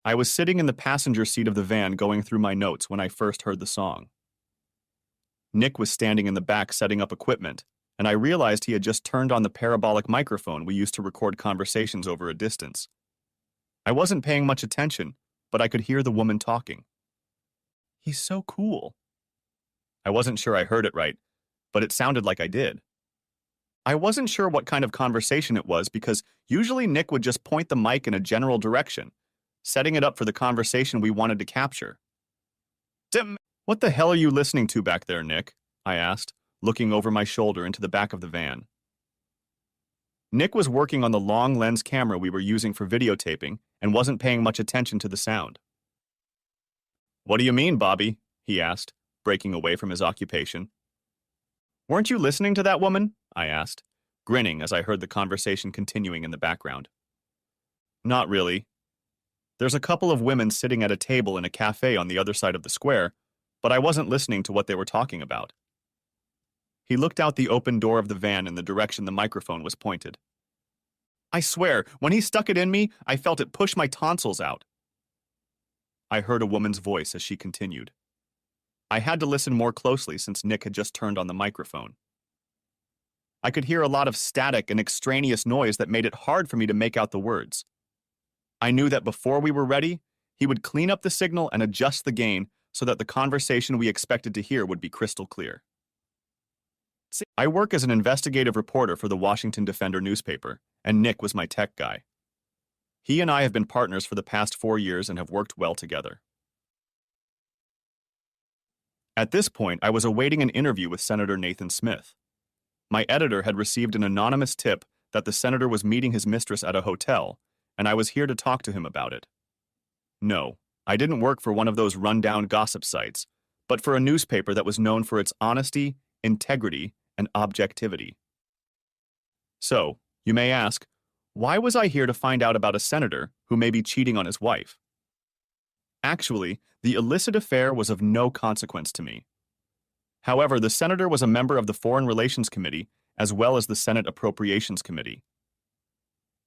I was sitting in the passenger seat of the van going through my notes when I first heard the song. Nick was standing in the back setting up equipment, and I realized he had just turned on the parabolic microphone we used to record conversations over a distance. I wasn't paying much attention, but I could hear the woman talking. He's so cool. I wasn't sure I heard it right, but it sounded like I did. I wasn't sure what kind of conversation it was because usually Nick would just point the mic in a general direction, setting it up for the conversation we wanted to capture. What the hell are you listening to back there, Nick? I asked, looking over my shoulder into the back of the van. Nick was working on the long lens camera we were using for videotaping and wasn't paying much attention to the sound. What do you mean, Bobby? He asked, breaking away from his occupation. Weren't you listening to that woman? I asked, grinning as I heard the conversation continuing in the background. Not really. There's a couple of women sitting at a table in a cafe on the other side of the square, but I wasn't listening to what they were talking about. He looked out the open door of the van in the direction the microphone was pointed. I swear, when he stuck it in me, I felt it push my tonsils out. I heard a woman's voice as she continued. I had to listen more closely since Nick had just turned on the microphone. I could hear a lot of static and extraneous noise that made it hard for me to make out the words. I knew that before we were ready, he would clean up the signal and adjust the gain so that the conversation we expected to hear would be crystal clear. I work as an investigative reporter for the Washington Defender newspaper, and Nick was my tech guy. He and I have been partners for the past 4 years and have worked well together. At this point, I was awaiting an interview with Senator Nathan Smith. My editor had received an anonymous tip that the senator was meeting his mistress at a hotel, and I was here to talk to him about it. No, I didn't work for one of those rundown gossip sites, but for a newspaper that was known for its honesty, integrity, and objectivity. So, you may ask, why was I here to find out about a senator who may be cheating on his wife? Actually, the illicit affair was of no consequence to me. However, the senator was a member of the Foreign Relations Committee as well as the Senate Appropriations Committee.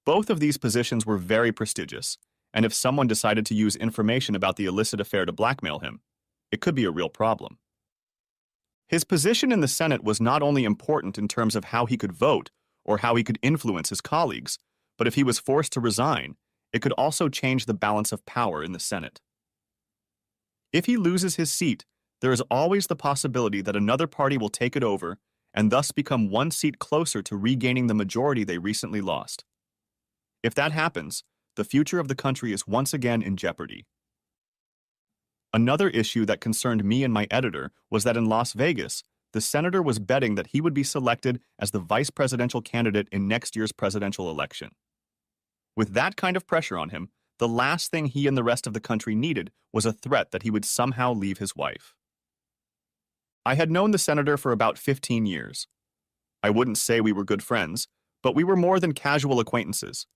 Both of these positions were very prestigious, and if someone decided to use information about the illicit affair to blackmail him, it could be a real problem. His position in the Senate was not only important in terms of how he could vote or how he could influence his colleagues, but if he was forced to resign, it could also change the balance of power in the Senate. If he loses his seat, there is always the possibility that another party will take it over and thus become one seat closer to regaining the majority they recently lost. If that happens, the future of the country is once again in jeopardy. Another issue that concerned me and my editor was that in Las Vegas, the senator was betting that he would be selected as the vice presidential candidate in next year's presidential election. With that kind of pressure on him, the last thing he and the rest of the country needed was a threat that he would somehow leave his wife. I had known the senator for about 15 years. I wouldn't say we were good friends, but we were more than casual acquaintances.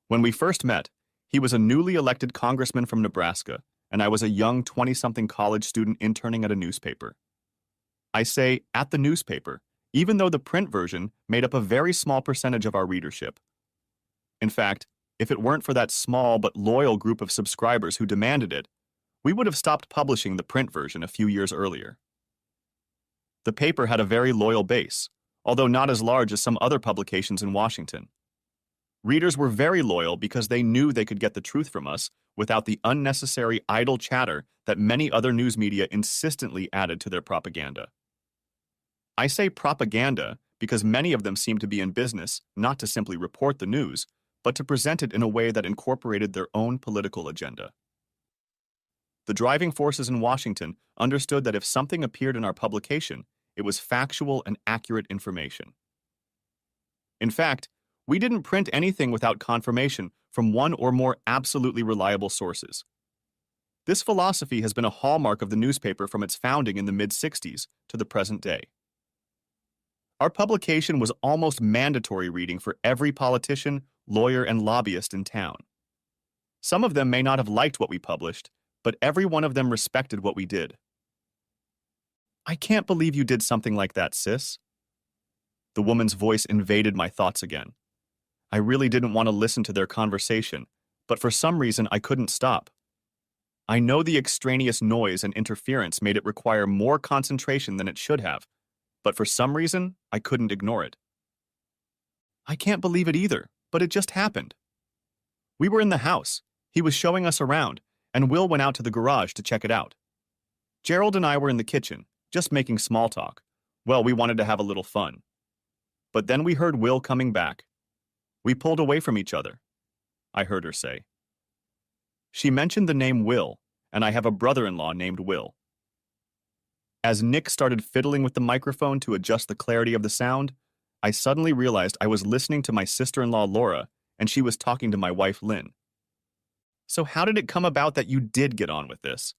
When we first met, he was a newly elected congressman from Nebraska, and I was a young 20-something college student interning at a newspaper. I say at the newspaper, even though the print version made up a very small percentage of our readership. In fact, if it weren't for that small but loyal group of subscribers who demanded it, we would have stopped publishing the print version a few years earlier. The paper had a very loyal base, although not as large as some other publications in Washington. Readers were very loyal because they knew they could get the truth from us without the unnecessary idle chatter that many other news media insistently added to their propaganda. I say propaganda because many of them seem to be in business not to simply report the news, but to present it in a way that incorporated their own political agenda. The driving forces in Washington understood that if something appeared in our publication, it was factual and accurate information. In fact, we didn't print anything without confirmation from one or more absolutely reliable sources. This philosophy has been a hallmark of the newspaper from its founding in the mid-60s to the present day. Our publication was almost mandatory reading for every politician, lawyer, and lobbyist in town. Some of them may not have liked what we published, but every one of them respected what we did. I can't believe you did something like that, sis. The woman's voice invaded my thoughts again. I really didn't want to listen to their conversation, but for some reason I couldn't stop. I know the extraneous noise and interference made it require more concentration than it should have, but for some reason I couldn't ignore it. I can't believe it either, but it just happened. We were in the house. He was showing us around, and Will went out to the garage to check it out. Gerald and I were in the kitchen, just making small talk. Well, we wanted to have a little fun. But then we heard Will coming back. We pulled away from each other, I heard her say. She mentioned the name Will, and I have a brother-in-law named Will. As Nick started fiddling with the microphone to adjust the clarity of the sound, I suddenly realized I was listening to my sister-in-law Laura, and she was talking to my wife Lynn. So how did it come about that you did get on with this?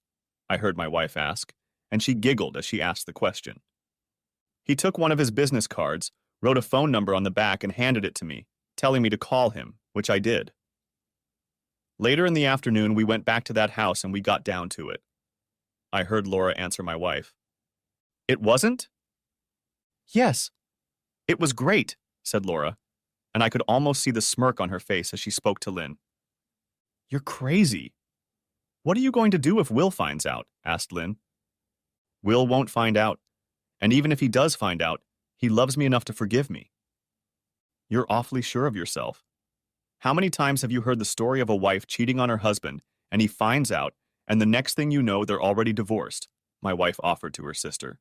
I heard my wife ask, and she giggled as she asked the question. He took one of his business cards, wrote a phone number on the back, and handed it to me, telling me to call him, which I did. Later in the afternoon, we went back to that house and we got down to it. I heard Laura answer my wife. It wasn't? Yes. It was great, said Laura, and I could almost see the smirk on her face as she spoke to Lynn. You're crazy. What are you going to do if Will finds out? Asked Lynn. Will won't find out, and even if he does find out, he loves me enough to forgive me. You're awfully sure of yourself. How many times have you heard the story of a wife cheating on her husband, and he finds out, and the next thing you know, they're already divorced? My wife offered to her sister.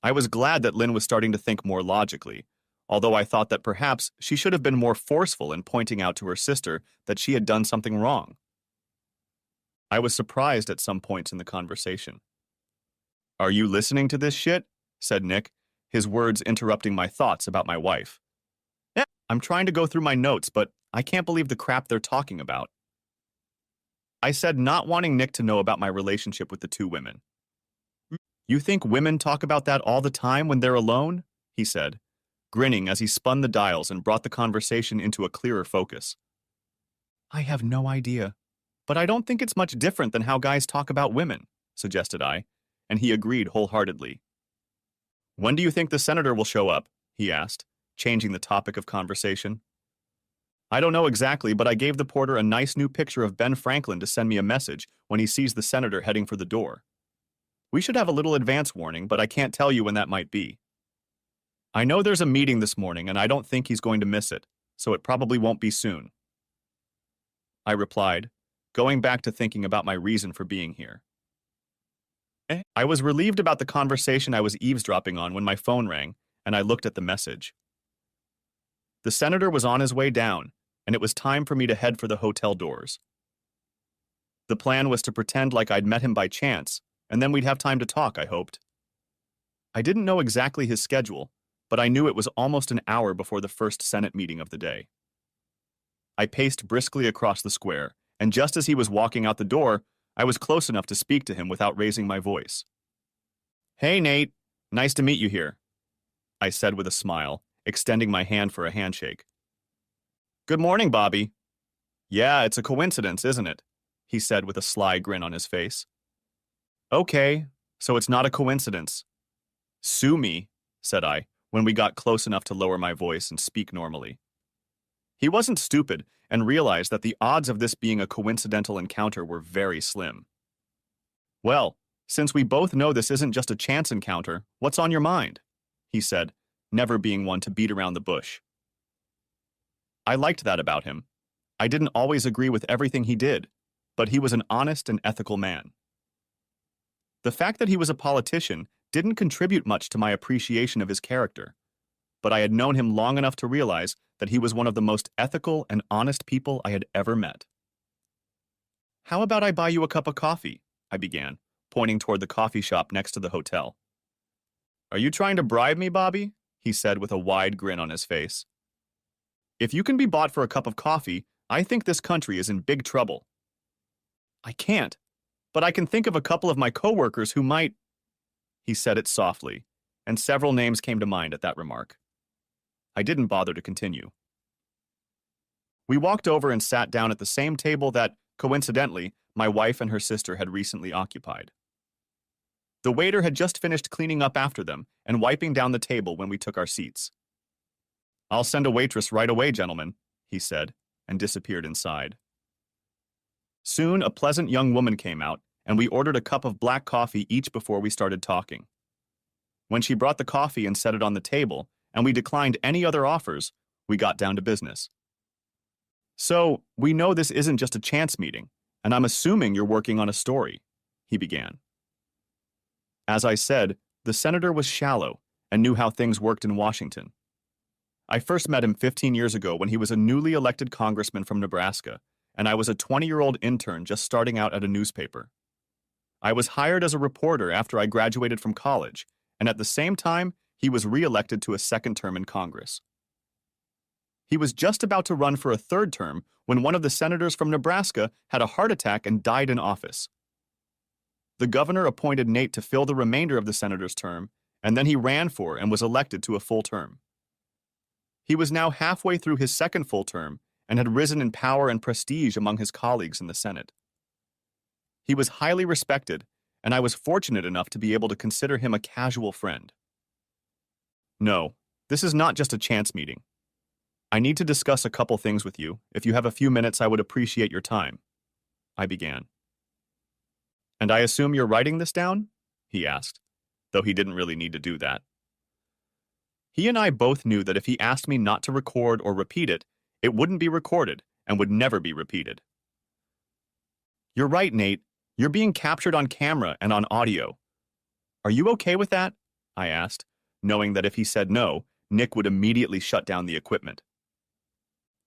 I was glad that Lynn was starting to think more logically, although I thought that perhaps she should have been more forceful in pointing out to her sister that she had done something wrong. I was surprised at some points in the conversation. Are you listening to this shit? Said Nick, his words interrupting my thoughts about my wife. Yeah, I'm trying to go through my notes, but I can't believe the crap they're talking about. I said, not wanting Nick to know about my relationship with the two women. You think women talk about that all the time when they're alone? He said, grinning as he spun the dials and brought the conversation into a clearer focus. I have no idea, but I don't think it's much different than how guys talk about women, suggested I, and he agreed wholeheartedly. When do you think the senator will show up? He asked, changing the topic of conversation. I don't know exactly, but I gave the porter a nice new picture of Ben Franklin to send me a message when he sees the senator heading for the door. We should have a little advance warning, but I can't tell you when that might be. I know there's a meeting this morning, and I don't think he's going to miss it, so it probably won't be soon. I replied, going back to thinking about my reason for being here. I was relieved about the conversation I was eavesdropping on when my phone rang, and I looked at the message. The senator was on his way down, and it was time for me to head for the hotel doors. The plan was to pretend like I'd met him by chance, and then we'd have time to talk, I hoped. I didn't know exactly his schedule, but I knew it was almost an hour before the first Senate meeting of the day. I paced briskly across the square, and just as he was walking out the door, I was close enough to speak to him without raising my voice. Hey, Nate. Nice to meet you here, I said with a smile, extending my hand for a handshake. Good morning, Bobby. Yeah, it's a coincidence, isn't it? He said with a sly grin on his face. Okay, so it's not a coincidence. Sue me, said I, when we got close enough to lower my voice and speak normally. He wasn't stupid and realized that the odds of this being a coincidental encounter were very slim. Well, since we both know this isn't just a chance encounter, what's on your mind? He said, never being one to beat around the bush. I liked that about him. I didn't always agree with everything he did, but he was an honest and ethical man. The fact that he was a politician didn't contribute much to my appreciation of his character, but I had known him long enough to realize that he was one of the most ethical and honest people I had ever met. How about I buy you a cup of coffee? I began, pointing toward the coffee shop next to the hotel. Are you trying to bribe me, Bobby? He said with a wide grin on his face. If you can be bought for a cup of coffee, I think this country is in big trouble. I can't, but I can think of a couple of my coworkers who might. He said it softly, and several names came to mind at that remark. I didn't bother to continue. We walked over and sat down at the same table that, coincidentally, my wife and her sister had recently occupied. The waiter had just finished cleaning up after them and wiping down the table when we took our seats. I'll send a waitress right away, gentlemen, he said, and disappeared inside. Soon, a pleasant young woman came out, and we ordered a cup of black coffee each before we started talking. When she brought the coffee and set it on the table, and we declined any other offers, we got down to business. So, we know this isn't just a chance meeting, and I'm assuming you're working on a story, he began. As I said, the senator was shallow and knew how things worked in Washington. I first met him 15 years ago when he was a newly elected congressman from Nebraska, and I was a 20-year-old intern just starting out at a newspaper. I was hired as a reporter after I graduated from college, and at the same time, he was re-elected to a second term in Congress. He was just about to run for a third term when one of the senators from Nebraska had a heart attack and died in office. The governor appointed Nate to fill the remainder of the senator's term, and then he ran for and was elected to a full term. He was now halfway through his second full term and had risen in power and prestige among his colleagues in the Senate. He was highly respected, and I was fortunate enough to be able to consider him a casual friend. No, this is not just a chance meeting. I need to discuss a couple things with you. If you have a few minutes, I would appreciate your time, I began. And I assume you're writing this down? He asked, though he didn't really need to do that. He and I both knew that if he asked me not to record or repeat it, it wouldn't be recorded and would never be repeated. You're right, Nate. You're being captured on camera and on audio. Are you okay with that? I asked, knowing that if he said no, Nick would immediately shut down the equipment.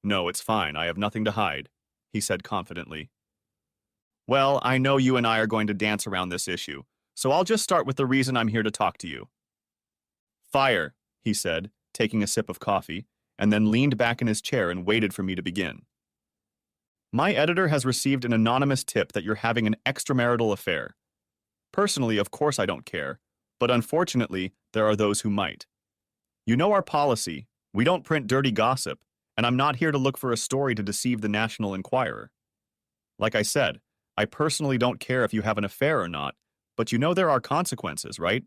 No, it's fine. I have nothing to hide, he said confidently. Well, I know you and I are going to dance around this issue, so I'll just start with the reason I'm here to talk to you. Fire, he said, taking a sip of coffee, and then leaned back in his chair and waited for me to begin. My editor has received an anonymous tip that you're having an extramarital affair. Personally, of course I don't care, but unfortunately, there are those who might. You know our policy. We don't print dirty gossip, and I'm not here to look for a story to deceive the National Enquirer. Like I said, I personally don't care if you have an affair or not, but you know there are consequences, right?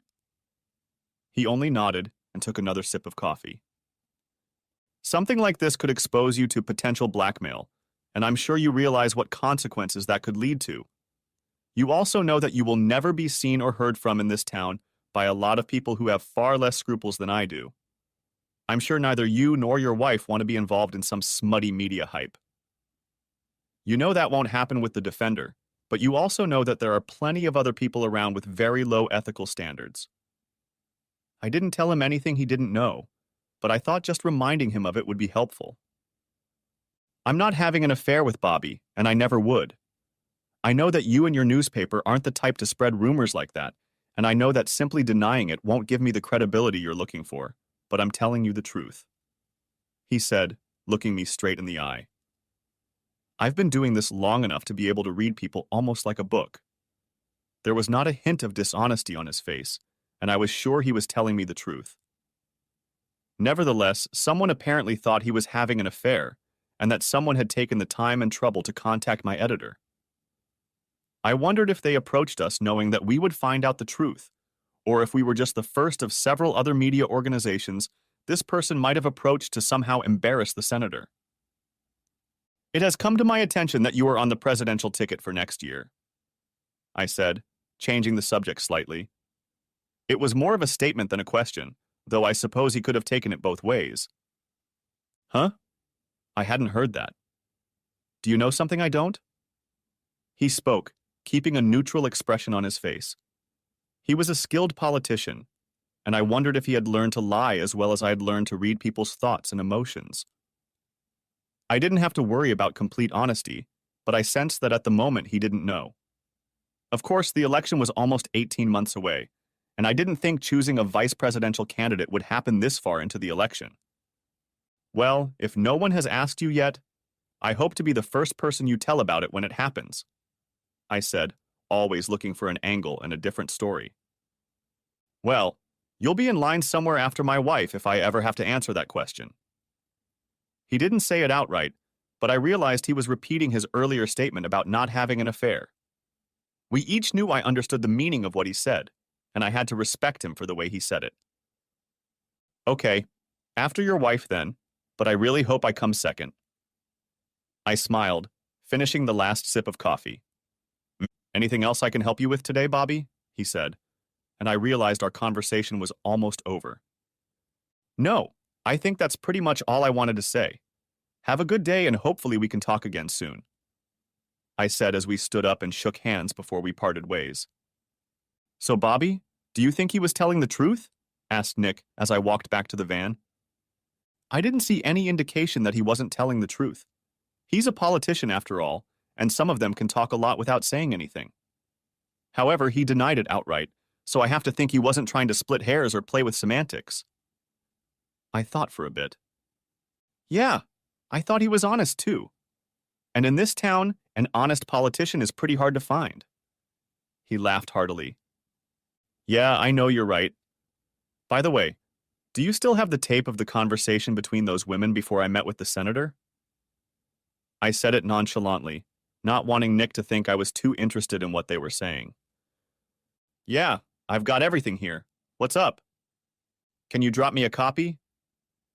He only nodded and took another sip of coffee. Something like this could expose you to potential blackmail, and I'm sure you realize what consequences that could lead to. You also know that you will never be seen or heard from in this town by a lot of people who have far less scruples than I do. I'm sure neither you nor your wife want to be involved in some smutty media hype. You know that won't happen with the defender, but you also know that there are plenty of other people around with very low ethical standards. I didn't tell him anything he didn't know, but I thought just reminding him of it would be helpful. I'm not having an affair with Bobby, and I never would. I know that you and your newspaper aren't the type to spread rumors like that, and I know that simply denying it won't give me the credibility you're looking for, but I'm telling you the truth, he said, looking me straight in the eye. I've been doing this long enough to be able to read people almost like a book. There was not a hint of dishonesty on his face, and I was sure he was telling me the truth. Nevertheless, someone apparently thought he was having an affair, and that someone had taken the time and trouble to contact my editor. I wondered if they approached us knowing that we would find out the truth, or if we were just the first of several other media organizations this person might have approached to somehow embarrass the senator. It has come to my attention that you are on the presidential ticket for next year, I said, changing the subject slightly. It was more of a statement than a question, though I suppose he could have taken it both ways. Huh? I hadn't heard that. Do you know something I don't? He spoke, keeping a neutral expression on his face. He was a skilled politician, and I wondered if he had learned to lie as well as I had learned to read people's thoughts and emotions. I didn't have to worry about complete honesty, but I sensed that at the moment he didn't know. Of course, the election was almost 18 months away, and I didn't think choosing a vice presidential candidate would happen this far into the election. Well, if no one has asked you yet, I hope to be the first person you tell about it when it happens, I said, always looking for an angle and a different story. Well, you'll be in line somewhere after my wife if I ever have to answer that question. He didn't say it outright, but I realized he was repeating his earlier statement about not having an affair. We each knew I understood the meaning of what he said, and I had to respect him for the way he said it. Okay, after your wife then, but I really hope I come second. I smiled, finishing the last sip of coffee. Anything else I can help you with today, Bobby? He said, and I realized our conversation was almost over. No, I think that's pretty much all I wanted to say. Have a good day and hopefully we can talk again soon, I said as we stood up and shook hands before we parted ways. So, Bobby, do you think he was telling the truth? Asked Nick as I walked back to the van. I didn't see any indication that he wasn't telling the truth. He's a politician after all, and some of them can talk a lot without saying anything. However, he denied it outright, so I have to think he wasn't trying to split hairs or play with semantics. I thought for a bit. Yeah, I thought he was honest too. And in this town, an honest politician is pretty hard to find. He laughed heartily. Yeah, I know you're right. By the way, do you still have the tape of the conversation between those women before I met with the senator? I said it nonchalantly, not wanting Nick to think I was too interested in what they were saying. Yeah, I've got everything here. What's up? Can you drop me a copy?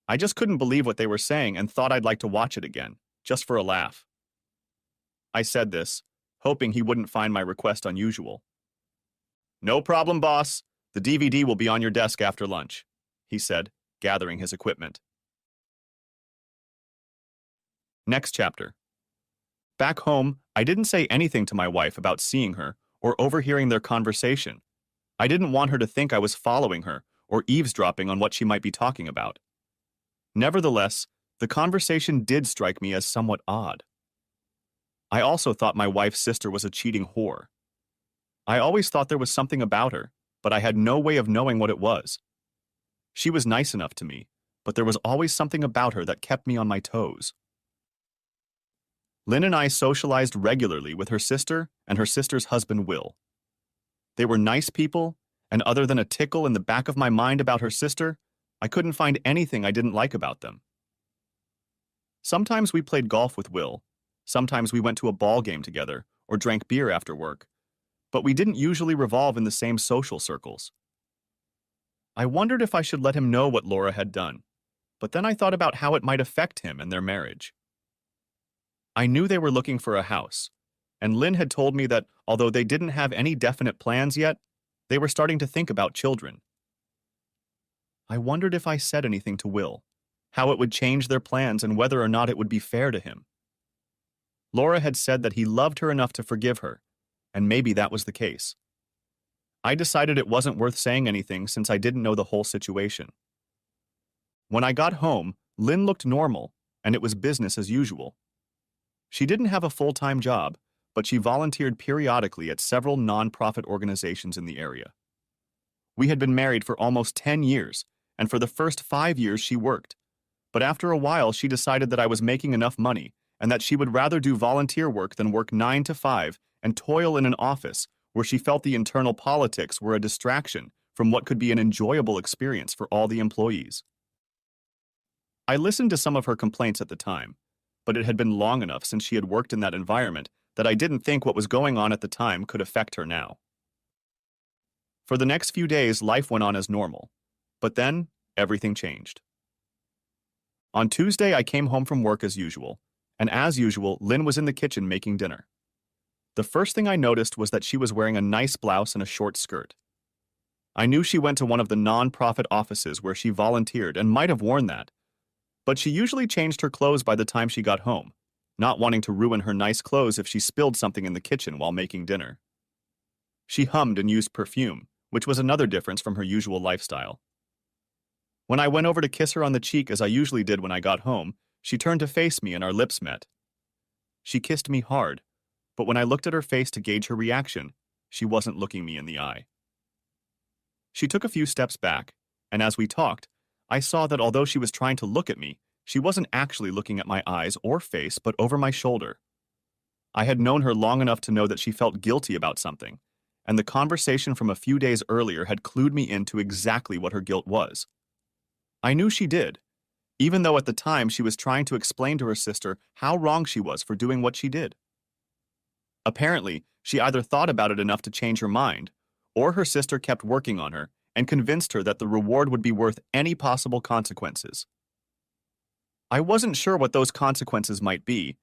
I just couldn't believe what they were saying and thought I'd like to watch it again, just for a laugh. I said this, hoping he wouldn't find my request unusual. No problem, boss. The DVD will be on your desk after lunch, he said, gathering his equipment. Next chapter. Back home, I didn't say anything to my wife about seeing her or overhearing their conversation. I didn't want her to think I was following her or eavesdropping on what she might be talking about. Nevertheless, the conversation did strike me as somewhat odd. I also thought my wife's sister was a cheating whore. I always thought there was something about her, but I had no way of knowing what it was. She was nice enough to me, but there was always something about her that kept me on my toes. Lynn and I socialized regularly with her sister and her sister's husband, Will. They were nice people, and other than a tickle in the back of my mind about her sister, I couldn't find anything I didn't like about them. Sometimes we played golf with Will, sometimes we went to a ball game together or drank beer after work, but we didn't usually revolve in the same social circles. I wondered if I should let him know what Laura had done, but then I thought about how it might affect him and their marriage. I knew they were looking for a house, and Lynn had told me that although they didn't have any definite plans yet, they were starting to think about children. I wondered if I said anything to Will, how it would change their plans and whether or not it would be fair to him. Laura had said that he loved her enough to forgive her, and maybe that was the case. I decided it wasn't worth saying anything since I didn't know the whole situation. When I got home, Lynn looked normal, and it was business as usual. She didn't have a full-time job, but she volunteered periodically at several non-profit organizations in the area. We had been married for almost 10 years, and for the first 5 years she worked. But after a while she decided that I was making enough money and that she would rather do volunteer work than work 9 to 5 and toil in an office where she felt the internal politics were a distraction from what could be an enjoyable experience for all the employees. I listened to some of her complaints at the time, but it had been long enough since she had worked in that environment that I didn't think what was going on at the time could affect her now. For the next few days, life went on as normal, but then everything changed. On Tuesday, I came home from work as usual, and as usual, Lynn was in the kitchen making dinner. The first thing I noticed was that she was wearing a nice blouse and a short skirt. I knew she went to one of the non-profit offices where she volunteered and might have worn that, but she usually changed her clothes by the time she got home, not wanting to ruin her nice clothes if she spilled something in the kitchen while making dinner. She hummed and used perfume, which was another difference from her usual lifestyle. When I went over to kiss her on the cheek as I usually did when I got home, she turned to face me and our lips met. She kissed me hard, but when I looked at her face to gauge her reaction, she wasn't looking me in the eye. She took a few steps back, and as we talked, I saw that although she was trying to look at me, she wasn't actually looking at my eyes or face but over my shoulder. I had known her long enough to know that she felt guilty about something, and the conversation from a few days earlier had clued me into exactly what her guilt was. I knew she did, even though at the time she was trying to explain to her sister how wrong she was for doing what she did. Apparently, she either thought about it enough to change her mind, or her sister kept working on her and convinced her that the reward would be worth any possible consequences. I wasn't sure what those consequences might be,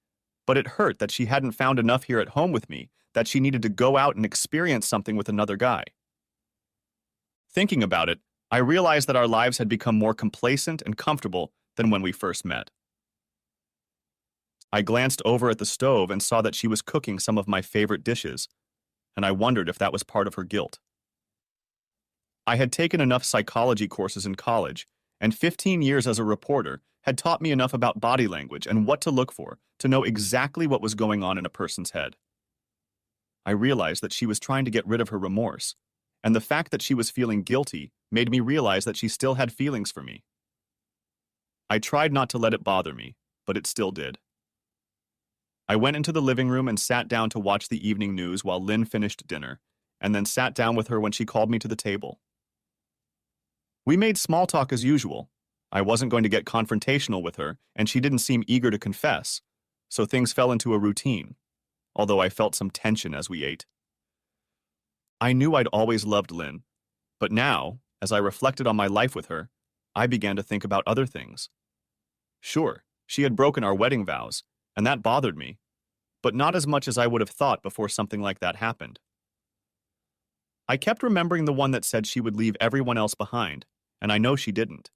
But it hurt that she hadn't found enough here at home with me, that she needed to go out and experience something with another guy. Thinking about it, I realized that our lives had become more complacent and comfortable than when we first met. I glanced over at the stove and saw that she was cooking some of my favorite dishes, and I wondered if that was part of her guilt. I had taken enough psychology courses in college, and 15 years as a reporter had taught me enough about body language and what to look for to know exactly what was going on in a person's head. I realized that she was trying to get rid of her remorse, and the fact that she was feeling guilty made me realize that she still had feelings for me. I tried not to let it bother me, but it still did. I went into the living room and sat down to watch the evening news while Lynn finished dinner, and then sat down with her when she called me to the table. We made small talk as usual. I wasn't going to get confrontational with her, and she didn't seem eager to confess, so things fell into a routine, although I felt some tension as we ate. I knew I'd always loved Lynn, but now, as I reflected on my life with her, I began to think about other things. Sure, she had broken our wedding vows, and that bothered me, but not as much as I would have thought before something like that happened. I kept remembering the one that said she would leave everyone else behind, and I know she didn't.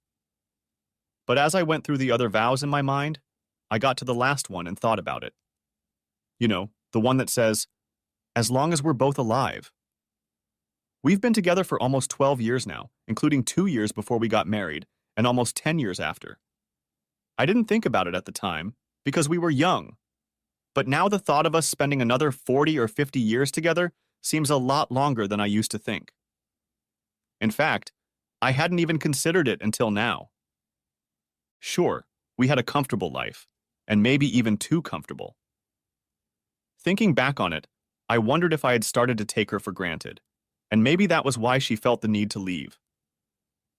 But as I went through the other vows in my mind, I got to the last one and thought about it. You know, the one that says, as long as we're both alive. We've been together for almost 12 years now, including 2 years before we got married, and almost 10 years after. I didn't think about it at the time, because we were young. But now the thought of us spending another 40 or 50 years together seems a lot longer than I used to think. In fact, I hadn't even considered it until now. Sure, we had a comfortable life, and maybe even too comfortable. Thinking back on it, I wondered if I had started to take her for granted, and maybe that was why she felt the need to leave.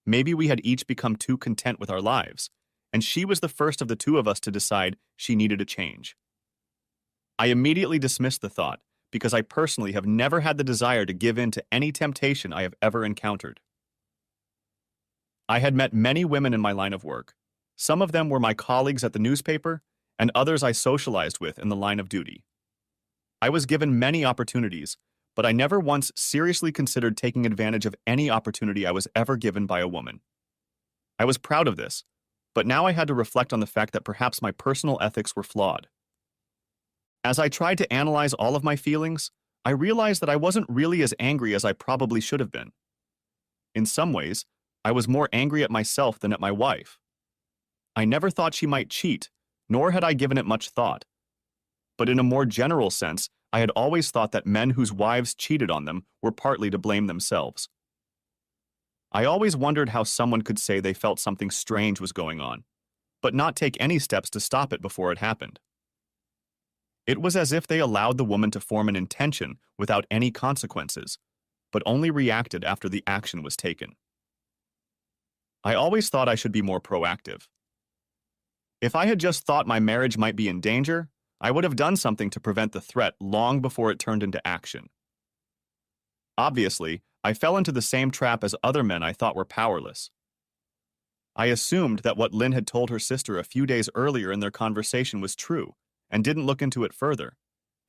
Maybe we had each become too content with our lives, and she was the first of the two of us to decide she needed a change. I immediately dismissed the thought, because I personally have never had the desire to give in to any temptation I have ever encountered. I had met many women in my line of work. Some of them were my colleagues at the newspaper, and others I socialized with in the line of duty. I was given many opportunities, but I never once seriously considered taking advantage of any opportunity I was ever given by a woman. I was proud of this, but now I had to reflect on the fact that perhaps my personal ethics were flawed. As I tried to analyze all of my feelings, I realized that I wasn't really as angry as I probably should have been. In some ways, I was more angry at myself than at my wife. I never thought she might cheat, nor had I given it much thought. But in a more general sense, I had always thought that men whose wives cheated on them were partly to blame themselves. I always wondered how someone could say they felt something strange was going on, but not take any steps to stop it before it happened. It was as if they allowed the woman to form an intention without any consequences, but only reacted after the action was taken. I always thought I should be more proactive. If I had just thought my marriage might be in danger, I would have done something to prevent the threat long before it turned into action. Obviously, I fell into the same trap as other men I thought were powerless. I assumed that what Lynn had told her sister a few days earlier in their conversation was true, and didn't look into it further,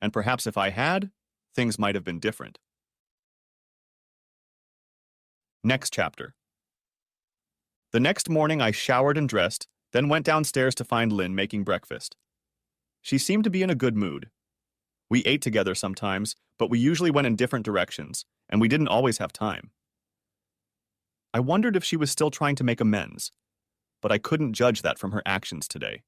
and perhaps if I had, things might have been different. Next chapter. The next morning I showered and dressed, then went downstairs to find Lynn making breakfast. She seemed to be in a good mood. We ate together sometimes, but we usually went in different directions, and we didn't always have time. I wondered if she was still trying to make amends, but I couldn't judge that from her actions today.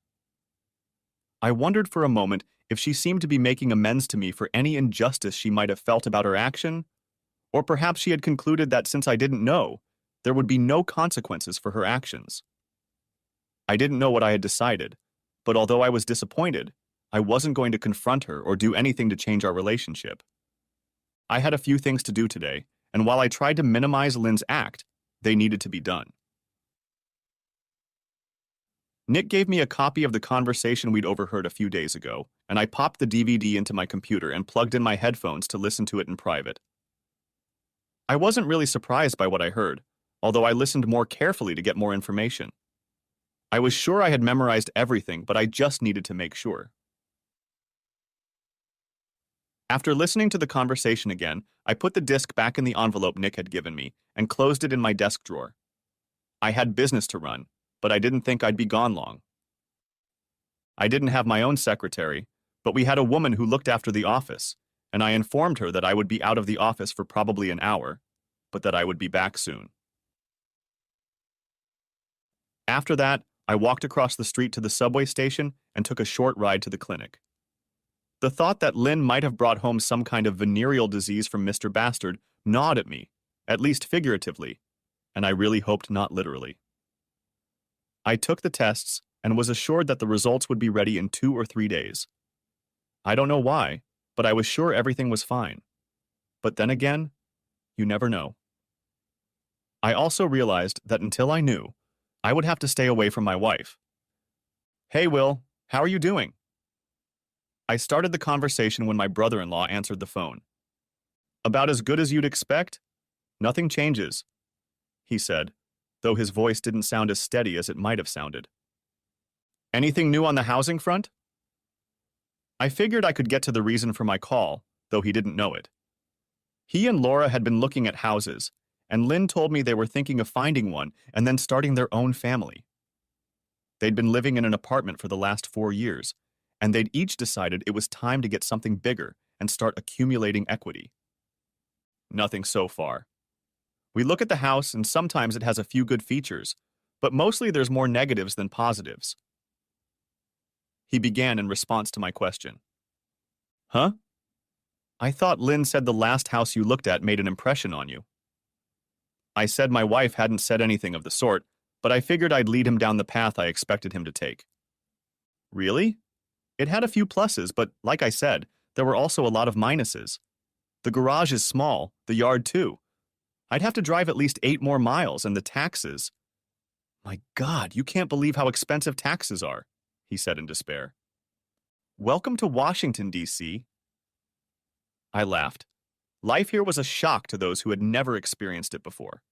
I wondered for a moment if she seemed to be making amends to me for any injustice she might have felt about her action, or perhaps she had concluded that since I didn't know, there would be no consequences for her actions. I didn't know what I had decided, but although I was disappointed, I wasn't going to confront her or do anything to change our relationship. I had a few things to do today, and while I tried to minimize Lynn's act, they needed to be done. Nick gave me a copy of the conversation we'd overheard a few days ago, and I popped the DVD into my computer and plugged in my headphones to listen to it in private. I wasn't really surprised by what I heard, although I listened more carefully to get more information. I was sure I had memorized everything, but I just needed to make sure. After listening to the conversation again, I put the disc back in the envelope Nick had given me and closed it in my desk drawer. I had business to run, but I didn't think I'd be gone long. I didn't have my own secretary, but we had a woman who looked after the office, and I informed her that I would be out of the office for probably an hour, but that I would be back soon. After that, I walked across the street to the subway station and took a short ride to the clinic. The thought that Lynn might have brought home some kind of venereal disease from Mr. Bastard gnawed at me, at least figuratively, and I really hoped not literally. I took the tests and was assured that the results would be ready in 2 or 3 days. I don't know why, but I was sure everything was fine. But then again, you never know. I also realized that until I knew, I would have to stay away from my wife. "Hey, Will, how are you doing?" I started the conversation when my brother-in-law answered the phone. "About as good as you'd expect? Nothing changes," he said, though his voice didn't sound as steady as it might have sounded. "Anything new on the housing front?" I figured I could get to the reason for my call, though he didn't know it. He and Laura had been looking at houses, and Lynn told me they were thinking of finding one and then starting their own family. They'd been living in an apartment for the last 4 years, and they'd each decided it was time to get something bigger and start accumulating equity. Nothing so far. We look at the house and sometimes it has a few good features, but mostly there's more negatives than positives. He began in response to my question. "Huh? I thought Lynn said the last house you looked at made an impression on you." I said my wife hadn't said anything of the sort, but I figured I'd lead him down the path I expected him to take. "Really? It had a few pluses, but like I said, there were also a lot of minuses. The garage is small, the yard too. I'd have to drive at least 8 more miles, and the taxes. My God, you can't believe how expensive taxes are," he said in despair. "Welcome to Washington, D.C." I laughed. Life here was a shock to those who had never experienced it before.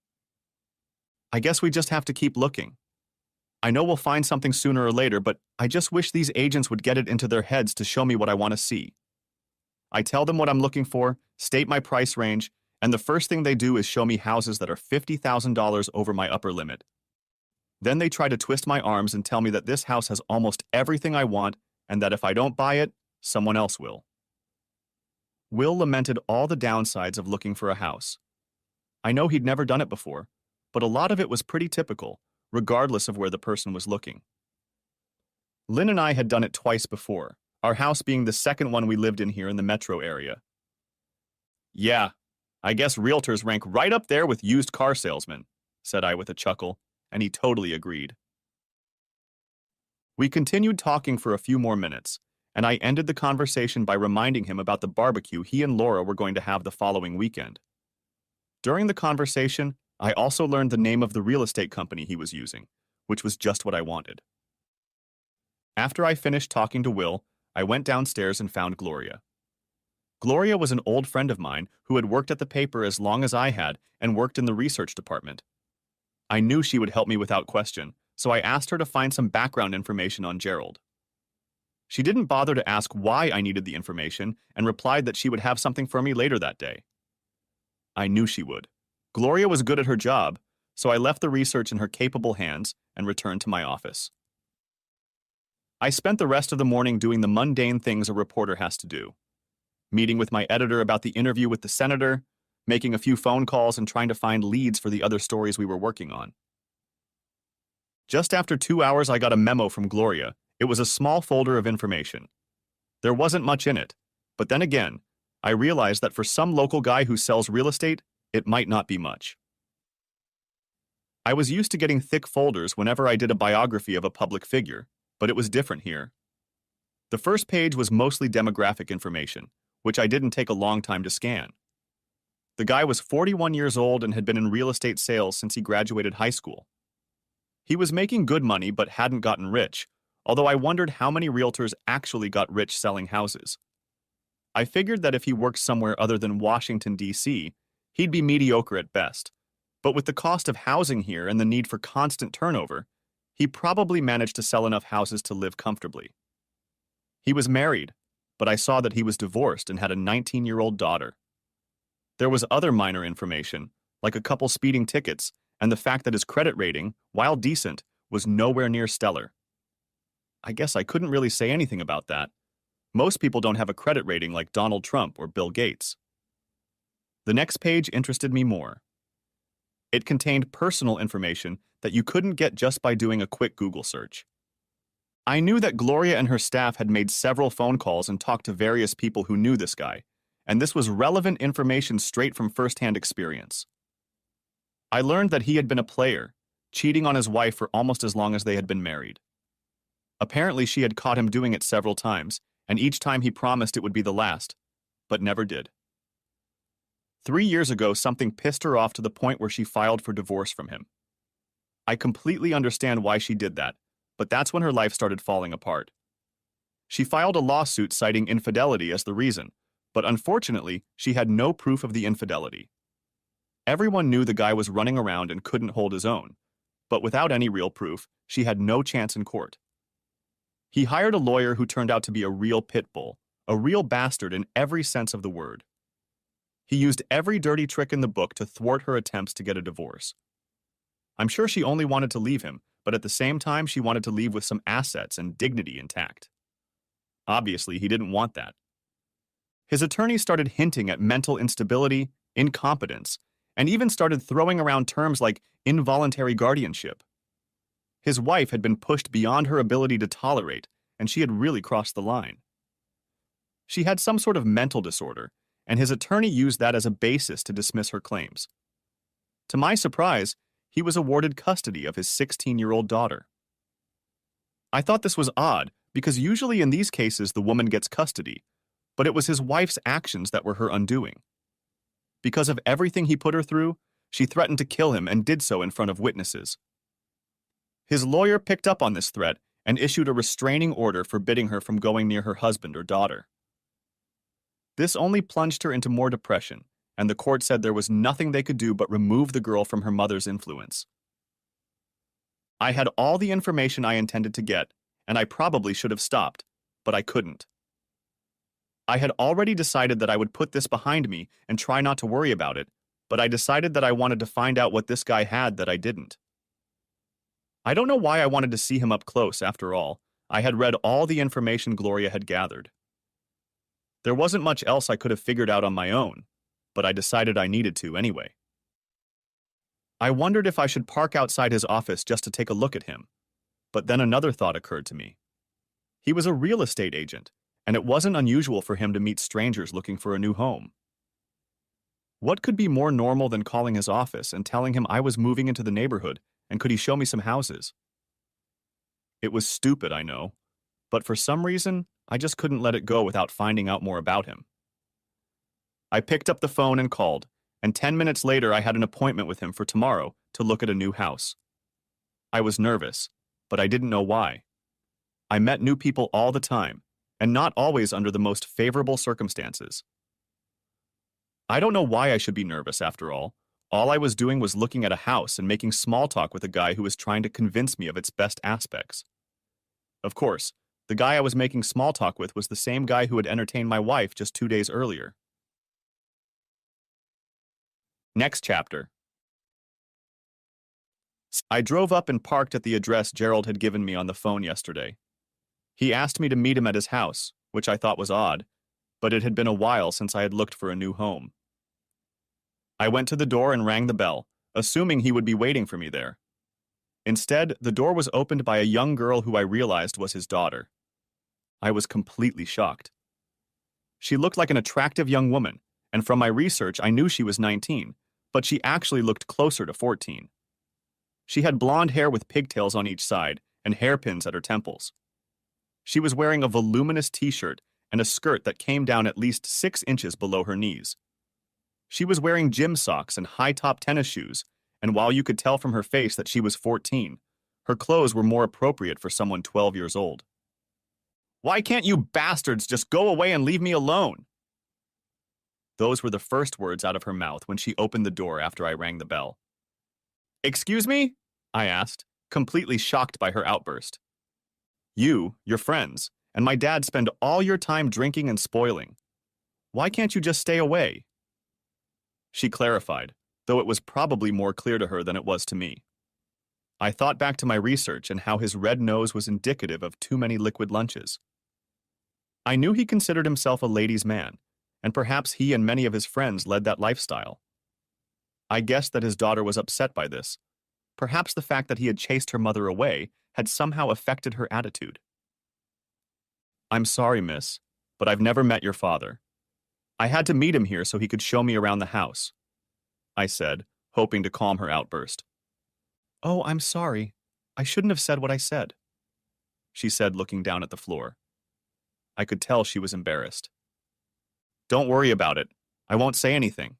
"I guess we just have to keep looking. I know we'll find something sooner or later, but I just wish these agents would get it into their heads to show me what I want to see. I tell them what I'm looking for, state my price range, and the first thing they do is show me houses that are $50,000 over my upper limit. Then they try to twist my arms and tell me that this house has almost everything I want and that if I don't buy it, someone else will." Will lamented all the downsides of looking for a house. I know he'd never done it before, but a lot of it was pretty typical, regardless of where the person was looking. Lynn and I had done it twice before, our house being the second one we lived in here in the metro area. "Yeah, I guess realtors rank right up there with used car salesmen," said I with a chuckle, and he totally agreed. We continued talking for a few more minutes, and I ended the conversation by reminding him about the barbecue he and Laura were going to have the following weekend. During the conversation, I also learned the name of the real estate company he was using, which was just what I wanted. After I finished talking to Will, I went downstairs and found Gloria. Gloria was an old friend of mine who had worked at the paper as long as I had and worked in the research department. I knew she would help me without question, so I asked her to find some background information on Gerald. She didn't bother to ask why I needed the information and replied that she would have something for me later that day. I knew she would. Gloria was good at her job, so I left the research in her capable hands and returned to my office. I spent the rest of the morning doing the mundane things a reporter has to do. Meeting with my editor about the interview with the senator, making a few phone calls and trying to find leads for the other stories we were working on. Just after 2 hours, I got a memo from Gloria. It was a small folder of information. There wasn't much in it, but then again, I realized that for some local guy who sells real estate, it might not be much. I was used to getting thick folders whenever I did a biography of a public figure, but it was different here. The first page was mostly demographic information, which I didn't take a long time to scan. The guy was 41 years old and had been in real estate sales since he graduated high school. He was making good money but hadn't gotten rich, although I wondered how many realtors actually got rich selling houses. I figured that if he worked somewhere other than Washington, D.C., he'd be mediocre at best, but with the cost of housing here and the need for constant turnover, he probably managed to sell enough houses to live comfortably. He was married, but I saw that he was divorced and had a 19-year-old daughter. There was other minor information, like a couple speeding tickets, and the fact that his credit rating, while decent, was nowhere near stellar. I guess I couldn't really say anything about that. Most people don't have a credit rating like Donald Trump or Bill Gates. The next page interested me more. It contained personal information that you couldn't get just by doing a quick Google search. I knew that Gloria and her staff had made several phone calls and talked to various people who knew this guy, and this was relevant information straight from first-hand experience. I learned that he had been a player, cheating on his wife for almost as long as they had been married. Apparently, she had caught him doing it several times, and each time he promised it would be the last, but never did. 3 years ago, something pissed her off to the point where she filed for divorce from him. I completely understand why she did that, but that's when her life started falling apart. She filed a lawsuit citing infidelity as the reason, but unfortunately, she had no proof of the infidelity. Everyone knew the guy was running around and couldn't hold his own, but without any real proof, she had no chance in court. He hired a lawyer who turned out to be a real pit bull, a real bastard in every sense of the word. He used every dirty trick in the book to thwart her attempts to get a divorce. I'm sure she only wanted to leave him, but at the same time she wanted to leave with some assets and dignity intact. Obviously, he didn't want that. His attorney started hinting at mental instability, incompetence, and even started throwing around terms like involuntary guardianship. His wife had been pushed beyond her ability to tolerate, and she had really crossed the line. She had some sort of mental disorder, and his attorney used that as a basis to dismiss her claims. To my surprise, he was awarded custody of his 16-year-old daughter. I thought this was odd, because usually in these cases the woman gets custody, but it was his wife's actions that were her undoing. Because of everything he put her through, she threatened to kill him and did so in front of witnesses. His lawyer picked up on this threat and issued a restraining order forbidding her from going near her husband or daughter. This only plunged her into more depression, and the court said there was nothing they could do but remove the girl from her mother's influence. I had all the information I intended to get, and I probably should have stopped, but I couldn't. I had already decided that I would put this behind me and try not to worry about it, but I decided that I wanted to find out what this guy had that I didn't. I don't know why I wanted to see him up close, after all. I had read all the information Gloria had gathered. There wasn't much else I could have figured out on my own, but I decided I needed to anyway. I wondered if I should park outside his office just to take a look at him, but then another thought occurred to me. He was a real estate agent, and it wasn't unusual for him to meet strangers looking for a new home. What could be more normal than calling his office and telling him I was moving into the neighborhood and could he show me some houses? It was stupid, I know, but for some reason, I just couldn't let it go without finding out more about him. I picked up the phone and called, and 10 minutes later I had an appointment with him for tomorrow to look at a new house. I was nervous, but I didn't know why. I met new people all the time, and not always under the most favorable circumstances. I don't know why I should be nervous after all. All I was doing was looking at a house and making small talk with a guy who was trying to convince me of its best aspects. Of course, the guy I was making small talk with was the same guy who had entertained my wife just 2 days earlier. Next chapter. I drove up and parked at the address Gerald had given me on the phone yesterday. He asked me to meet him at his house, which I thought was odd, but it had been a while since I had looked for a new home. I went to the door and rang the bell, assuming he would be waiting for me there. Instead, the door was opened by a young girl who I realized was his daughter. I was completely shocked. She looked like an attractive young woman, and from my research I knew she was 19, but she actually looked closer to 14. She had blonde hair with pigtails on each side and hairpins at her temples. She was wearing a voluminous t-shirt and a skirt that came down at least 6 inches below her knees. She was wearing gym socks and high-top tennis shoes, and while you could tell from her face that she was 14, her clothes were more appropriate for someone 12 years old. "Why can't you bastards just go away and leave me alone?" Those were the first words out of her mouth when she opened the door after I rang the bell. "Excuse me?" I asked, completely shocked by her outburst. "You, your friends, and my dad spend all your time drinking and spoiling. Why can't you just stay away? She clarified, though it was probably more clear to her than it was to me. I thought back to my research and how his red nose was indicative of too many liquid lunches. I knew he considered himself a ladies' man, and perhaps he and many of his friends led that lifestyle. I guessed that his daughter was upset by this. Perhaps the fact that he had chased her mother away had somehow affected her attitude. I'm sorry, miss, but I've never met your father. I had to meet him here so he could show me around the house, I said, hoping to calm her outburst. Oh, I'm sorry. I shouldn't have said what I said, she said, looking down at the floor. I could tell she was embarrassed. Don't worry about it. I won't say anything.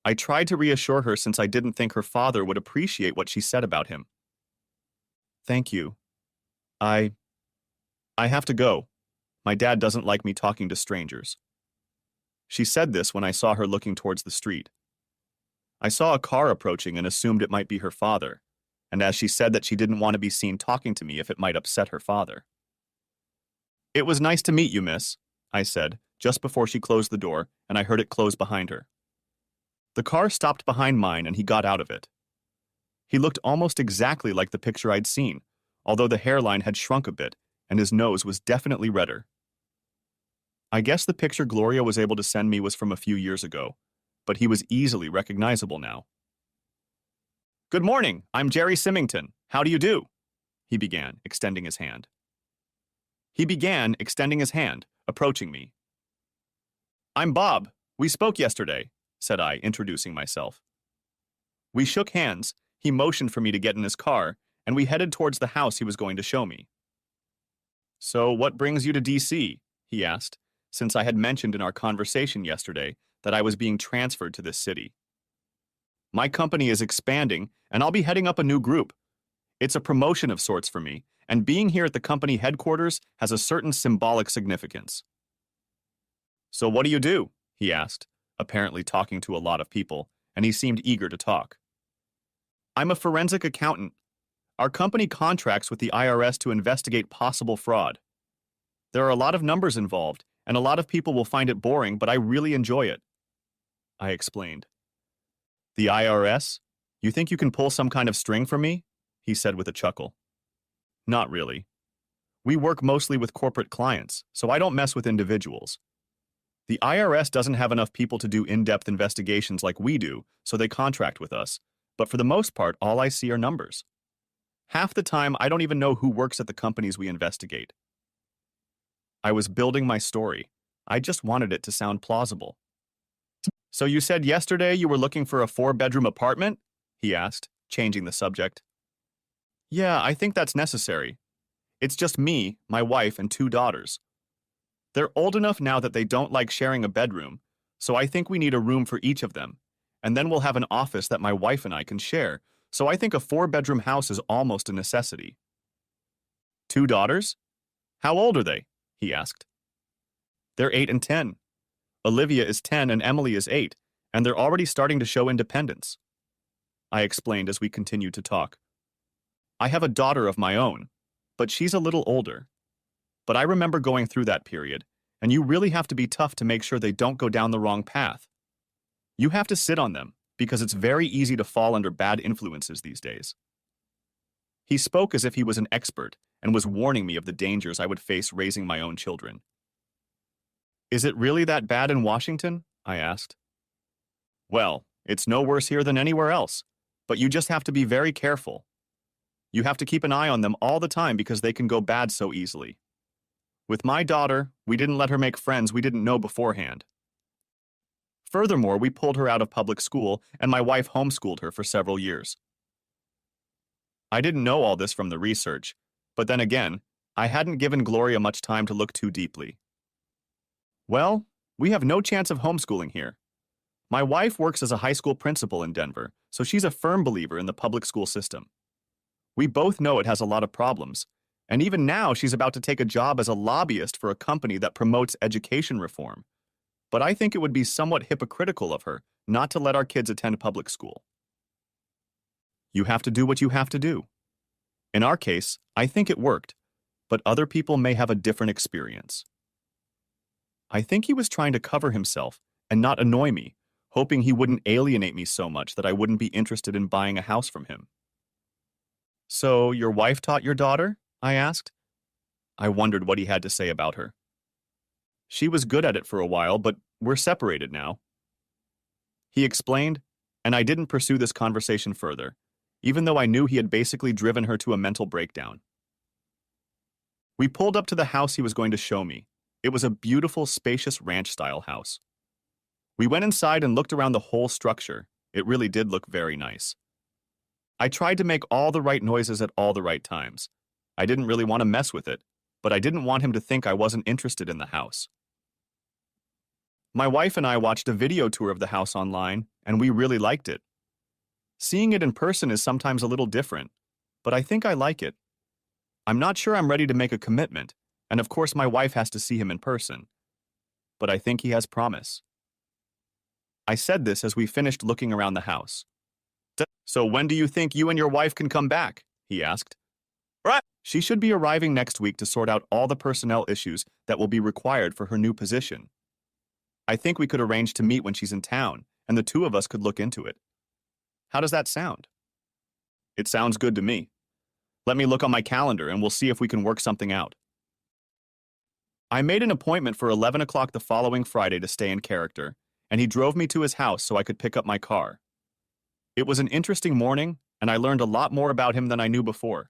I tried to reassure her since I didn't think her father would appreciate what she said about him. Thank you. I have to go. My dad doesn't like me talking to strangers. She said this when I saw her looking towards the street. I saw a car approaching and assumed it might be her father, and as she said that she didn't want to be seen talking to me if it might upset her father. It was nice to meet you, miss, I said, just before she closed the door, and I heard it close behind her. The car stopped behind mine and he got out of it. He looked almost exactly like the picture I'd seen, although the hairline had shrunk a bit and his nose was definitely redder. I guess the picture Gloria was able to send me was from a few years ago, but he was easily recognizable now. Good morning, I'm Jerry Symington. How do you do? He began, extending his hand. Approaching me. I'm Bob. We spoke yesterday, said I, introducing myself. We shook hands, he motioned for me to get in his car, and we headed towards the house he was going to show me. So what brings you to D.C.? He asked, since I had mentioned in our conversation yesterday that I was being transferred to this city. My company is expanding, and I'll be heading up a new group. It's a promotion of sorts for me, and being here at the company headquarters has a certain symbolic significance. So what do you do? He asked, apparently talking to a lot of people, and he seemed eager to talk. I'm a forensic accountant. Our company contracts with the IRS to investigate possible fraud. There are a lot of numbers involved, and a lot of people will find it boring, but I really enjoy it, I explained. The IRS? You think you can pull some kind of string from me? He said with a chuckle. Not really. We work mostly with corporate clients, so I don't mess with individuals. The IRS doesn't have enough people to do in-depth investigations like we do, so they contract with us. But for the most part, all I see are numbers. Half the time, I don't even know who works at the companies we investigate. I was building my story. I just wanted it to sound plausible. So you said yesterday you were looking for a 4-bedroom apartment? He asked, changing the subject. Yeah, I think that's necessary. It's just me, my wife, and 2 daughters. They're old enough now that they don't like sharing a bedroom, so I think we need a room for each of them, and then we'll have an office that my wife and I can share, so I think a 4-bedroom house is almost a necessity. 2 daughters? How old are they? He asked. They're 8 and 10. Olivia is 10 and Emily is 8, and they're already starting to show independence, I explained as we continued to talk. I have a daughter of my own, but she's a little older. But I remember going through that period, and you really have to be tough to make sure they don't go down the wrong path. You have to sit on them, because it's very easy to fall under bad influences these days. He spoke as if he was an expert and was warning me of the dangers I would face raising my own children. Is it really that bad in Washington? I asked. Well, it's no worse here than anywhere else, but you just have to be very careful. You have to keep an eye on them all the time because they can go bad so easily. With my daughter, we didn't let her make friends we didn't know beforehand. Furthermore, we pulled her out of public school, and my wife homeschooled her for several years. I didn't know all this from the research, but then again, I hadn't given Gloria much time to look too deeply. Well, we have no chance of homeschooling here. My wife works as a high school principal in Denver, so she's a firm believer in the public school system. We both know it has a lot of problems, and even now she's about to take a job as a lobbyist for a company that promotes education reform. But I think it would be somewhat hypocritical of her not to let our kids attend public school. You have to do what you have to do. In our case, I think it worked, but other people may have a different experience. I think he was trying to cover himself and not annoy me, hoping he wouldn't alienate me so much that I wouldn't be interested in buying a house from him. So, your wife taught your daughter? I asked. I wondered what he had to say about her. She was good at it for a while, but we're separated now. He explained, and I didn't pursue this conversation further, even though I knew he had basically driven her to a mental breakdown. We pulled up to the house he was going to show me. It was a beautiful, spacious ranch-style house. We went inside and looked around the whole structure. It really did look very nice. I tried to make all the right noises at all the right times. I didn't really want to mess with it, but I didn't want him to think I wasn't interested in the house. My wife and I watched a video tour of the house online, and we really liked it. Seeing it in person is sometimes a little different, but I think I like it. I'm not sure I'm ready to make a commitment, and of course my wife has to see him in person. But I think he has promise. I said this as we finished looking around the house. So when do you think you and your wife can come back? He asked. Right. She should be arriving next week to sort out all the personnel issues that will be required for her new position. I think we could arrange to meet when she's in town, and the two of us could look into it. How does that sound? It sounds good to me. Let me look on my calendar and we'll see if we can work something out. I made an appointment for 11 o'clock the following Friday to stay in character, and he drove me to his house so I could pick up my car. It was an interesting morning, and I learned a lot more about him than I knew before.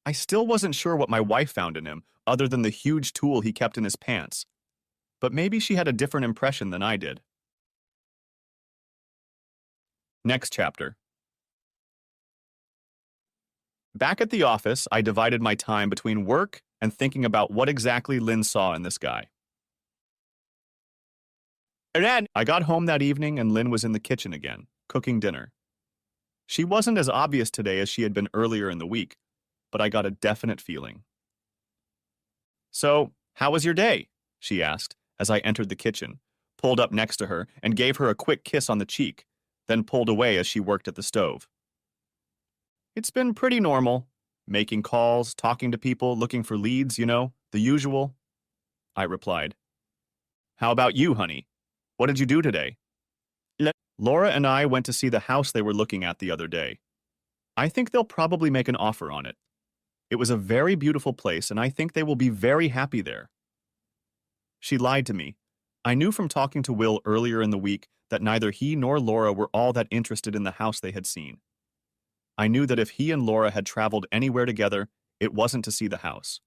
I still wasn't sure what my wife found in him, other than the huge tool he kept in his pants. But maybe she had a different impression than I did. Next chapter. Back at the office, I divided my time between work and thinking about what exactly Lynn saw in this guy. I got home that evening and Lynn was in the kitchen again, cooking dinner. She wasn't as obvious today as she had been earlier in the week, but I got a definite feeling. So, how was your day? She asked as I entered the kitchen, pulled up next to her, and gave her a quick kiss on the cheek, then pulled away as she worked at the stove. It's been pretty normal. Making calls, talking to people, looking for leads, the usual, I replied. How about you, honey? What did you do today? Laura and I went to see the house they were looking at the other day. I think they'll probably make an offer on it. It was a very beautiful place, and I think they will be very happy there. She lied to me. I knew from talking to Will earlier in the week that neither he nor Laura were all that interested in the house they had seen. I knew that if he and Laura had traveled anywhere together, it wasn't to see the house.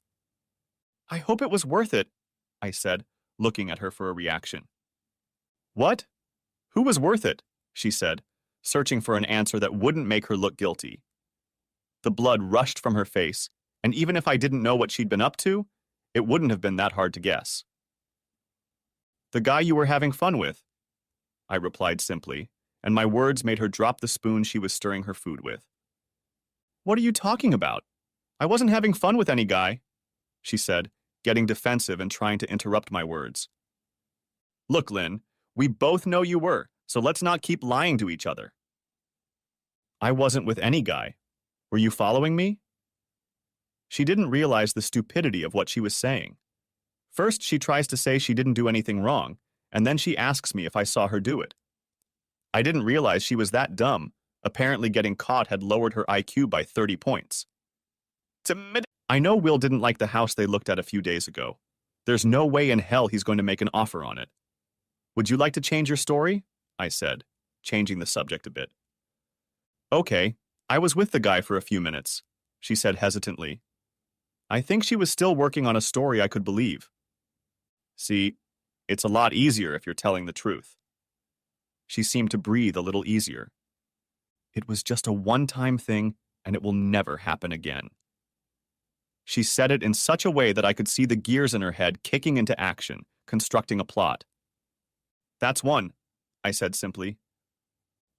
I hope it was worth it, I said, looking at her for a reaction. What? Who was worth it? She said, searching for an answer that wouldn't make her look guilty. The blood rushed from her face, and even if I didn't know what she'd been up to, it wouldn't have been that hard to guess. The guy you were having fun with, I replied simply, and my words made her drop the spoon she was stirring her food with. What are you talking about? I wasn't having fun with any guy, she said, getting defensive and trying to interrupt my words. Look, Lynn, we both know you were, so let's not keep lying to each other. I wasn't with any guy. Were you following me? She didn't realize the stupidity of what she was saying. First, she tries to say she didn't do anything wrong, and then she asks me if I saw her do it. I didn't realize she was that dumb. Apparently getting caught had lowered her IQ by 30 points. I know Will didn't like the house they looked at a few days ago. There's no way in hell he's going to make an offer on it. Would you like to change your story? I said, changing the subject a bit. Okay, I was with the guy for a few minutes, she said hesitantly. I think she was still working on a story I could believe. See, it's a lot easier if you're telling the truth. She seemed to breathe a little easier. It was just a one-time thing, and it will never happen again. She said it in such a way that I could see the gears in her head kicking into action, constructing a plot. That's one, I said simply.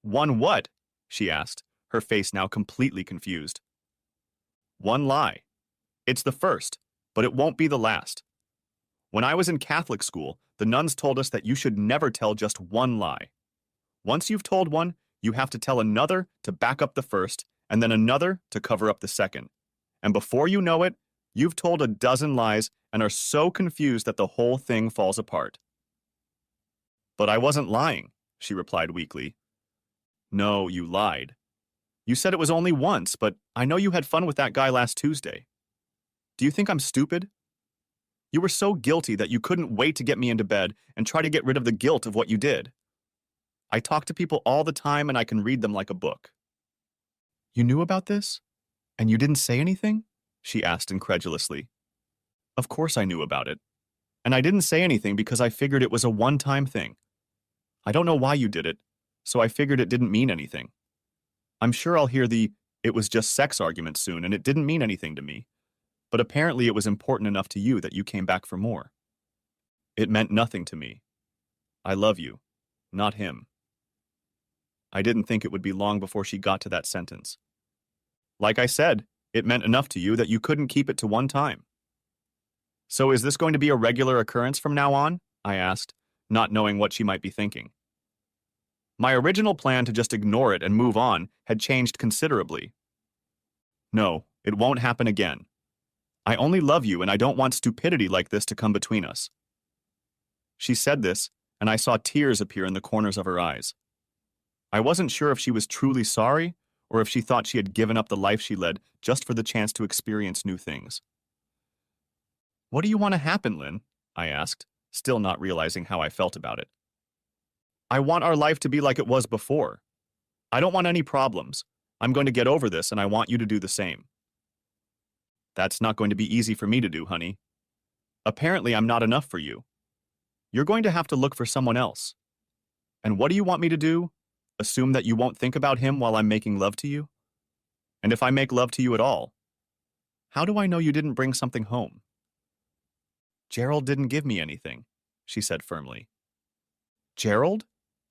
One what? She asked, her face now completely confused. One lie. It's the first, but it won't be the last. When I was in Catholic school, the nuns told us that you should never tell just one lie. Once you've told one, you have to tell another to back up the first, and then another to cover up the second. And before you know it, You've told a dozen lies and are so confused that the whole thing falls apart. But I wasn't lying, she replied weakly. No, you lied. You said it was only once, but I know you had fun with that guy last Tuesday. Do you think I'm stupid? You were so guilty that you couldn't wait to get me into bed and try to get rid of the guilt of what you did. I talk to people all the time and I can read them like a book. You knew about this? And you didn't say anything? She asked incredulously. Of course I knew about it. And I didn't say anything because I figured it was a one-time thing. I don't know why you did it, so I figured it didn't mean anything. I'm sure I'll hear the "it was just sex" argument soon, and it didn't mean anything to me. But apparently it was important enough to you that you came back for more. It meant nothing to me. I love you, not him. I didn't think it would be long before she got to that sentence. Like I said, it meant enough to you that you couldn't keep it to one time. So is this going to be a regular occurrence from now on? I asked, not knowing what she might be thinking. My original plan to just ignore it and move on had changed considerably. No, it won't happen again. I only love you and I don't want stupidity like this to come between us. She said this, and I saw tears appear in the corners of her eyes. I wasn't sure if she was truly sorry or if she thought she had given up the life she led just for the chance to experience new things. What do you want to happen, Lynn? I asked, still not realizing how I felt about it. I want our life to be like it was before. I don't want any problems. I'm going to get over this and I want you to do the same. That's not going to be easy for me to do, honey. Apparently, I'm not enough for you. You're going to have to look for someone else. And what do you want me to do? Assume that you won't think about him while I'm making love to you? And if I make love to you at all, how do I know you didn't bring something home? Gerald didn't give me anything, she said firmly. Gerald?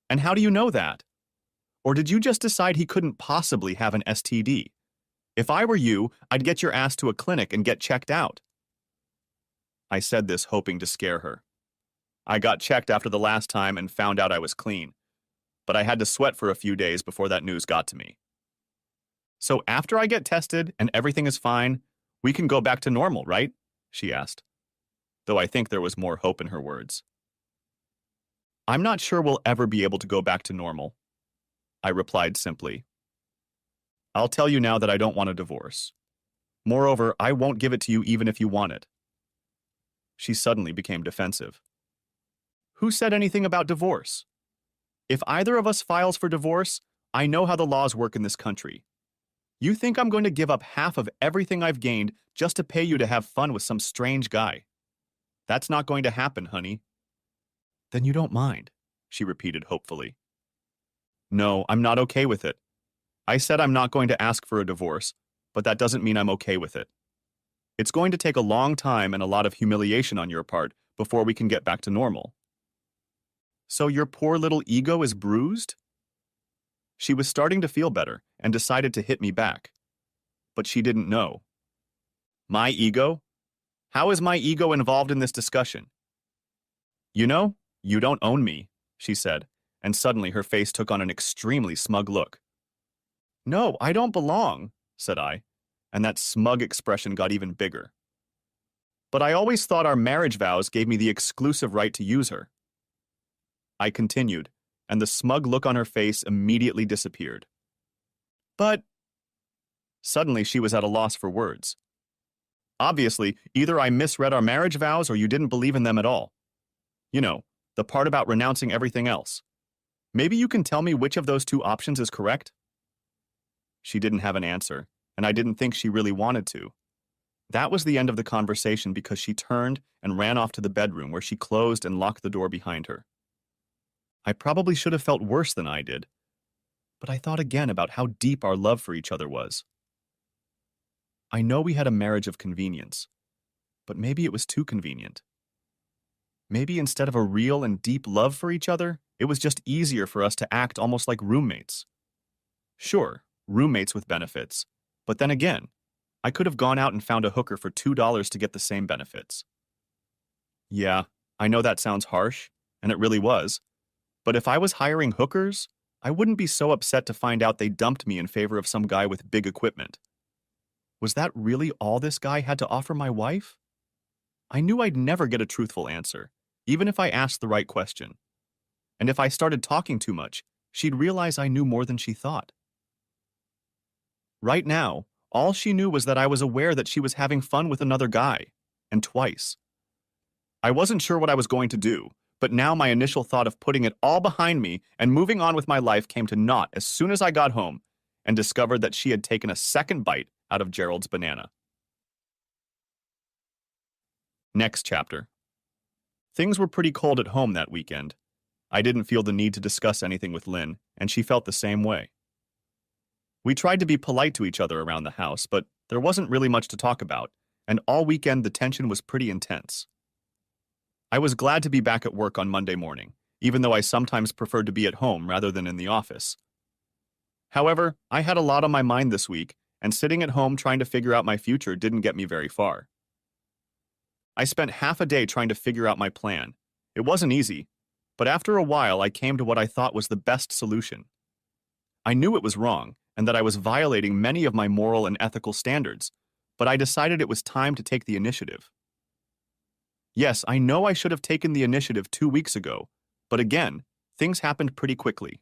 And how do you know that? Or did you just decide he couldn't possibly have an STD? If I were you, I'd get your ass to a clinic and get checked out. I said this hoping to scare her. I got checked after the last time and found out I was clean, but I had to sweat for a few days before that news got to me. So after I get tested and everything is fine, we can go back to normal, right? She asked, though I think there was more hope in her words. I'm not sure we'll ever be able to go back to normal, I replied simply. I'll tell you now that I don't want a divorce. Moreover, I won't give it to you even if you want it. She suddenly became defensive. Who said anything about divorce? If either of us files for divorce, I know how the laws work in this country. You think I'm going to give up half of everything I've gained just to pay you to have fun with some strange guy? That's not going to happen, honey. Then you don't mind, she repeated hopefully. No, I'm not okay with it. I said I'm not going to ask for a divorce, but that doesn't mean I'm okay with it. It's going to take a long time and a lot of humiliation on your part before we can get back to normal. So your poor little ego is bruised? She was starting to feel better and decided to hit me back. But she didn't know. My ego? How is my ego involved in this discussion? You know, you don't own me, she said, and suddenly her face took on an extremely smug look. No, I don't belong, said I, and that smug expression got even bigger. But I always thought our marriage vows gave me the exclusive right to use her. I continued, and the smug look on her face immediately disappeared. But suddenly she was at a loss for words. Obviously, either I misread our marriage vows or you didn't believe in them at all. You know, the part about renouncing everything else. Maybe you can tell me which of those two options is correct? She didn't have an answer, and I didn't think she really wanted to. That was the end of the conversation because she turned and ran off to the bedroom where she closed and locked the door behind her. I probably should have felt worse than I did, but I thought again about how deep our love for each other was. I know we had a marriage of convenience, but maybe it was too convenient. Maybe instead of a real and deep love for each other, it was just easier for us to act almost like roommates. Sure, roommates with benefits, but then again, I could have gone out and found a hooker for $2 to get the same benefits. Yeah, I know that sounds harsh, and it really was, but if I was hiring hookers, I wouldn't be so upset to find out they dumped me in favor of some guy with big equipment. Was that really all this guy had to offer my wife? I knew I'd never get a truthful answer, even if I asked the right question. And if I started talking too much, she'd realize I knew more than she thought. Right now, all she knew was that I was aware that she was having fun with another guy, and twice. I wasn't sure what I was going to do, but now my initial thought of putting it all behind me and moving on with my life came to naught as soon as I got home and discovered that she had taken a second bite out of Gerald's banana. Next chapter. Things were pretty cold at home that weekend. I didn't feel the need to discuss anything with Lynn, and she felt the same way. We tried to be polite to each other around the house, but there wasn't really much to talk about, and all weekend the tension was pretty intense. I was glad to be back at work on Monday morning, even though I sometimes preferred to be at home rather than in the office. However, I had a lot on my mind this week, and sitting at home trying to figure out my future didn't get me very far. I spent half a day trying to figure out my plan. It wasn't easy, but after a while I came to what I thought was the best solution. I knew it was wrong, and that I was violating many of my moral and ethical standards, but I decided it was time to take the initiative. Yes, I know I should have taken the initiative 2 weeks ago, but again, things happened pretty quickly.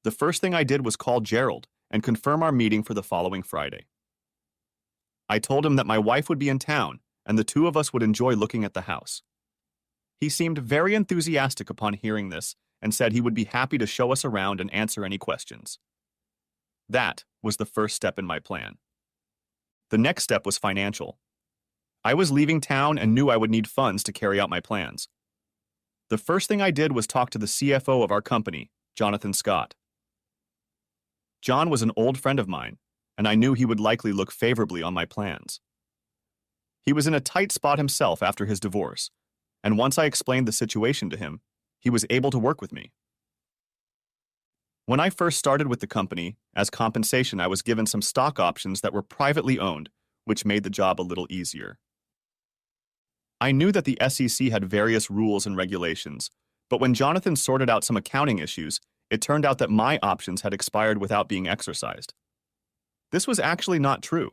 The first thing I did was call Gerald and confirm our meeting for the following Friday. I told him that my wife would be in town, and the two of us would enjoy looking at the house. He seemed very enthusiastic upon hearing this and said he would be happy to show us around and answer any questions. That was the first step in my plan. The next step was financial. I was leaving town and knew I would need funds to carry out my plans. The first thing I did was talk to the CFO of our company, Jonathan Scott. John was an old friend of mine, and I knew he would likely look favorably on my plans. He was in a tight spot himself after his divorce, and once I explained the situation to him, he was able to work with me. When I first started with the company, as compensation I was given some stock options that were privately owned, which made the job a little easier. I knew that the SEC had various rules and regulations, but when Jonathan sorted out some accounting issues, it turned out that my options had expired without being exercised. This was actually not true.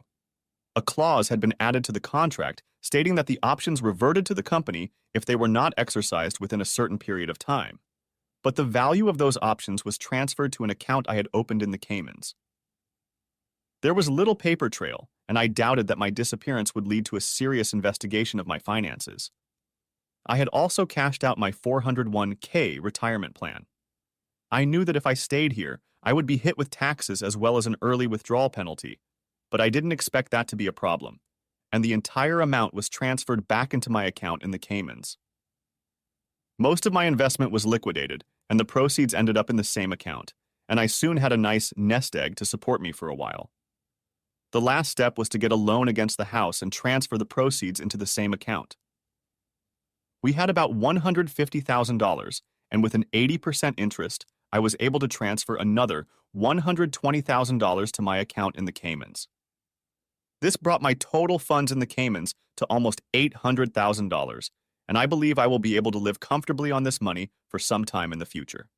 A clause had been added to the contract stating that the options reverted to the company if they were not exercised within a certain period of time. But the value of those options was transferred to an account I had opened in the Caymans. There was little paper trail, and I doubted that my disappearance would lead to a serious investigation of my finances. I had also cashed out my 401k retirement plan. I knew that if I stayed here, I would be hit with taxes as well as an early withdrawal penalty, but I didn't expect that to be a problem, and the entire amount was transferred back into my account in the Caymans. Most of my investment was liquidated, and the proceeds ended up in the same account, and I soon had a nice nest egg to support me for a while. The last step was to get a loan against the house and transfer the proceeds into the same account. We had about $150,000, and with an 80% interest, I was able to transfer another $120,000 to my account in the Caymans. This brought my total funds in the Caymans to almost $800,000, and I believe I will be able to live comfortably on this money for some time in the future.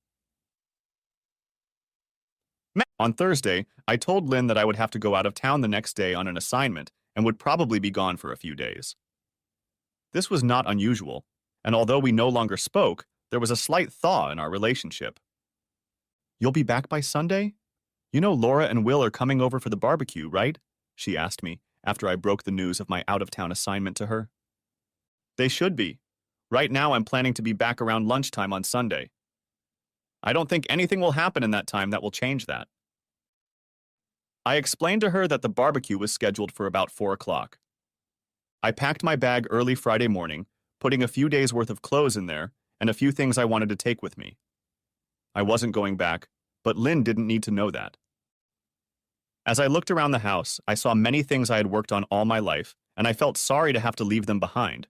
On Thursday, I told Lynn that I would have to go out of town the next day on an assignment and would probably be gone for a few days. This was not unusual, and although we no longer spoke, there was a slight thaw in our relationship. "You'll be back by Sunday? You know Laura and Will are coming over for the barbecue, right?" she asked me after I broke the news of my out-of-town assignment to her. "They should be. Right now I'm planning to be back around lunchtime on Sunday. I don't think anything will happen in that time that will change that." I explained to her that the barbecue was scheduled for about 4 o'clock. I packed my bag early Friday morning, putting a few days' worth of clothes in there and a few things I wanted to take with me. I wasn't going back, but Lynn didn't need to know that. As I looked around the house, I saw many things I had worked on all my life, and I felt sorry to have to leave them behind.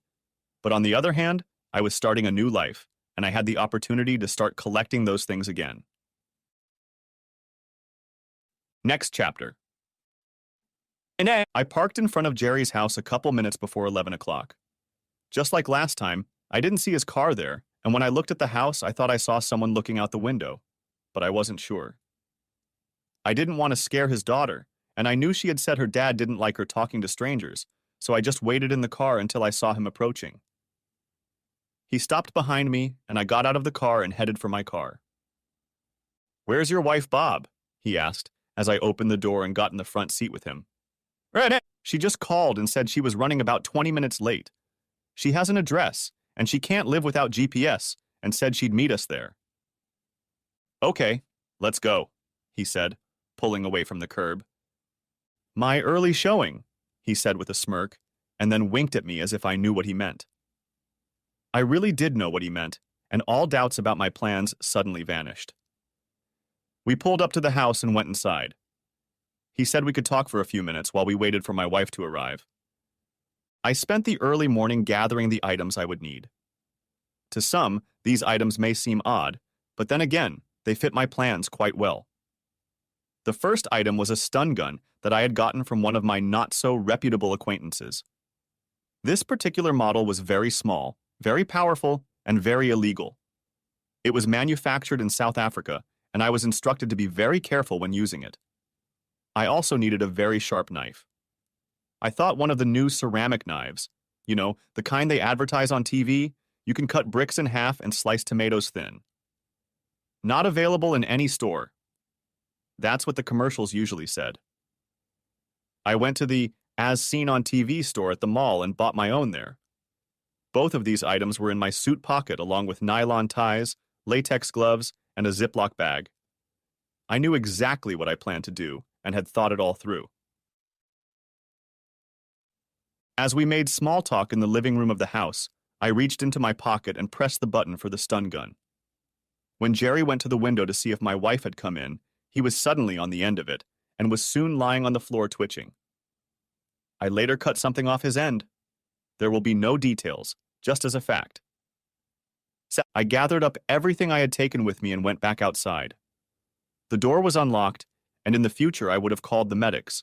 But on the other hand, I was starting a new life, and I had the opportunity to start collecting those things again. Next chapter. I parked in front of Jerry's house a couple minutes before 11 o'clock. Just like last time, I didn't see his car there, and when I looked at the house, I thought I saw someone looking out the window, but I wasn't sure. I didn't want to scare his daughter, and I knew she had said her dad didn't like her talking to strangers, so I just waited in the car until I saw him approaching. He stopped behind me, and I got out of the car and headed for my car. "Where's your wife, Bob?" he asked, as I opened the door and got in the front seat with him. "Right. She just called and said she was running about 20 minutes late. She has an address, and she can't live without GPS, and said she'd meet us there." "Okay, let's go," he said, pulling away from the curb. "My early showing," he said with a smirk, and then winked at me as if I knew what he meant. I really did know what he meant, and all doubts about my plans suddenly vanished. We pulled up to the house and went inside. He said we could talk for a few minutes while we waited for my wife to arrive. I spent the early morning gathering the items I would need. To some, these items may seem odd, but then again, they fit my plans quite well. The first item was a stun gun that I had gotten from one of my not-so-reputable acquaintances. This particular model was very small, very powerful, and very illegal. It was manufactured in South Africa, and I was instructed to be very careful when using it. I also needed a very sharp knife. I thought one of the new ceramic knives, the kind they advertise on TV, you can cut bricks in half and slice tomatoes thin. Not available in any store. That's what the commercials usually said. I went to the As Seen on TV store at the mall and bought my own there. Both of these items were in my suit pocket along with nylon ties, latex gloves, and a Ziploc bag. I knew exactly what I planned to do and had thought it all through. As we made small talk in the living room of the house, I reached into my pocket and pressed the button for the stun gun. When Jerry went to the window to see if my wife had come in, he was suddenly on the end of it and was soon lying on the floor twitching. I later cut something off his end. There will be no details, just as a fact. I gathered up everything I had taken with me and went back outside. The door was unlocked, and in the future I would have called the medics,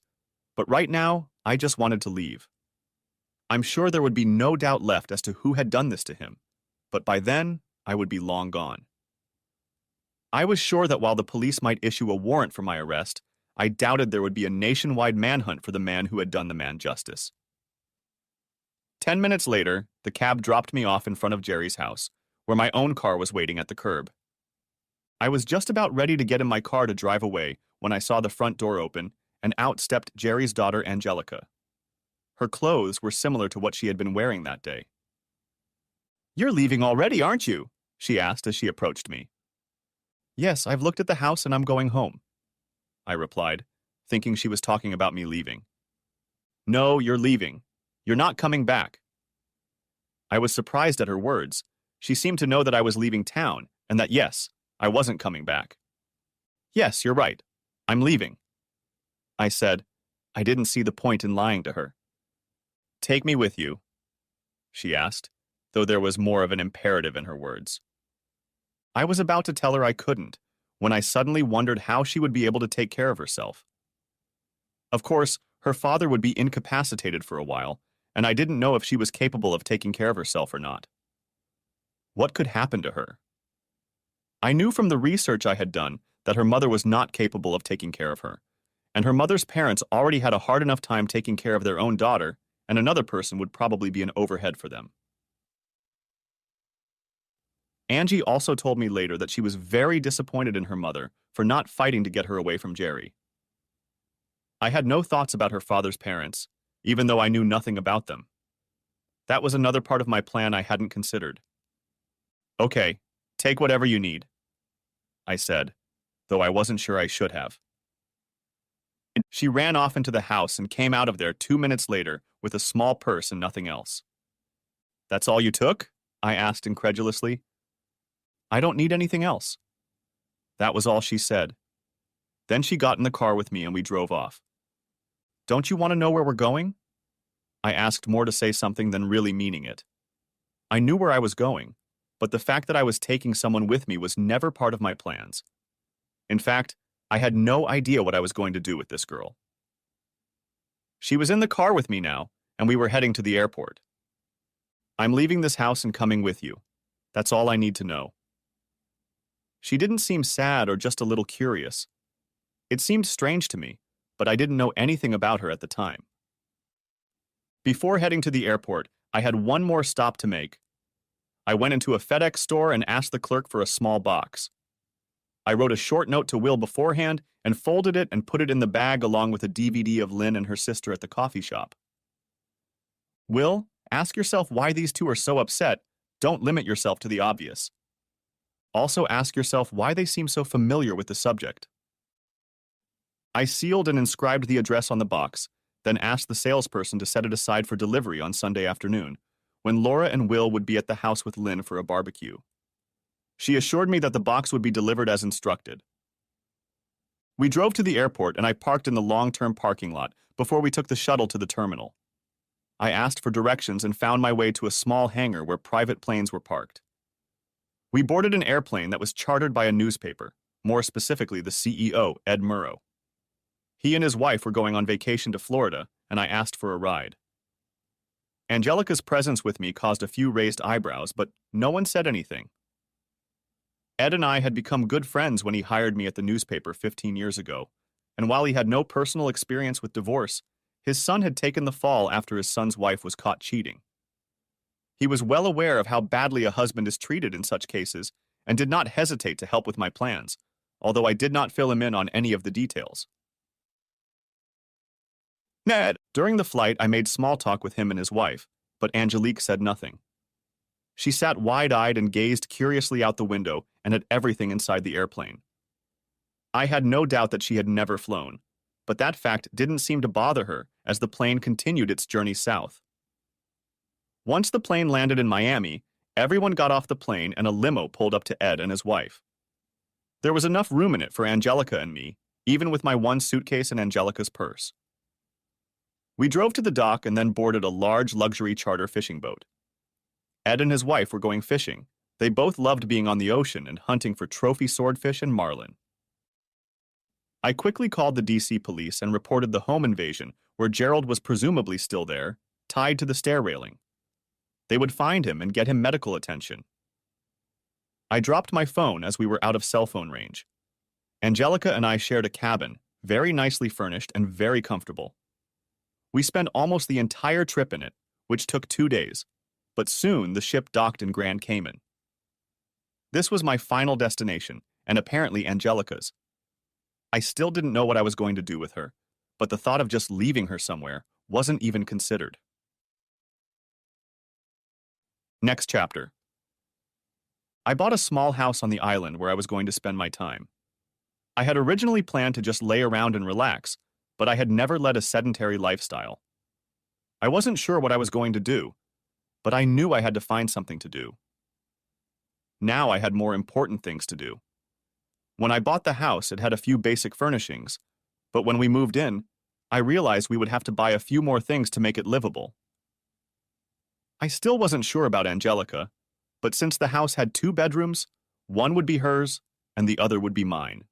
but right now I just wanted to leave. I'm sure there would be no doubt left as to who had done this to him, but by then I would be long gone. I was sure that while the police might issue a warrant for my arrest, I doubted there would be a nationwide manhunt for the man who had done the man justice. 10 minutes later, the cab dropped me off in front of Jerry's house, where my own car was waiting at the curb. I was just about ready to get in my car to drive away when I saw the front door open, and out stepped Jerry's daughter Angelica. Her clothes were similar to what she had been wearing that day. "You're leaving already, aren't you?" she asked as she approached me. "Yes, I've looked at the house and I'm going home," I replied, thinking she was talking about me leaving. "No, you're leaving. You're not coming back." I was surprised at her words. She seemed to know that I was leaving town and that, yes, I wasn't coming back. "Yes, you're right. I'm leaving," I said. I didn't see the point in lying to her. "Take me with you," she asked, though there was more of an imperative in her words. I was about to tell her I couldn't, when I suddenly wondered how she would be able to take care of herself. Of course, her father would be incapacitated for a while, and I didn't know if she was capable of taking care of herself or not. What could happen to her? I knew from the research I had done that her mother was not capable of taking care of her, and her mother's parents already had a hard enough time taking care of their own daughter, and another person would probably be an overhead for them. Angie also told me later that she was very disappointed in her mother for not fighting to get her away from Jerry. I had no thoughts about her father's parents, even though I knew nothing about them. That was another part of my plan I hadn't considered. "Okay, take whatever you need," I said, though I wasn't sure I should have. She ran off into the house and came out of there 2 minutes later with a small purse and nothing else. "That's all you took?" I asked incredulously. "I don't need anything else." That was all she said. Then she got in the car with me and we drove off. "Don't you want to know where we're going?" I asked, more to say something than really meaning it. I knew where I was going, but the fact that I was taking someone with me was never part of my plans. In fact, I had no idea what I was going to do with this girl. She was in the car with me now, and we were heading to the airport. "I'm leaving this house and coming with you. That's all I need to know." She didn't seem sad or just a little curious. It seemed strange to me, but I didn't know anything about her at the time. Before heading to the airport, I had one more stop to make. I went into a FedEx store and asked the clerk for a small box. I wrote a short note to Will beforehand and folded it and put it in the bag along with a DVD of Lynn and her sister at the coffee shop. Will, ask yourself why these two are so upset. Don't limit yourself to the obvious. Also ask yourself why they seem so familiar with the subject. I sealed and inscribed the address on the box, then asked the salesperson to set it aside for delivery on Sunday afternoon, when Laura and Will would be at the house with Lynn for a barbecue. She assured me that the box would be delivered as instructed. We drove to the airport and I parked in the long-term parking lot before we took the shuttle to the terminal. I asked for directions and found my way to a small hangar where private planes were parked. We boarded an airplane that was chartered by a newspaper, more specifically the CEO, Ed Murrow. He and his wife were going on vacation to Florida, and I asked for a ride. Angelica's presence with me caused a few raised eyebrows, but no one said anything. Ed and I had become good friends when he hired me at the newspaper 15 years ago, and while he had no personal experience with divorce, his son had taken the fall after his son's wife was caught cheating. He was well aware of how badly a husband is treated in such cases and did not hesitate to help with my plans, although I did not fill him in on any of the details. Ned! During the flight, I made small talk with him and his wife, but Angelique said nothing. She sat wide-eyed and gazed curiously out the window and at everything inside the airplane. I had no doubt that she had never flown, but that fact didn't seem to bother her as the plane continued its journey south. Once the plane landed in Miami, everyone got off the plane and a limo pulled up to Ed and his wife. There was enough room in it for Angelica and me, even with my one suitcase and Angelica's purse. We drove to the dock and then boarded a large luxury charter fishing boat. Ed and his wife were going fishing. They both loved being on the ocean and hunting for trophy swordfish and marlin. I quickly called the DC police and reported the home invasion where Gerald was presumably still there, tied to the stair railing. They would find him and get him medical attention. I dropped my phone as we were out of cell phone range. Angelica and I shared a cabin, very nicely furnished and very comfortable. We spent almost the entire trip in it, which took 2 days, but soon the ship docked in Grand Cayman. This was my final destination, and apparently Angelica's. I still didn't know what I was going to do with her, but the thought of just leaving her somewhere wasn't even considered. Next chapter. I bought a small house on the island where I was going to spend my time. I had originally planned to just lay around and relax, but I had never led a sedentary lifestyle. I wasn't sure what I was going to do, but I knew I had to find something to do. Now I had more important things to do. When I bought the house, it had a few basic furnishings, but when we moved in, I realized we would have to buy a few more things to make it livable. I still wasn't sure about Angelica, but since the house had 2 bedrooms, one would be hers and the other would be mine.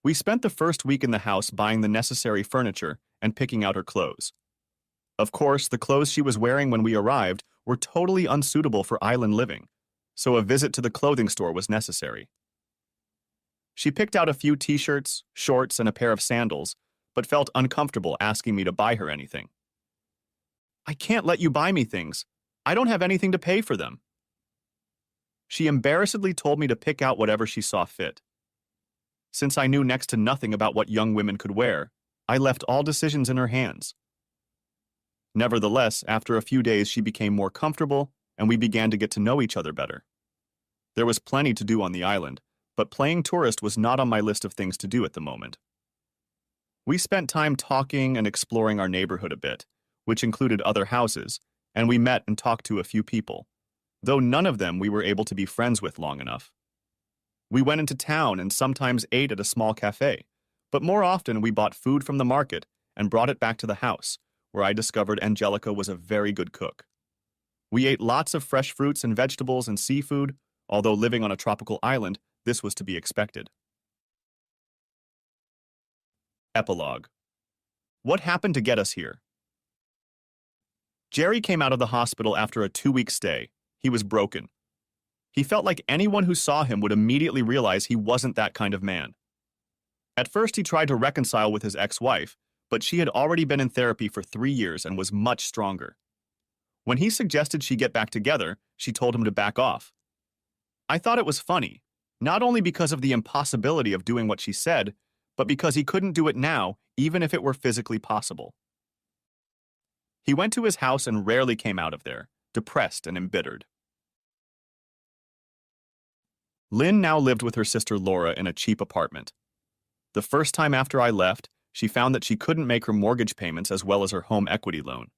We spent the first week in the house buying the necessary furniture and picking out her clothes. Of course, the clothes she was wearing when we arrived were totally unsuitable for island living, so a visit to the clothing store was necessary. She picked out a few t-shirts, shorts, and a pair of sandals, but felt uncomfortable asking me to buy her anything. I can't let you buy me things. I don't have anything to pay for them. She embarrassedly told me to pick out whatever she saw fit. Since I knew next to nothing about what young women could wear, I left all decisions in her hands. Nevertheless, after a few days she became more comfortable, and we began to get to know each other better. There was plenty to do on the island, but playing tourist was not on my list of things to do at the moment. We spent time talking and exploring our neighborhood a bit, which included other houses, and we met and talked to a few people, though none of them we were able to be friends with long enough. We went into town and sometimes ate at a small cafe, but more often we bought food from the market and brought it back to the house, where I discovered Angelica was a very good cook. We ate lots of fresh fruits and vegetables and seafood, although living on a tropical island, this was to be expected. Epilogue. What happened to get us here? Jerry came out of the hospital after a 2-week stay. He was broken. He felt like anyone who saw him would immediately realize he wasn't that kind of man. At first, he tried to reconcile with his ex-wife, but she had already been in therapy for 3 years and was much stronger. When he suggested she get back together, she told him to back off. I thought it was funny, not only because of the impossibility of doing what she said, but because he couldn't do it now, even if it were physically possible. He went to his house and rarely came out of there, depressed and embittered. Lynn now lived with her sister Laura in a cheap apartment. The first time after I left, she found that she couldn't make her mortgage payments as well as her home equity loan.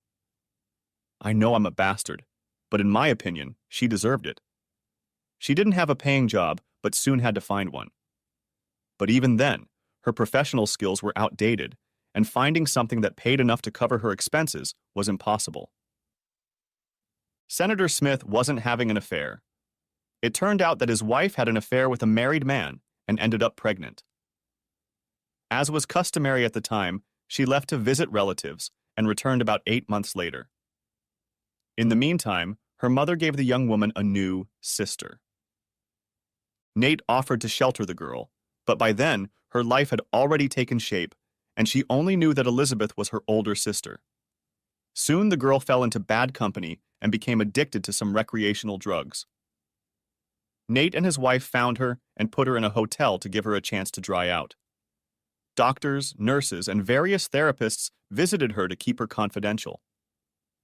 I know I'm a bastard, but in my opinion, she deserved it. She didn't have a paying job, but soon had to find one. But even then, her professional skills were outdated, and finding something that paid enough to cover her expenses was impossible. Senator Smith wasn't having an affair. It turned out that his wife had an affair with a married man and ended up pregnant. As was customary at the time, she left to visit relatives and returned about 8 months later. In the meantime, her mother gave the young woman a new sister. Nate offered to shelter the girl, but by then, her life had already taken shape, and she only knew that Elizabeth was her older sister. Soon the girl fell into bad company and became addicted to some recreational drugs. Nate and his wife found her and put her in a hotel to give her a chance to dry out. Doctors, nurses, and various therapists visited her to keep her confidential.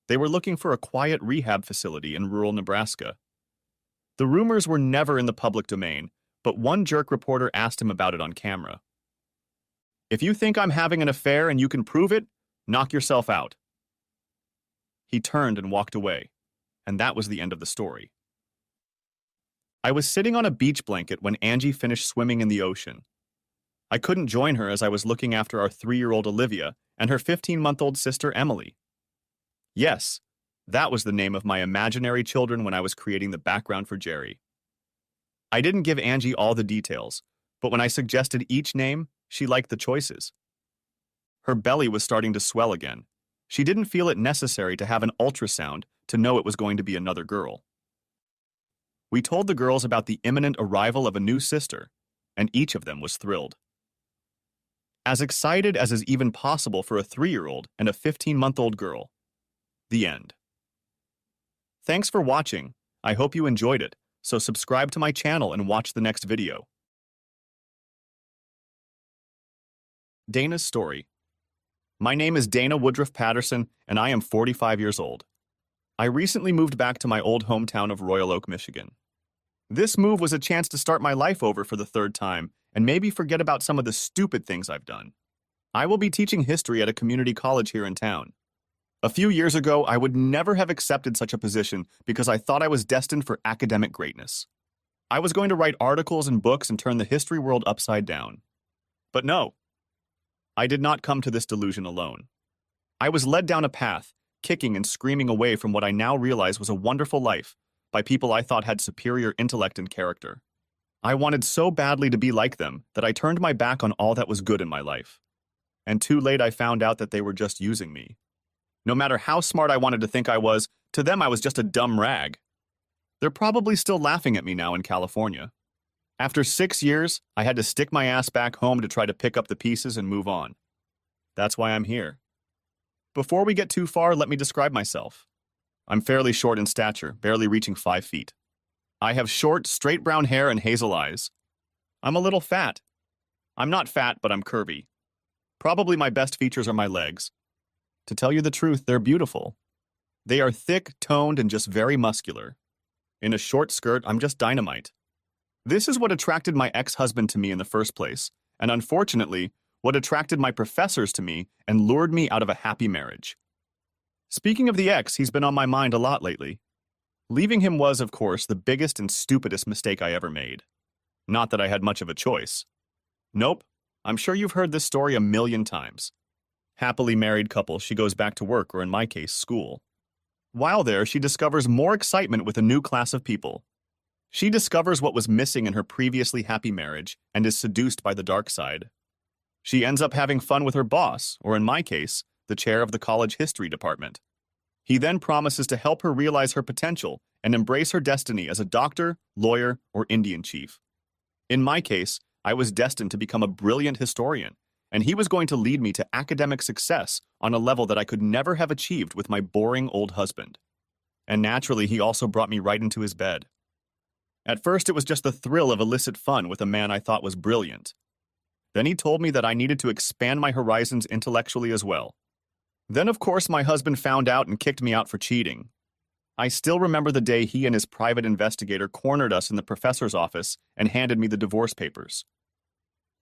They were looking for a quiet rehab facility in rural Nebraska. The rumors were never in the public domain, but one jerk reporter asked him about it on camera. "If you think I'm having an affair and you can prove it, knock yourself out." He turned and walked away, and that was the end of the story. I was sitting on a beach blanket when Angie finished swimming in the ocean. I couldn't join her as I was looking after our 3-year-old Olivia and her 15-month-old sister Emily. Yes, that was the name of my imaginary children when I was creating the background for Jerry. I didn't give Angie all the details, but when I suggested each name, she liked the choices. Her belly was starting to swell again. She didn't feel it necessary to have an ultrasound to know it was going to be another girl. We told the girls about the imminent arrival of a new sister, and each of them was thrilled. As excited as is even possible for a 3-year-old and a 15-month-old girl. The end. Thanks for watching. I hope you enjoyed it, so subscribe to my channel and watch the next video. Dana's story. My name is Dana Woodruff Patterson, and I am 45 years old. I recently moved back to my old hometown of Royal Oak, Michigan. This move was a chance to start my life over for the 3rd time and maybe forget about some of the stupid things I've done. I will be teaching history at a community college here in town. A few years ago, I would never have accepted such a position because I thought I was destined for academic greatness. I was going to write articles and books and turn the history world upside down. But no, I did not come to this delusion alone. I was led down a path, kicking and screaming away from what I now realize was a wonderful life by people I thought had superior intellect and character. I wanted so badly to be like them that I turned my back on all that was good in my life. And too late I found out that they were just using me. No matter how smart I wanted to think I was, to them I was just a dumb rag. They're probably still laughing at me now in California. After 6 years, I had to stick my ass back home to try to pick up the pieces and move on. That's why I'm here. Before we get too far, let me describe myself. I'm fairly short in stature, barely reaching 5 feet. I have short, straight brown hair and hazel eyes. I'm a little fat. I'm not fat, but I'm curvy. Probably my best features are my legs. To tell you the truth, they're beautiful. They are thick, toned, and just very muscular. In a short skirt, I'm just dynamite. This is what attracted my ex-husband to me in the first place, and unfortunately, what attracted my professors to me and lured me out of a happy marriage. Speaking of the ex, he's been on my mind a lot lately. Leaving him was, of course, the biggest and stupidest mistake I ever made. Not that I had much of a choice. Nope, I'm sure you've heard this story a million times. Happily married couple, she goes back to work, or in my case, school. While there, she discovers more excitement with a new class of people. She discovers what was missing in her previously happy marriage and is seduced by the dark side. She ends up having fun with her boss, or in my case, the chair of the college history department. He then promises to help her realize her potential and embrace her destiny as a doctor, lawyer, or Indian chief. In my case, I was destined to become a brilliant historian, and he was going to lead me to academic success on a level that I could never have achieved with my boring old husband. And naturally, he also brought me right into his bed. At first, it was just the thrill of illicit fun with a man I thought was brilliant. Then he told me that I needed to expand my horizons intellectually as well. Then, of course, my husband found out and kicked me out for cheating. I still remember the day he and his private investigator cornered us in the professor's office and handed me the divorce papers.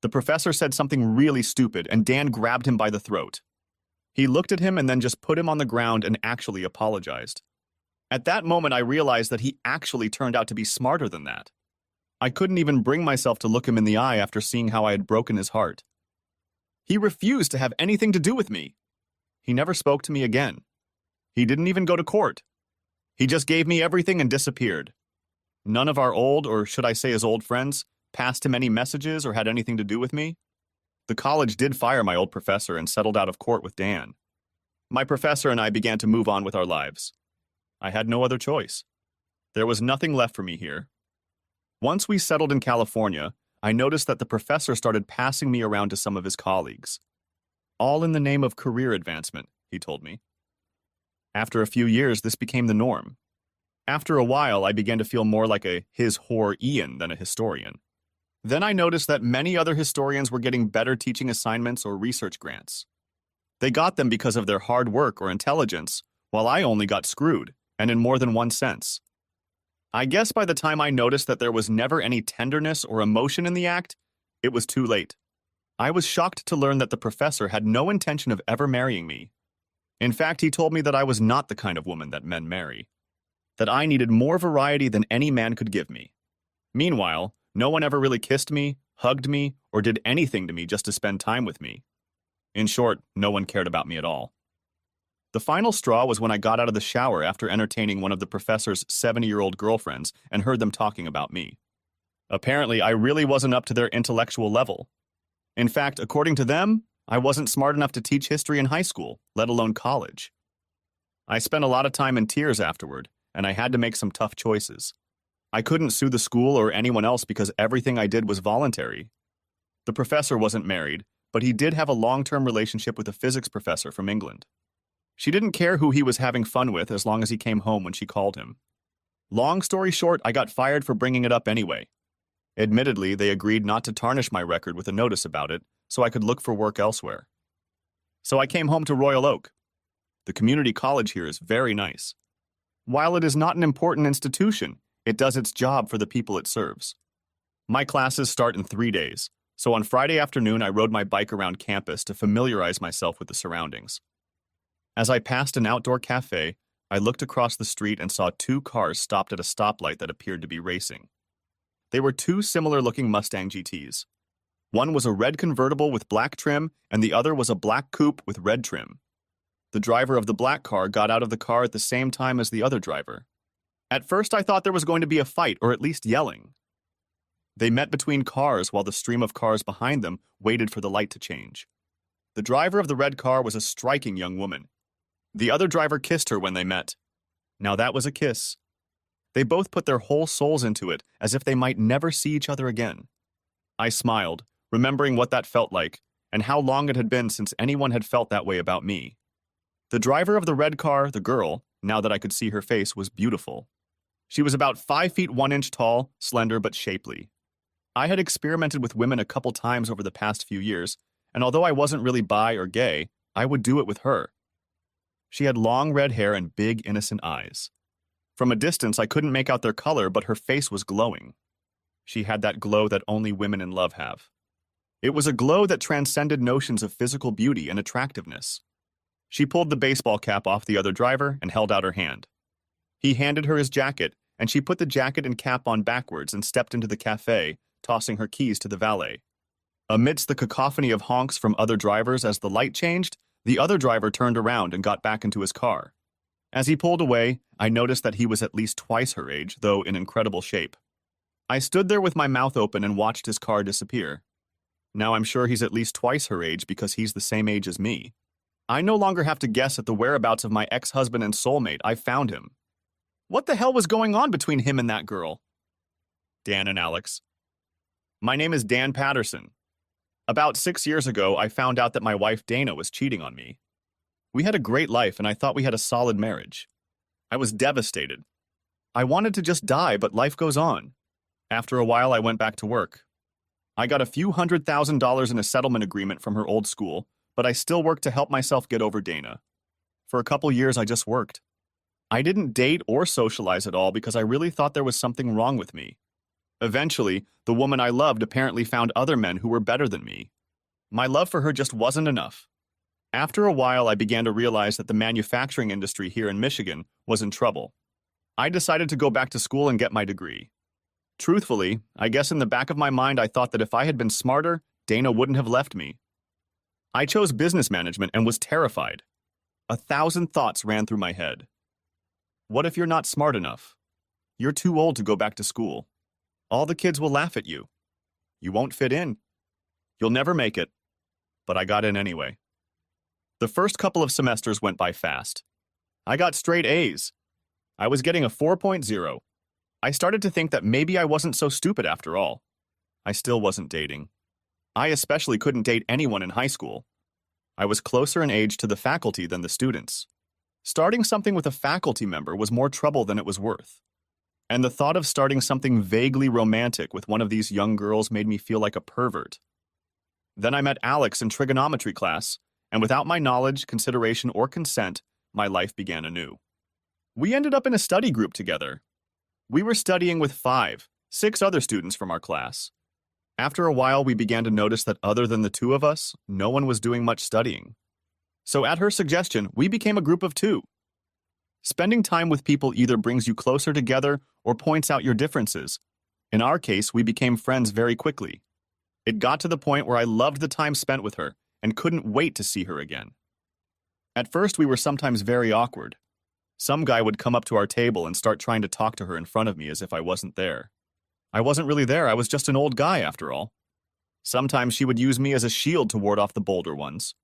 The professor said something really stupid, and Dan grabbed him by the throat. He looked at him and then just put him on the ground and actually apologized. At that moment, I realized that he actually turned out to be smarter than that. I couldn't even bring myself to look him in the eye after seeing how I had broken his heart. He refused to have anything to do with me. He never spoke to me again. He didn't even go to court. He just gave me everything and disappeared. None of our old, or should I say his old friends, passed him any messages or had anything to do with me. The college did fire my old professor and settled out of court with Dan. My professor and I began to move on with our lives. I had no other choice. There was nothing left for me here. Once we settled in California, I noticed that the professor started passing me around to some of his colleagues. All in the name of career advancement, he told me. After a few years, this became the norm. After a while, I began to feel more like a his whore Ian than a historian. Then I noticed that many other historians were getting better teaching assignments or research grants. They got them because of their hard work or intelligence, while I only got screwed, and in more than one sense. I guess by the time I noticed that there was never any tenderness or emotion in the act, it was too late. I was shocked to learn that the professor had no intention of ever marrying me. In fact, he told me that I was not the kind of woman that men marry, that I needed more variety than any man could give me. Meanwhile, no one ever really kissed me, hugged me, or did anything to me just to spend time with me. In short, no one cared about me at all. The final straw was when I got out of the shower after entertaining one of the professor's 70-year-old girlfriends and heard them talking about me. Apparently, I really wasn't up to their intellectual level. In fact, according to them, I wasn't smart enough to teach history in high school, let alone college. I spent a lot of time in tears afterward, and I had to make some tough choices. I couldn't sue the school or anyone else because everything I did was voluntary. The professor wasn't married, but he did have a long-term relationship with a physics professor from England. She didn't care who he was having fun with as long as he came home when she called him. Long story short, I got fired for bringing it up anyway. Admittedly, they agreed not to tarnish my record with a notice about it, so I could look for work elsewhere. So I came home to Royal Oak. The community college here is very nice. While it is not an important institution, it does its job for the people it serves. My classes start in 3 days, so on Friday afternoon I rode my bike around campus to familiarize myself with the surroundings. As I passed an outdoor cafe, I looked across the street and saw 2 cars stopped at a stoplight that appeared to be racing. They were 2 similar-looking Mustang GTs. One was a red convertible with black trim, and the other was a black coupe with red trim. The driver of the black car got out of the car at the same time as the other driver. At first, I thought there was going to be a fight, or at least yelling. They met between cars while the stream of cars behind them waited for the light to change. The driver of the red car was a striking young woman. The other driver kissed her when they met. Now that was a kiss. They both put their whole souls into it, as if they might never see each other again. I smiled, remembering what that felt like, and how long it had been since anyone had felt that way about me. The driver of the red car, the girl, now that I could see her face, was beautiful. She was about 5 feet 1 inch tall, slender but shapely. I had experimented with women a couple times over the past few years, and although I wasn't really bi or gay, I would do it with her. She had long red hair and big, innocent eyes. From a distance, I couldn't make out their color, but her face was glowing. She had that glow that only women in love have. It was a glow that transcended notions of physical beauty and attractiveness. She pulled the baseball cap off the other driver and held out her hand. He handed her his jacket, and she put the jacket and cap on backwards and stepped into the cafe, tossing her keys to the valet. Amidst the cacophony of honks from other drivers as the light changed, the other driver turned around and got back into his car. As he pulled away, I noticed that he was at least twice her age, though in incredible shape. I stood there with my mouth open and watched his car disappear. Now I'm sure he's at least twice her age because he's the same age as me. I no longer have to guess at the whereabouts of my ex-husband and soulmate. I found him. What the hell was going on between him and that girl? Dan and Alex. My name is Dan Patterson. About 6 years ago, I found out that my wife Dana was cheating on me. We had a great life and I thought we had a solid marriage. I was devastated. I wanted to just die, but life goes on. After a while, I went back to work. I got a few $100,000 in a settlement agreement from her old school, but I still worked to help myself get over Dana. For a couple years, I just worked. I didn't date or socialize at all because I really thought there was something wrong with me. Eventually, the woman I loved apparently found other men who were better than me. My love for her just wasn't enough. After a while, I began to realize that the manufacturing industry here in Michigan was in trouble. I decided to go back to school and get my degree. Truthfully, I guess in the back of my mind I thought that if I had been smarter, Dana wouldn't have left me. I chose business management and was terrified. 1,000 thoughts ran through my head. What if you're not smart enough? You're too old to go back to school. All the kids will laugh at you. You won't fit in. You'll never make it. But I got in anyway. The first couple of semesters went by fast. I got straight A's. I was getting a 4.0. I started to think that maybe I wasn't so stupid after all. I still wasn't dating. I especially couldn't date anyone in high school. I was closer in age to the faculty than the students. Starting something with a faculty member was more trouble than it was worth. And the thought of starting something vaguely romantic with one of these young girls made me feel like a pervert. Then I met Alex in trigonometry class, and without my knowledge, consideration, or consent, my life began anew. We ended up in a study group together. We were studying with 5, 6 other students from our class. After a while, we began to notice that other than the 2 of us, no one was doing much studying. So at her suggestion, we became a group of 2. Spending time with people either brings you closer together or points out your differences. In our case, we became friends very quickly. It got to the point where I loved the time spent with her and couldn't wait to see her again. At first, we were sometimes very awkward. Some guy would come up to our table and start trying to talk to her in front of me as if I wasn't there. I wasn't really there, I was just an old guy after all. Sometimes she would use me as a shield to ward off the bolder ones.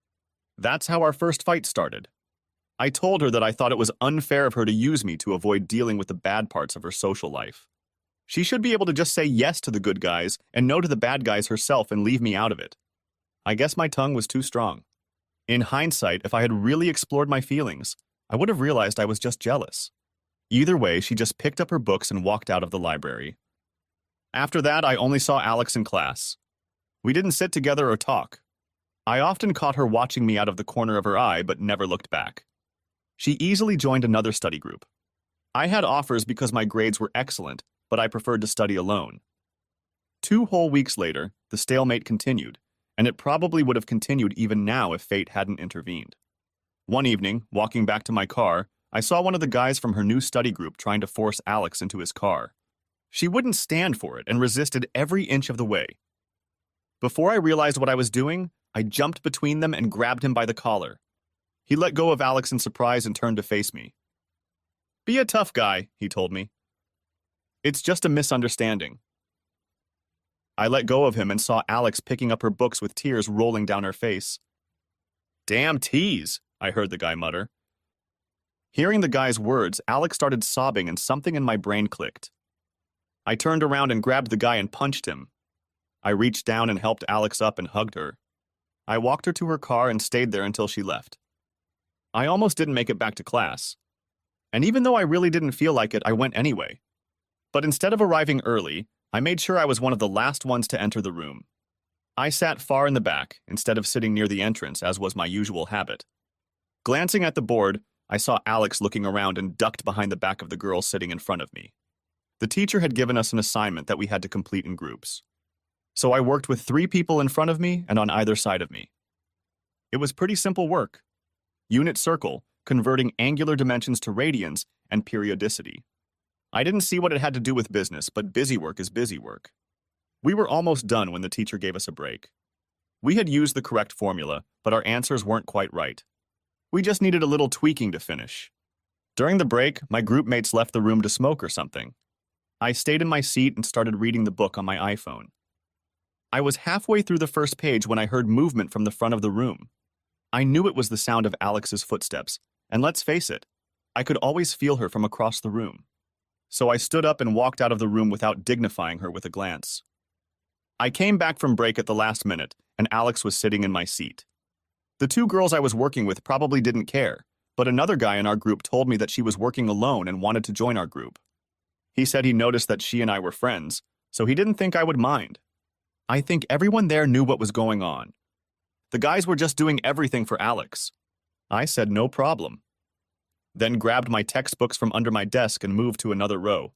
That's how our first fight started. I told her that I thought it was unfair of her to use me to avoid dealing with the bad parts of her social life. She should be able to just say yes to the good guys and no to the bad guys herself and leave me out of it. I guess my tongue was too strong. In hindsight, if I had really explored my feelings, I would have realized I was just jealous. Either way, she just picked up her books and walked out of the library. After that, I only saw Alex in class. We didn't sit together or talk. I often caught her watching me out of the corner of her eye, but never looked back. She easily joined another study group. I had offers because my grades were excellent, but I preferred to study alone. 2 whole weeks later, the stalemate continued, and it probably would have continued even now if fate hadn't intervened. One evening, walking back to my car, I saw one of the guys from her new study group trying to force Alex into his car. She wouldn't stand for it and resisted every inch of the way. Before I realized what I was doing, I jumped between them and grabbed him by the collar. He let go of Alex in surprise and turned to face me. "Be a tough guy," he told me. "It's just a misunderstanding." I let go of him and saw Alex picking up her books with tears rolling down her face. "Damn tease," I heard the guy mutter. Hearing the guy's words, Alex started sobbing and something in my brain clicked. I turned around and grabbed the guy and punched him. I reached down and helped Alex up and hugged her. I walked her to her car and stayed there until she left. I almost didn't make it back to class. And even though I really didn't feel like it, I went anyway. But instead of arriving early, I made sure I was one of the last ones to enter the room. I sat far in the back, instead of sitting near the entrance, as was my usual habit. Glancing at the board, I saw Alex looking around and ducked behind the back of the girl sitting in front of me. The teacher had given us an assignment that we had to complete in groups. So I worked with 3 people in front of me and on either side of me. It was pretty simple work. Unit circle, converting angular dimensions to radians, and periodicity. I didn't see what it had to do with business, but busy work is busy work. We were almost done when the teacher gave us a break. We had used the correct formula, but our answers weren't quite right. We just needed a little tweaking to finish. During the break, my group mates left the room to smoke or something. I stayed in my seat and started reading the book on my iPhone. I was halfway through the first page when I heard movement from the front of the room. I knew it was the sound of Alex's footsteps, and let's face it, I could always feel her from across the room. So I stood up and walked out of the room without dignifying her with a glance. I came back from break at the last minute, and Alex was sitting in my seat. The two girls I was working with probably didn't care, but another guy in our group told me that she was working alone and wanted to join our group. He said he noticed that she and I were friends, so he didn't think I would mind. I think everyone there knew what was going on. The guys were just doing everything for Alex. I said no problem. Then grabbed my textbooks from under my desk and moved to another row.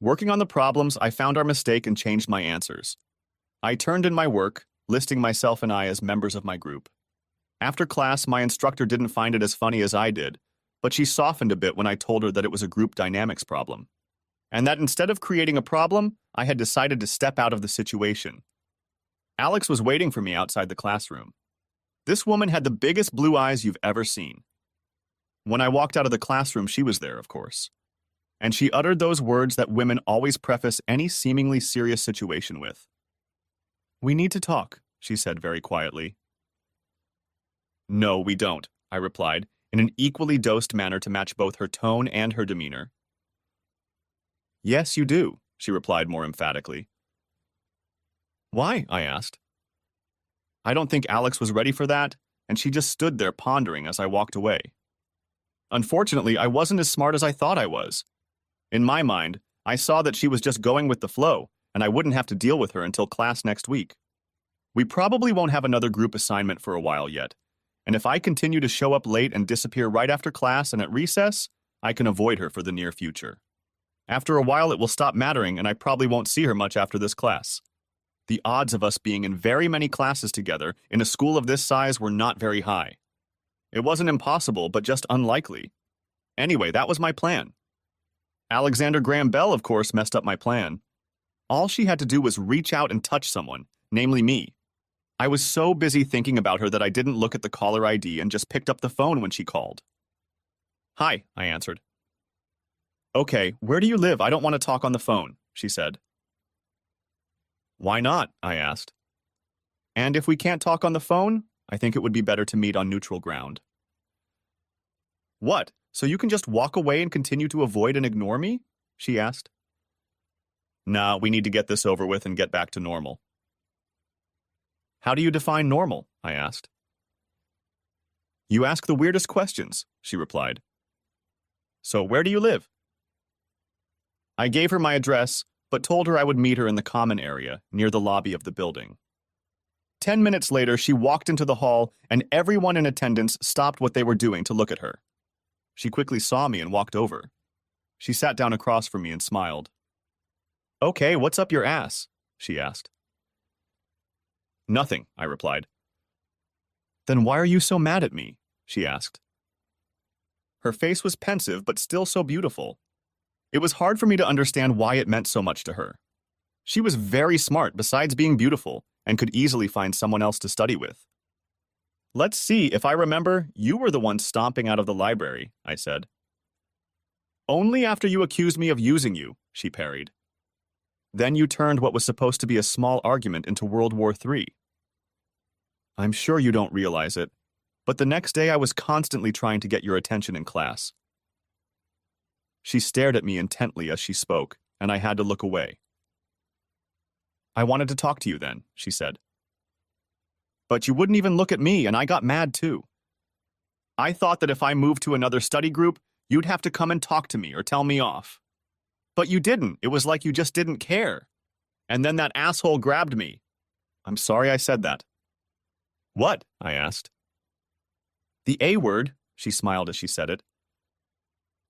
Working on the problems, I found our mistake and changed my answers. I turned in my work, listing myself and I as members of my group. After class, my instructor didn't find it as funny as I did, but she softened a bit when I told her that it was a group dynamics problem, and that instead of creating a problem, I had decided to step out of the situation. Alex was waiting for me outside the classroom. This woman had the biggest blue eyes you've ever seen. When I walked out of the classroom, she was there, of course. And she uttered those words that women always preface any seemingly serious situation with. "We need to talk," she said very quietly. "No, we don't," I replied, in an equally dosed manner to match both her tone and her demeanor. "Yes, you do," she replied more emphatically. "Why?" I asked. I don't think Alex was ready for that, and she just stood there pondering as I walked away. Unfortunately, I wasn't as smart as I thought I was. In my mind, I saw that she was just going with the flow, and I wouldn't have to deal with her until class next week. We probably won't have another group assignment for a while yet, and if I continue to show up late and disappear right after class and at recess, I can avoid her for the near future. After a while, it will stop mattering, and I probably won't see her much after this class. The odds of us being in very many classes together in a school of this size were not very high. It wasn't impossible, but just unlikely. Anyway, that was my plan. Alexander Graham Bell, of course, messed up my plan. All she had to do was reach out and touch someone, namely me. I was so busy thinking about her that I didn't look at the caller ID and just picked up the phone when she called. "Hi," I answered. "Okay, where do you live? I don't want to talk on the phone," she said. "Why not?" I asked. "And if we can't talk on the phone, I think it would be better to meet on neutral ground." "What? So you can just walk away and continue to avoid and ignore me?" she asked. "Nah, we need to get this over with and get back to normal." "How do you define normal?" I asked. "You ask the weirdest questions," she replied. "So where do you live?" I gave her my address, but told her I would meet her in the common area, near the lobby of the building. 10 minutes later, she walked into the hall, and everyone in attendance stopped what they were doing to look at her. She quickly saw me and walked over. She sat down across from me and smiled. "Okay, what's up your ass?" she asked. "Nothing," I replied. "Then why are you so mad at me?" she asked. Her face was pensive, but still so beautiful. It was hard for me to understand why it meant so much to her. She was very smart besides being beautiful, and could easily find someone else to study with. "Let's see, if I remember, you were the one stomping out of the library," I said. "Only after you accused me of using you," she parried. "Then you turned what was supposed to be a small argument into World War III. I'm sure you don't realize it, but the next day I was constantly trying to get your attention in class." She stared at me intently as she spoke, and I had to look away. "I wanted to talk to you then," she said. "But you wouldn't even look at me, and I got mad too. I thought that if I moved to another study group, you'd have to come and talk to me or tell me off. But you didn't. It was like you just didn't care. And then that asshole grabbed me. I'm sorry I said that." "What?" I asked. "The A word," she smiled as she said it.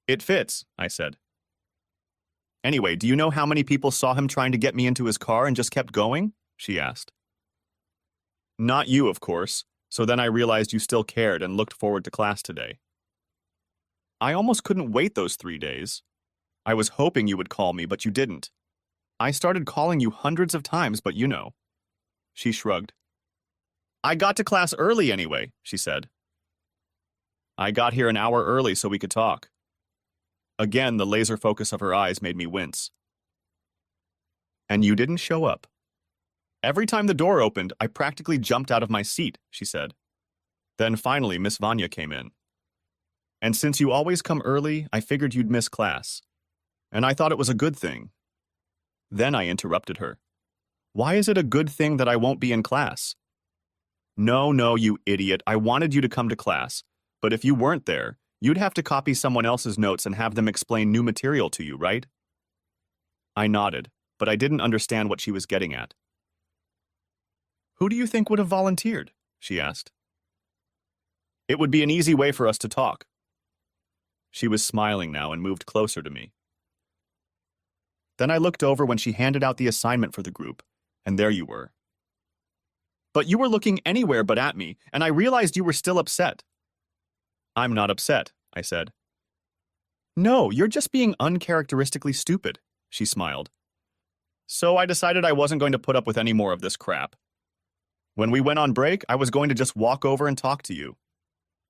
"It fits," I said. "Anyway, do you know how many people saw him trying to get me into his car and just kept going?" she asked. "Not you, of course, so then I realized you still cared and looked forward to class today." "I almost couldn't wait those 3 days. I was hoping you would call me, but you didn't. I started calling you hundreds of times, but you know." She shrugged. "I got to class early anyway," she said. "I got here an hour early so we could talk." Again, the laser focus of her eyes made me wince. "And you didn't show up. Every time the door opened, I practically jumped out of my seat," she said. "Then finally, Miss Vanya came in. And since you always come early, I figured you'd miss class. And I thought it was a good thing." Then I interrupted her. Why is it a good thing that I won't be in class? No, no, you idiot. I wanted you to come to class. But if you weren't there, you'd have to copy someone else's notes and have them explain new material to you, right? I nodded, but I didn't understand what she was getting at. Who do you think would have volunteered? She asked. It would be an easy way for us to talk. She was smiling now and moved closer to me. Then I looked over when she handed out the assignment for the group, and there you were. But you were looking anywhere but at me, and I realized you were still upset. I'm not upset, I said. No, you're just being uncharacteristically stupid, she smiled. So I decided I wasn't going to put up with any more of this crap. When we went on break, I was going to just walk over and talk to you.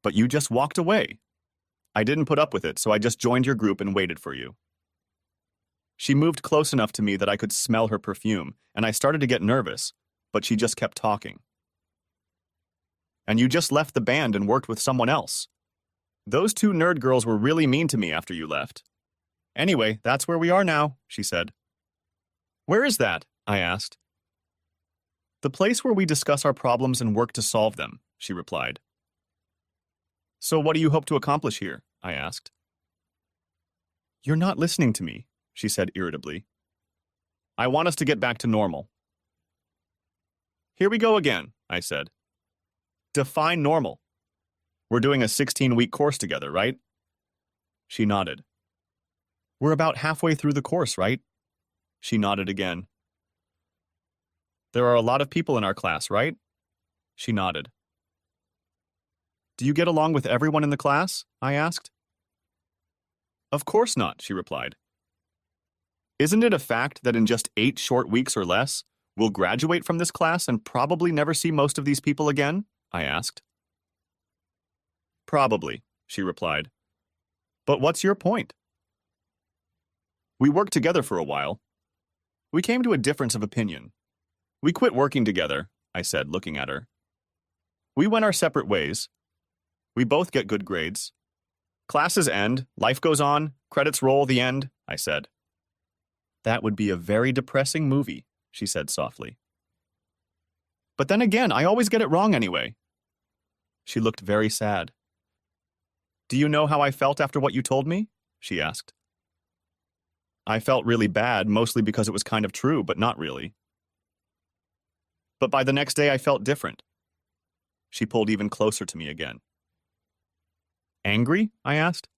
But you just walked away. I didn't put up with it, so I just joined your group and waited for you. She moved close enough to me that I could smell her perfume, and I started to get nervous, but she just kept talking. And you just left the band and worked with someone else. Those two nerd girls were really mean to me after you left. Anyway, that's where we are now, she said. Where is that? I asked. The place where we discuss our problems and work to solve them, she replied. So what do you hope to accomplish here? I asked. You're not listening to me, she said irritably. I want us to get back to normal. Here we go again, I said. Define normal. We're doing a 16-week course together, right? She nodded. We're about halfway through the course, right? She nodded again. There are a lot of people in our class, right? She nodded. Do you get along with everyone in the class? I asked. Of course not, she replied. Isn't it a fact that in just 8 short weeks or less, we'll graduate from this class and probably never see most of these people again? I asked. Probably, she replied. But what's your point? We worked together for a while. We came to a difference of opinion. We quit working together, I said, looking at her. We went our separate ways. We both get good grades. Classes end, life goes on, credits roll, the end, I said. That would be a very depressing movie, she said softly. But then again, I always get it wrong anyway. She looked very sad. Do you know how I felt after what you told me? She asked. I felt really bad, mostly because it was kind of true, but not really. But by the next day, I felt different. She pulled even closer to me again. Angry? I asked.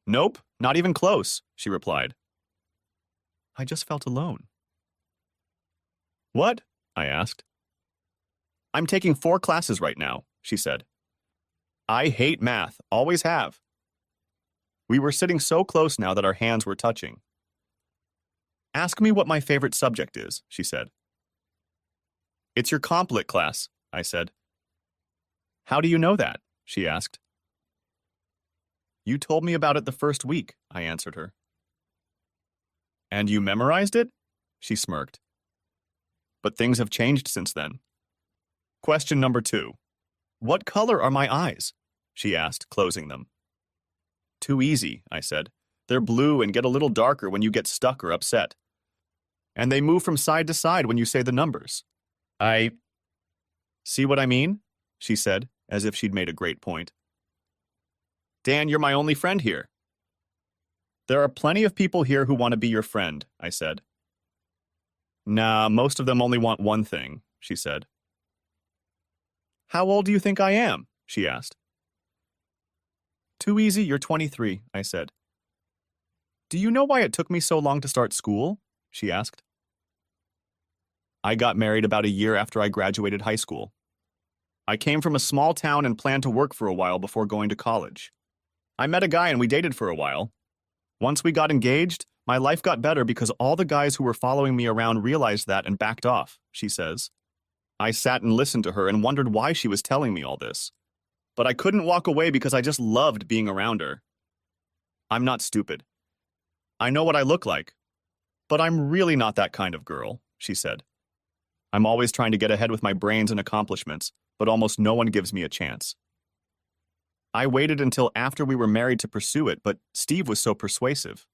Nope, not even close, she replied. I just felt alone. What? I asked. I'm taking 4 classes right now, she said. I hate math, always have. We were sitting so close now that our hands were touching. Ask me what my favorite subject is, she said. It's your comp lit class, I said. How do you know that? She asked. You told me about it the first week, I answered her. And you memorized it? She smirked. But things have changed since then. Question number 2. What color are my eyes? She asked, closing them. Too easy, I said. They're blue and get a little darker when you get stuck or upset. And they move from side to side when you say the numbers. See what I mean? She said, as if she'd made a great point. Dan, you're my only friend here. There are plenty of people here who want to be your friend, I said. Nah, most of them only want one thing, she said. How old do you think I am? She asked. Too easy, you're 23, I said. Do you know why it took me so long to start school? She asked. I got married about a year after I graduated high school. I came from a small town and planned to work for a while before going to college. I met a guy and we dated for a while. Once we got engaged, my life got better because all the guys who were following me around realized that and backed off, she says. I sat and listened to her and wondered why she was telling me all this. But I couldn't walk away because I just loved being around her. I'm not stupid. I know what I look like. But I'm really not that kind of girl, she said. I'm always trying to get ahead with my brains and accomplishments, but almost no one gives me a chance. I waited until after we were married to pursue it, but Steve was so persuasive.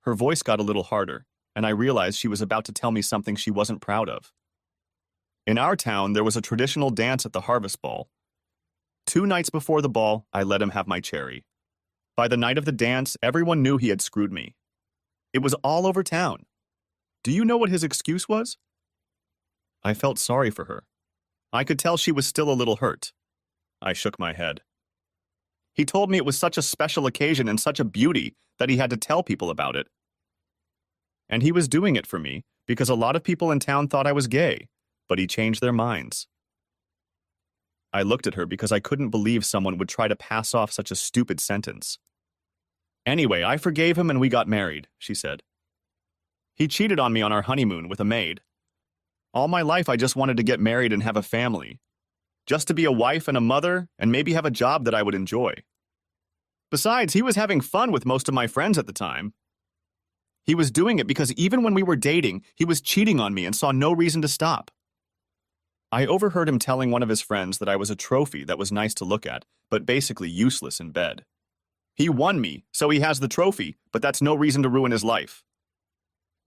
Her voice got a little harder, and I realized she was about to tell me something she wasn't proud of. In our town, there was a traditional dance at the Harvest Ball. 2 nights before the ball, I let him have my cherry. By the night of the dance, everyone knew he had screwed me. It was all over town. Do you know what his excuse was? I felt sorry for her. I could tell she was still a little hurt. I shook my head. He told me it was such a special occasion and such a beauty that he had to tell people about it. And he was doing it for me because a lot of people in town thought I was gay, but he changed their minds. I looked at her because I couldn't believe someone would try to pass off such a stupid sentence. Anyway, I forgave him and we got married, she said. He cheated on me on our honeymoon with a maid. All my life I just wanted to get married and have a family. Just to be a wife and a mother and maybe have a job that I would enjoy. Besides, he was having fun with most of my friends at the time. He was doing it because even when we were dating, he was cheating on me and saw no reason to stop. I overheard him telling one of his friends that I was a trophy that was nice to look at, but basically useless in bed. He won me, so he has the trophy, but that's no reason to ruin his life.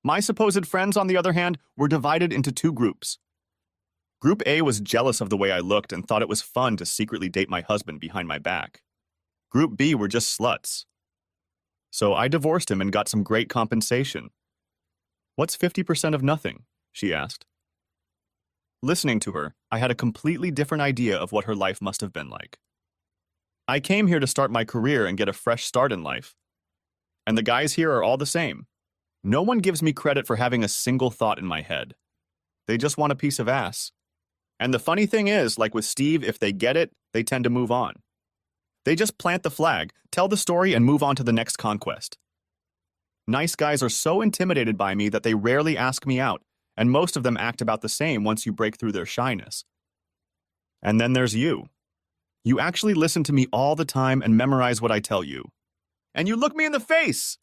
My supposed friends, on the other hand, were divided into 2 groups. Group A was jealous of the way I looked and thought it was fun to secretly date my husband behind my back. Group B were just sluts. So I divorced him and got some great compensation. What's 50% of nothing? She asked. Listening to her, I had a completely different idea of what her life must have been like. I came here to start my career and get a fresh start in life. And the guys here are all the same. No one gives me credit for having a single thought in my head. They just want a piece of ass. And the funny thing is, like with Steve, if they get it, they tend to move on. They just plant the flag, tell the story, and move on to the next conquest. Nice guys are so intimidated by me that they rarely ask me out, and most of them act about the same once you break through their shyness. And then there's you. You actually listen to me all the time and memorize what I tell you. And you look me in the face!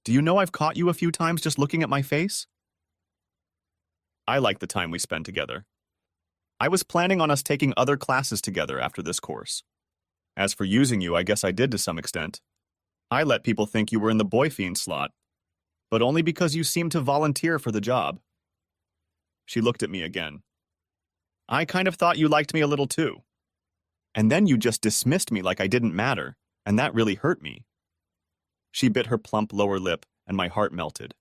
Do you know I've caught you a few times just looking at my face? I like the time we spend together. I was planning on us taking other classes together after this course. As for using you, I guess I did to some extent. I let people think you were in the boy fiend slot, but only because you seemed to volunteer for the job. She looked at me again. I kind of thought you liked me a little too. And then you just dismissed me like I didn't matter, and that really hurt me. She bit her plump lower lip, and my heart melted.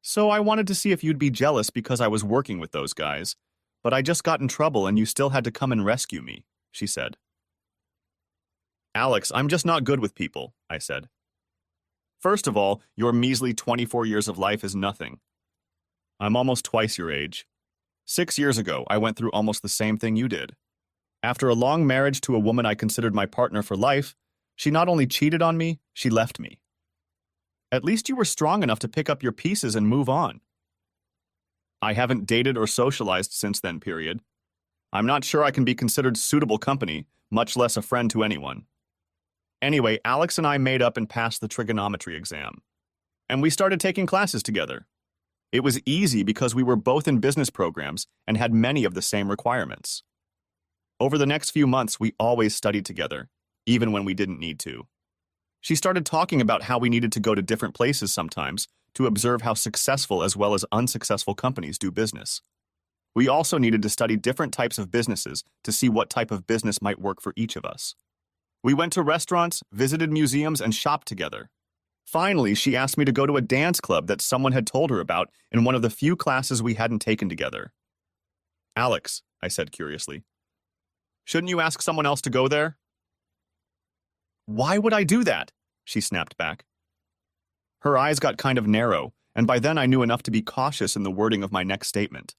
So I wanted to see if you'd be jealous because I was working with those guys, but I just got in trouble and you still had to come and rescue me, she said. Alex, I'm just not good with people, I said. First of all, your measly 24 years of life is nothing. I'm almost twice your age. 6 years ago, I went through almost the same thing you did. After a long marriage to a woman I considered my partner for life, she not only cheated on me, she left me. At least you were strong enough to pick up your pieces and move on. I haven't dated or socialized since then, period. I'm not sure I can be considered suitable company, much less a friend to anyone. Anyway, Alex and I made up and passed the trigonometry exam. And we started taking classes together. It was easy because we were both in business programs and had many of the same requirements. Over the next few months, we always studied together, even when we didn't need to. She started talking about how we needed to go to different places sometimes to observe how successful as well as unsuccessful companies do business. We also needed to study different types of businesses to see what type of business might work for each of us. We went to restaurants, visited museums, and shopped together. Finally, she asked me to go to a dance club that someone had told her about in one of the few classes we hadn't taken together. Alex, I said curiously, shouldn't you ask someone else to go there? Why would I do that? She snapped back. Her eyes got kind of narrow, and by then I knew enough to be cautious in the wording of my next statement.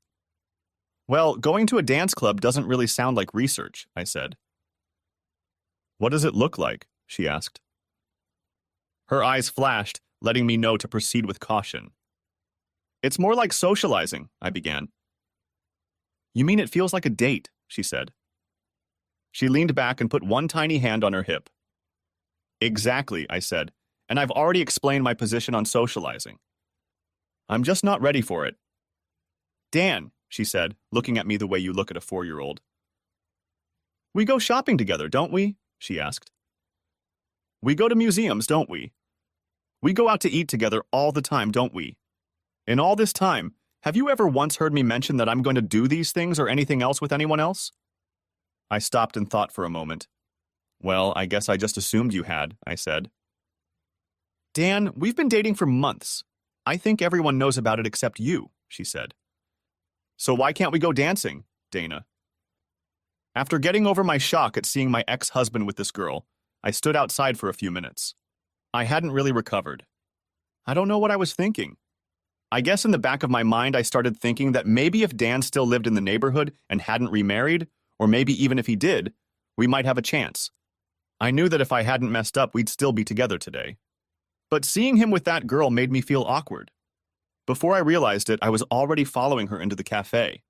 Well, going to a dance club doesn't really sound like research, I said. What does it look like? She asked. Her eyes flashed, letting me know to proceed with caution. It's more like socializing, I began. You mean it feels like a date, she said. She leaned back and put one tiny hand on her hip. Exactly, I said, and I've already explained my position on socializing. I'm just not ready for it. Dan, she said, looking at me the way you look at a 4-year-old. We go shopping together, don't we? She asked. We go to museums, don't we? We go out to eat together all the time, don't we? In all this time, have you ever once heard me mention that I'm going to do these things or anything else with anyone else? I stopped and thought for a moment. Well, I guess I just assumed you had, I said. Dan, we've been dating for months. I think everyone knows about it except you, she said. So why can't we go dancing, Dana? After getting over my shock at seeing my ex-husband with this girl, I stood outside for a few minutes. I hadn't really recovered. I don't know what I was thinking. I guess in the back of my mind I started thinking that maybe if Dan still lived in the neighborhood and hadn't remarried, or maybe even if he did, we might have a chance. I knew that if I hadn't messed up, we'd still be together today. But seeing him with that girl made me feel awkward. Before I realized it, I was already following her into the cafe.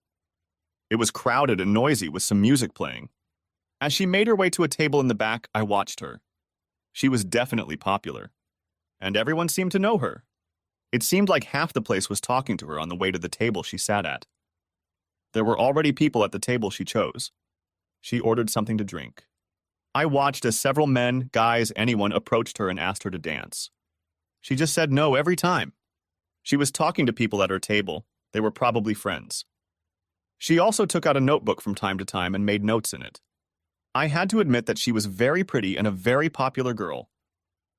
It was crowded and noisy with some music playing. As she made her way to a table in the back, I watched her. She was definitely popular. And everyone seemed to know her. It seemed like half the place was talking to her on the way to the table she sat at. There were already people at the table she chose. She ordered something to drink. I watched as several men, guys, anyone approached her and asked her to dance. She just said no every time. She was talking to people at her table. They were probably friends. She also took out a notebook from time to time and made notes in it. I had to admit that she was very pretty and a very popular girl.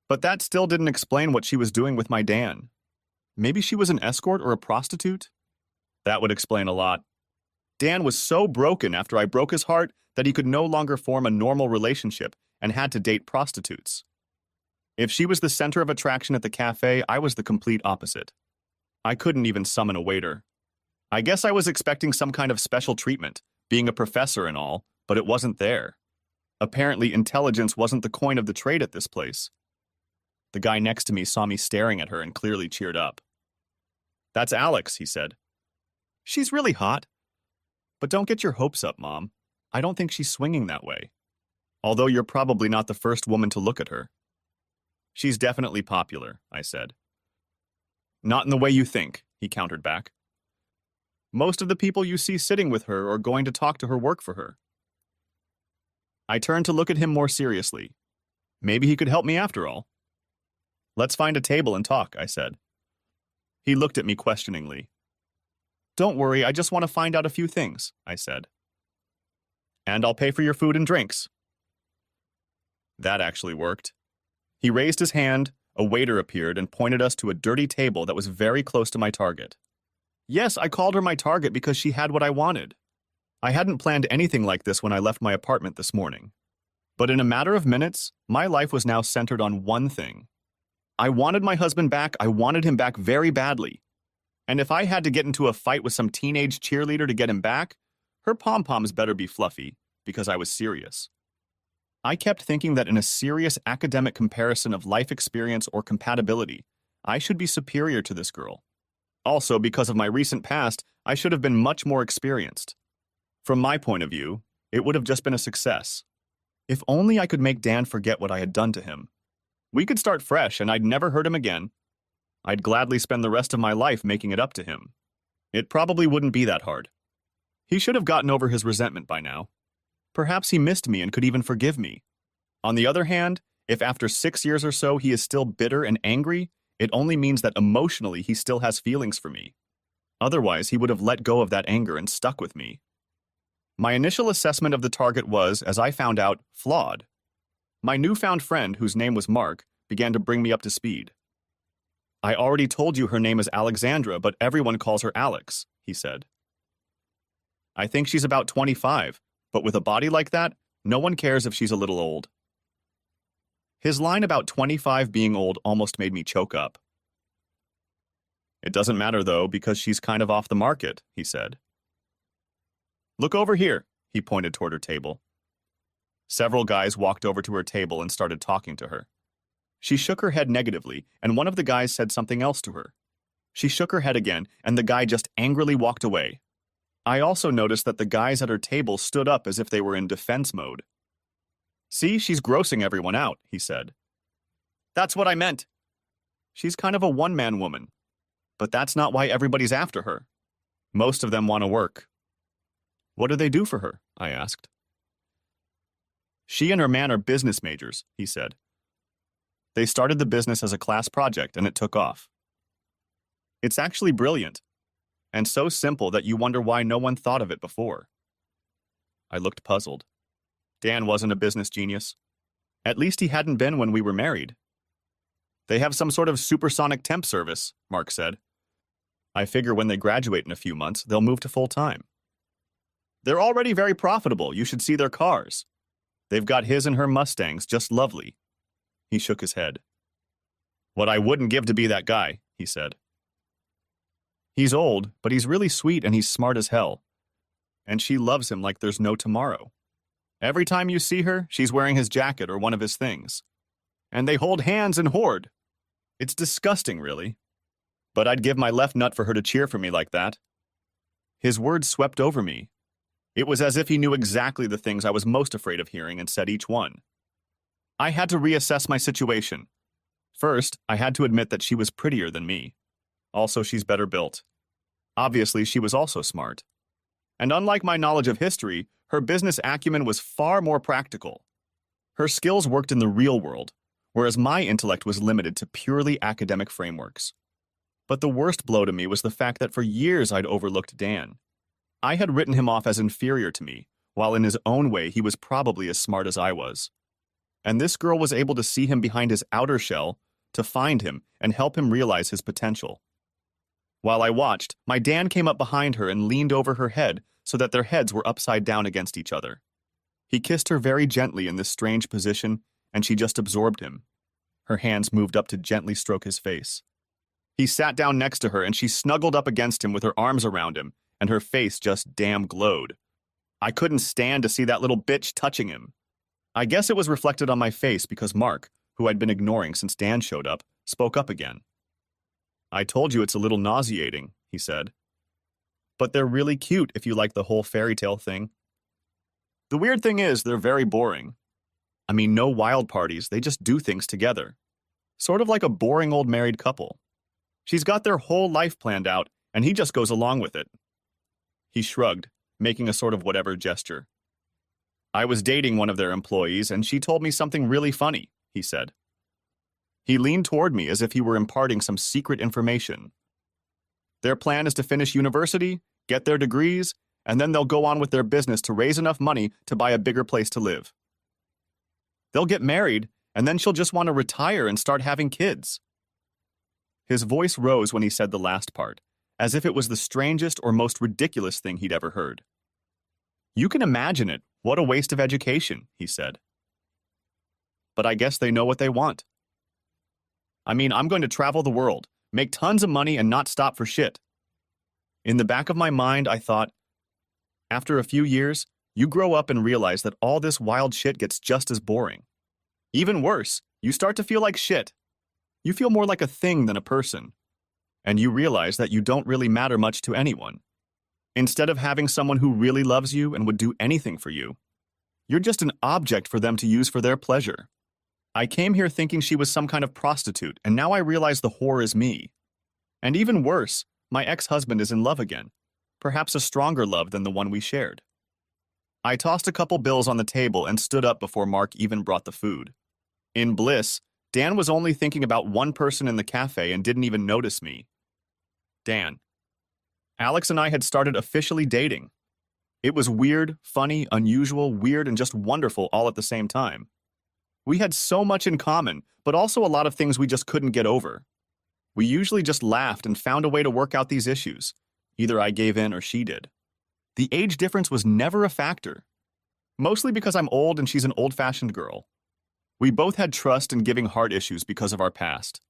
But that still didn't explain what she was doing with my Dan. Maybe she was an escort or a prostitute? That would explain a lot. Dan was so broken after I broke his heart that he could no longer form a normal relationship and had to date prostitutes. If she was the center of attraction at the cafe, I was the complete opposite. I couldn't even summon a waiter. I guess I was expecting some kind of special treatment, being a professor and all, but it wasn't there. Apparently, intelligence wasn't the coin of the trade at this place. The guy next to me saw me staring at her and clearly cheered up. "That's Alex," he said. "She's really hot. But don't get your hopes up, Mom. I don't think she's swinging that way. Although you're probably not the first woman to look at her." "She's definitely popular," I said. "Not in the way you think," he countered back. "Most of the people you see sitting with her or going to talk to her work for her." I turned to look at him more seriously. Maybe he could help me after all. "Let's find a table and talk," I said. He looked at me questioningly. "Don't worry, I just want to find out a few things," I said. "And I'll pay for your food and drinks." That actually worked. He raised his hand, a waiter appeared and pointed us to a dirty table that was very close to my target. Yes, I called her my target because she had what I wanted. I hadn't planned anything like this when I left my apartment this morning. But in a matter of minutes, my life was now centered on one thing. I wanted my husband back, I wanted him back very badly. And if I had to get into a fight with some teenage cheerleader to get him back, her pom-poms better be fluffy, because I was serious. I kept thinking that in a serious academic comparison of life experience or compatibility, I should be superior to this girl. Also, because of my recent past, I should have been much more experienced. From my point of view, it would have just been a success. If only I could make Dan forget what I had done to him. We could start fresh and I'd never hurt him again. I'd gladly spend the rest of my life making it up to him. It probably wouldn't be that hard. He should have gotten over his resentment by now. Perhaps he missed me and could even forgive me. On the other hand, if after 6 years or so he is still bitter and angry, it only means that emotionally he still has feelings for me. Otherwise, he would have let go of that anger and stuck with me. My initial assessment of the target was, as I found out, flawed. My newfound friend, whose name was Mark, began to bring me up to speed. "I already told you her name is Alexandra, but everyone calls her Alex," he said. "I think she's about 25, but with a body like that, no one cares if she's a little old." His line about 25 being old almost made me choke up. "It doesn't matter, though, because she's kind of off the market," he said. "Look over here," he pointed toward her table. Several guys walked over to her table and started talking to her. She shook her head negatively, and one of the guys said something else to her. She shook her head again, and the guy just angrily walked away. I also noticed that the guys at her table stood up as if they were in defense mode. "See, she's grossing everyone out," he said. "That's what I meant. She's kind of a one-man woman. But that's not why everybody's after her. Most of them want to work." "What do they do for her?" I asked. "She and her man are business majors," he said. "They started the business as a class project and it took off. It's actually brilliant, and so simple that you wonder why no one thought of it before. I looked puzzled. Dan wasn't a business genius. At least he hadn't been when we were married. They have some sort of supersonic temp service, Mark said. I figure when they graduate in a few months, they'll move to full-time. They're already very profitable. You should see their cars. They've got his and her Mustangs, just lovely. He shook his head. What I wouldn't give to be that guy, he said. He's old, but he's really sweet and he's smart as hell. And she loves him like there's no tomorrow. Every time you see her, she's wearing his jacket or one of his things. And they hold hands and hoard. It's disgusting, really. But I'd give my left nut for her to cheer for me like that. His words swept over me. It was as if he knew exactly the things I was most afraid of hearing and said each one. I had to reassess my situation. First, I had to admit that she was prettier than me. Also, she's better built. Obviously, she was also smart. And unlike my knowledge of history, her business acumen was far more practical. Her skills worked in the real world, whereas my intellect was limited to purely academic frameworks. But the worst blow to me was the fact that for years I'd overlooked Dan. I had written him off as inferior to me, while in his own way he was probably as smart as I was. And this girl was able to see him behind his outer shell, to find him and help him realize his potential. While I watched, my Dan came up behind her and leaned over her head so that their heads were upside down against each other. He kissed her very gently in this strange position, and she just absorbed him. Her hands moved up to gently stroke his face. He sat down next to her and she snuggled up against him with her arms around him, and her face just damn glowed. I couldn't stand to see that little bitch touching him. I guess it was reflected on my face because Mark, who I'd been ignoring since Dan showed up, spoke up again. I told you it's a little nauseating, he said. But they're really cute if you like the whole fairy tale thing. The weird thing is, they're very boring. I mean, no wild parties, they just do things together. Sort of like a boring old married couple. She's got their whole life planned out, and he just goes along with it. He shrugged, making a sort of whatever gesture. I was dating one of their employees, and she told me something really funny, he said. He leaned toward me as if he were imparting some secret information. Their plan is to finish university, get their degrees, and then they'll go on with their business to raise enough money to buy a bigger place to live. They'll get married, and then she'll just want to retire and start having kids. His voice rose when he said the last part, as if it was the strangest or most ridiculous thing he'd ever heard. You can imagine it. What a waste of education, he said. But I guess they know what they want. I mean, I'm going to travel the world, make tons of money, and not stop for shit. In the back of my mind, I thought, after a few years, you grow up and realize that all this wild shit gets just as boring. Even worse, you start to feel like shit. You feel more like a thing than a person. And you realize that you don't really matter much to anyone. Instead of having someone who really loves you and would do anything for you, you're just an object for them to use for their pleasure. I came here thinking she was some kind of prostitute, and now I realize the whore is me. And even worse, my ex-husband is in love again, perhaps a stronger love than the one we shared. I tossed a couple bills on the table and stood up before Mark even brought the food. In bliss, Dan was only thinking about one person in the cafe and didn't even notice me. Dan. Alex and I had started officially dating. It was weird, funny, unusual, weird, and just wonderful all at the same time. We had so much in common, but also a lot of things we just couldn't get over. We usually just laughed and found a way to work out these issues. Either I gave in or she did. The age difference was never a factor. Mostly because I'm old and she's an old-fashioned girl. We both had trust and giving heart issues because of our past.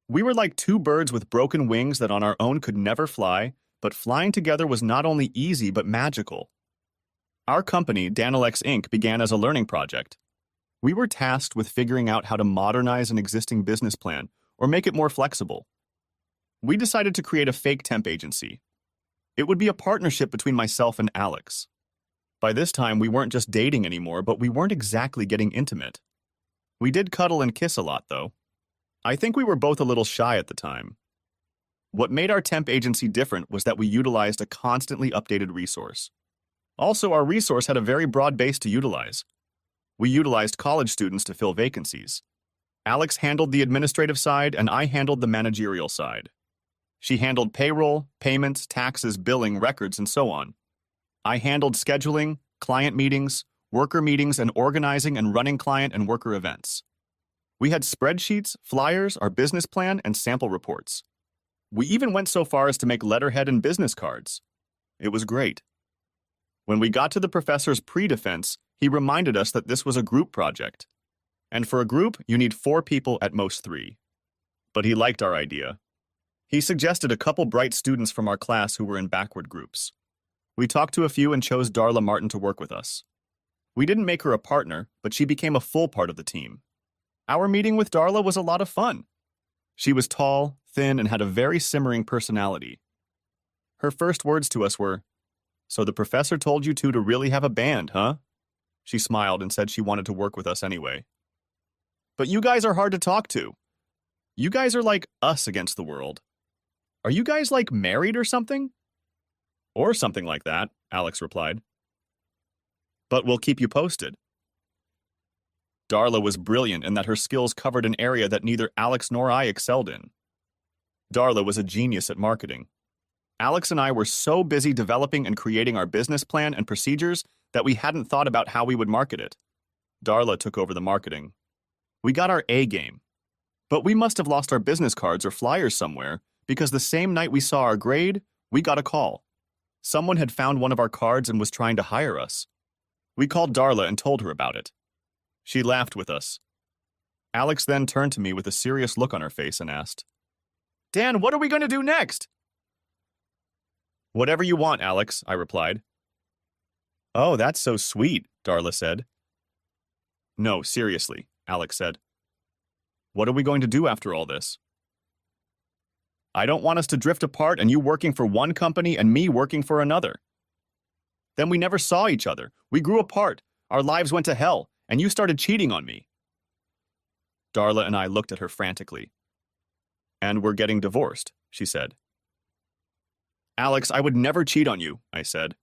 We were like two birds with broken wings that on our own could never fly, but flying together was not only easy but magical. Our company, Danilex Inc., began as a learning project. We were tasked with figuring out how to modernize an existing business plan or make it more flexible. We decided to create a fake temp agency. It would be a partnership between myself and Alex. By this time, we weren't just dating anymore, but we weren't exactly getting intimate. We did cuddle and kiss a lot, though. I think we were both a little shy at the time. What made our temp agency different was that we utilized a constantly updated resource. Also, our resource had a very broad base to utilize. We utilized college students to fill vacancies. Alex handled the administrative side, and I handled the managerial side. She handled payroll, payments, taxes, billing, records, and so on. I handled scheduling, client meetings, worker meetings, and organizing and running client and worker events. We had spreadsheets, flyers, our business plan, and sample reports. We even went so far as to make letterhead and business cards. It was great. When we got to the professor's pre-defense, he reminded us that this was a group project. And for a group, you need 4 people, at most 3. But he liked our idea. He suggested a couple bright students from our class who were in backward groups. We talked to a few and chose Darla Martin to work with us. We didn't make her a partner, but she became a full part of the team. Our meeting with Darla was a lot of fun. She was tall, thin, and had a very simmering personality. Her first words to us were, "So the professor told you two to really have a band, huh?" She smiled and said she wanted to work with us anyway. "But you guys are hard to talk to. You guys are like us against the world. Are you guys like married or something?" "Or something like that," Alex replied. "But we'll keep you posted." Darla was brilliant in that her skills covered an area that neither Alex nor I excelled in. Darla was a genius at marketing. Alex and I were so busy developing and creating our business plan and procedures that we hadn't thought about how we would market it. Darla took over the marketing. We got our A game. But we must have lost our business cards or flyers somewhere, because the same night we saw our grade, we got a call. Someone had found one of our cards and was trying to hire us. We called Darla and told her about it. She laughed with us. Alex then turned to me with a serious look on her face and asked, "Dan, what are we going to do next?" "Whatever you want, Alex," I replied. "Oh, that's so sweet," Darla said. "No, seriously," Alex said. "What are we going to do after all this?" "I don't want us to drift apart and you working for one company and me working for another. Then we never saw each other. We grew apart. Our lives went to hell, and you started cheating on me." Darla and I looked at her frantically. "And we're getting divorced," she said. "Alex, I would never cheat on you," I said.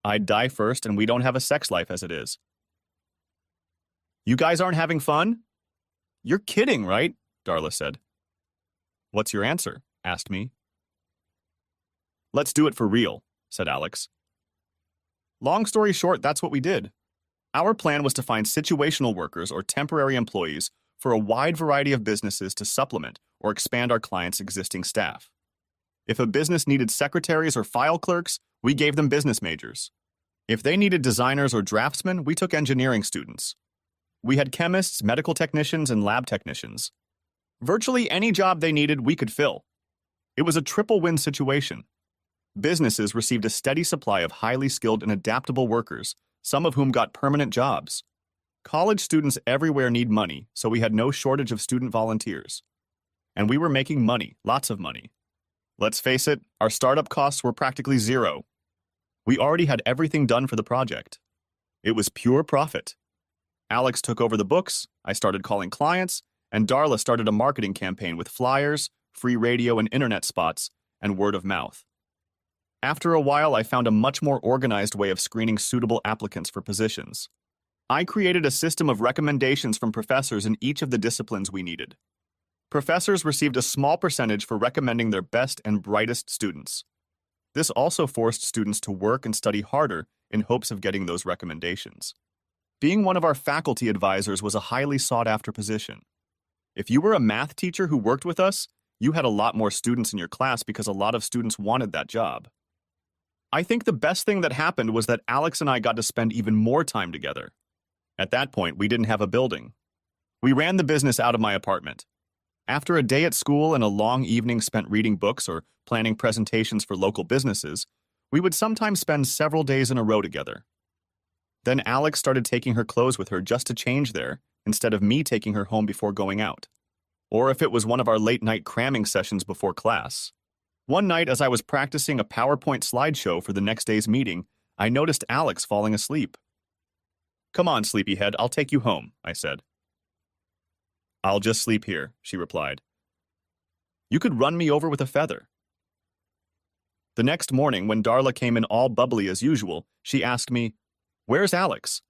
"I'd die first, and we don't have a sex life as it is." "You guys aren't having fun?" "You're kidding, right?" Darla said. "What's your answer?" asked me. "Let's do it for real," said Alex. Long story short, that's what we did. Our plan was to find situational workers or temporary employees for a wide variety of businesses to supplement or expand our clients' existing staff. If a business needed secretaries or file clerks, we gave them business majors. If they needed designers or draftsmen, we took engineering students. We had chemists, medical technicians, and lab technicians. Virtually any job they needed, we could fill. It was a triple-win situation. Businesses received a steady supply of highly skilled and adaptable workers, some of whom got permanent jobs. College students everywhere need money, so we had no shortage of student volunteers. And we were making money, lots of money. Let's face it, our startup costs were practically zero. We already had everything done for the project. It was pure profit. Alex took over the books, I started calling clients, and Darla started a marketing campaign with flyers, free radio and internet spots, and word of mouth. After a while, I found a much more organized way of screening suitable applicants for positions. I created a system of recommendations from professors in each of the disciplines we needed. Professors received a small percentage for recommending their best and brightest students. This also forced students to work and study harder in hopes of getting those recommendations. Being one of our faculty advisors was a highly sought-after position. If you were a math teacher who worked with us, you had a lot more students in your class because a lot of students wanted that job. I think the best thing that happened was that Alex and I got to spend even more time together. At that point, we didn't have a building. We ran the business out of my apartment. After a day at school and a long evening spent reading books or planning presentations for local businesses, we would sometimes spend several days in a row together. Then Alex started taking her clothes with her just to change there, instead of me taking her home before going out. Or if it was one of our late-night cramming sessions before class. One night, as I was practicing a PowerPoint slideshow for the next day's meeting, I noticed Alex falling asleep. "Come on, sleepyhead, I'll take you home," I said. "I'll just sleep here," she replied. "You could run me over with a feather." The next morning, when Darla came in all bubbly as usual, she asked me, "Where's Alex?"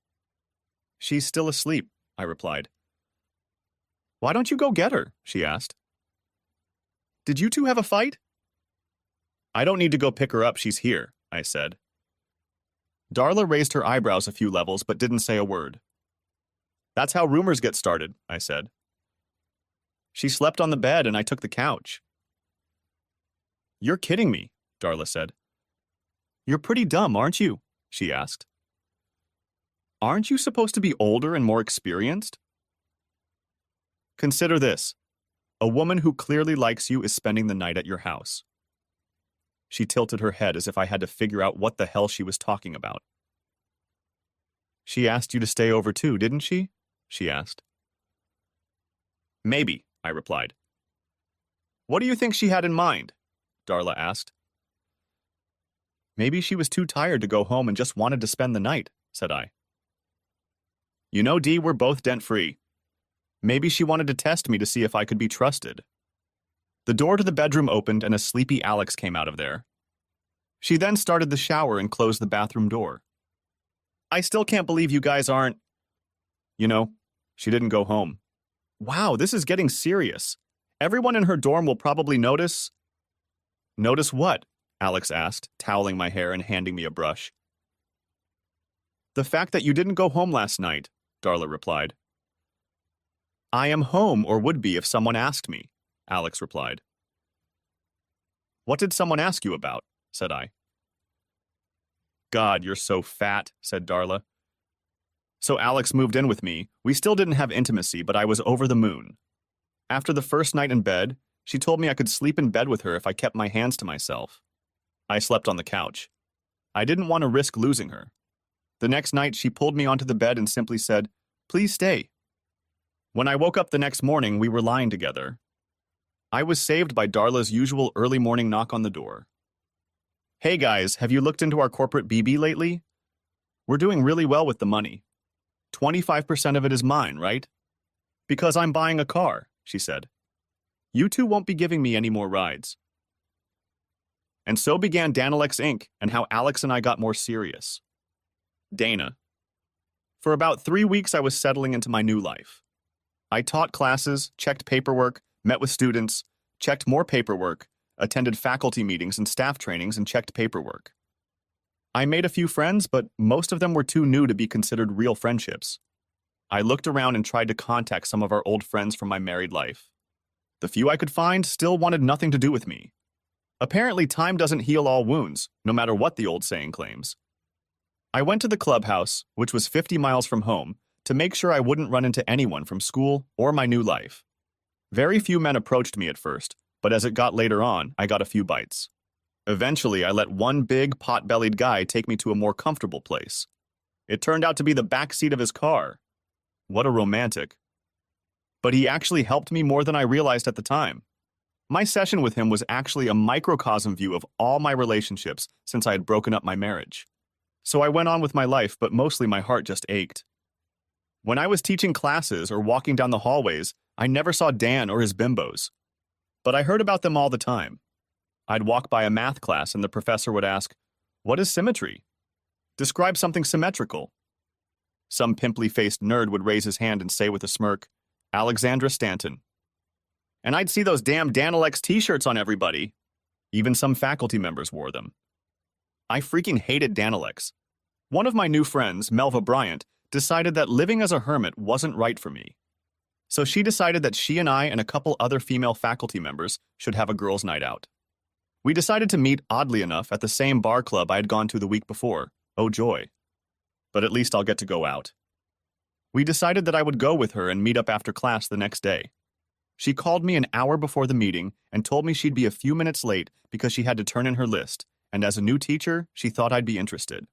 "She's still asleep," I replied. "Why don't you go get her?" she asked. "Did you two have a fight?" I don't need to go pick her up, she's here, I said. Darla raised her eyebrows a few levels but didn't say a word. That's how rumors get started, I said. She slept on the bed and I took the couch. You're kidding me, Darla said. You're pretty dumb, aren't you? She asked. Aren't you supposed to be older and more experienced? Consider this. A woman who clearly likes you is spending the night at your house. She tilted her head as if I had to figure out what the hell she was talking about. She asked you to stay over too, didn't she? She asked. Maybe, I replied. What do you think she had in mind? Darla asked. Maybe she was too tired to go home and just wanted to spend the night, said I. You know, Dee, we're both dent-free. Maybe she wanted to test me to see if I could be trusted. The door to the bedroom opened and a sleepy Alex came out of there. She then started the shower and closed the bathroom door. I still can't believe you guys aren't... You know, she didn't go home. Wow, this is getting serious. Everyone in her dorm will probably notice... Notice what? Alex asked, toweling my hair and handing me a brush. The fact that you didn't go home last night, Darla replied. I am home, or would be if someone asked me, Alex replied. What did someone ask you about? Said I. God, you're so fat, said Darla. So Alex moved in with me. We still didn't have intimacy, but I was over the moon. After the first night in bed, she told me I could sleep in bed with her if I kept my hands to myself. I slept on the couch. I didn't want to risk losing her. The next night, she pulled me onto the bed and simply said, "Please stay." When I woke up the next morning, we were lying together. I was saved by Darla's usual early morning knock on the door. Hey guys, have you looked into our corporate BB lately? We're doing really well with the money. 25% of it is mine, right? Because I'm buying a car, she said. You two won't be giving me any more rides. And so began Danalex Inc. and how Alex and I got more serious. Dana. For about 3 weeks, I was settling into my new life. I taught classes, checked paperwork, met with students, checked more paperwork, attended faculty meetings and staff trainings, and checked paperwork. I made a few friends, but most of them were too new to be considered real friendships. I looked around and tried to contact some of our old friends from my married life. The few I could find still wanted nothing to do with me. Apparently, time doesn't heal all wounds, no matter what the old saying claims. I went to the clubhouse, which was 50 miles from home, to make sure I wouldn't run into anyone from school or my new life. Very few men approached me at first, but as it got later on, I got a few bites. Eventually, I let one big, pot-bellied guy take me to a more comfortable place. It turned out to be the back seat of his car. What a romantic. But he actually helped me more than I realized at the time. My session with him was actually a microcosm view of all my relationships since I had broken up my marriage. So I went on with my life, but mostly my heart just ached. When I was teaching classes or walking down the hallways, I never saw Dan or his bimbos. But I heard about them all the time. I'd walk by a math class and the professor would ask, "What is symmetry? Describe something symmetrical." Some pimply-faced nerd would raise his hand and say with a smirk, "Alexandra Stanton." And I'd see those damn Danalex t-shirts on everybody. Even some faculty members wore them. I freaking hated Danalex. One of my new friends, Melva Bryant, decided that living as a hermit wasn't right for me. So she decided that she and I and a couple other female faculty members should have a girls' night out. We decided to meet, oddly enough, at the same bar club I had gone to the week before. Oh joy. But at least I'll get to go out. We decided that I would go with her and meet up after class the next day. She called me an hour before the meeting and told me she'd be a few minutes late because she had to turn in her list, and as a new teacher, she thought I'd be interested.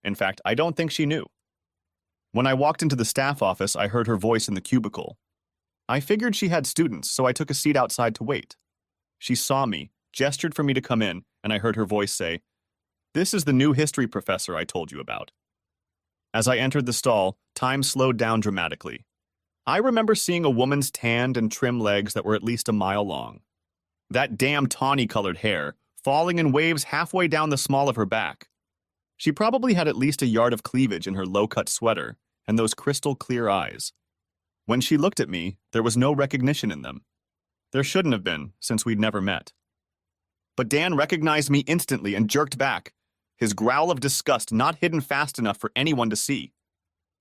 In fact, I don't think she knew. When I walked into the staff office, I heard her voice in the cubicle. I figured she had students, so I took a seat outside to wait. She saw me, gestured for me to come in, and I heard her voice say, "This is the new history professor I told you about." As I entered the stall, time slowed down dramatically. I remember seeing a woman's tanned and trim legs that were at least a mile long. That damn tawny-colored hair, falling in waves halfway down the small of her back. She probably had at least a yard of cleavage in her low-cut sweater, and those crystal-clear eyes. When she looked at me, there was no recognition in them. There shouldn't have been, since we'd never met. But Dan recognized me instantly and jerked back, his growl of disgust not hidden fast enough for anyone to see.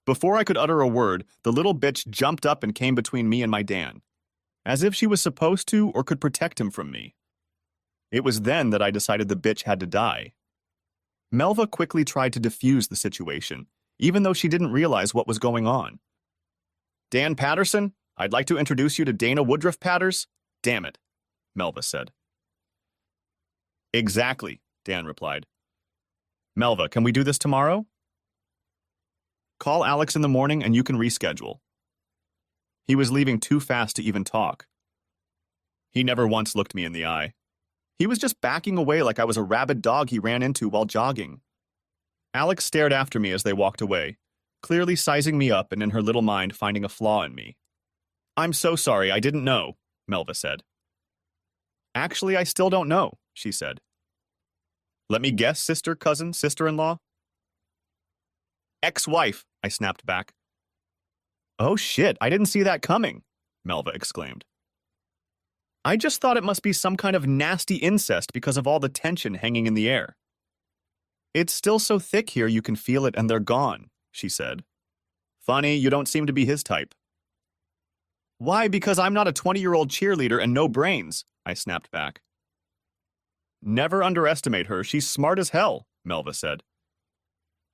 Before I could utter a word, the little bitch jumped up and came between me and my Dan, as if she was supposed to or could protect him from me. It was then that I decided the bitch had to die. Melva quickly tried to defuse the situation, even though she didn't realize what was going on. Dan Patterson, I'd like to introduce you to Dana Woodruff Patters. Damn it, Melva said. Exactly, Dan replied. Melva, can we do this tomorrow? Call Alex in the morning and you can reschedule. He was leaving too fast to even talk. He never once looked me in the eye. He was just backing away like I was a rabid dog he ran into while jogging. Alex stared after me as they walked away, clearly sizing me up and in her little mind finding a flaw in me. I'm so sorry, I didn't know, Melva said. Actually, I still don't know, she said. Let me guess, sister, cousin, sister-in-law? Ex-wife, I snapped back. Oh shit, I didn't see that coming, Melva exclaimed. I just thought it must be some kind of nasty incest because of all the tension hanging in the air. It's still so thick here you can feel it and they're gone, she said. Funny, you don't seem to be his type. Why, because I'm not a 20-year-old cheerleader and no brains, I snapped back. Never underestimate her, she's smart as hell, Melva said.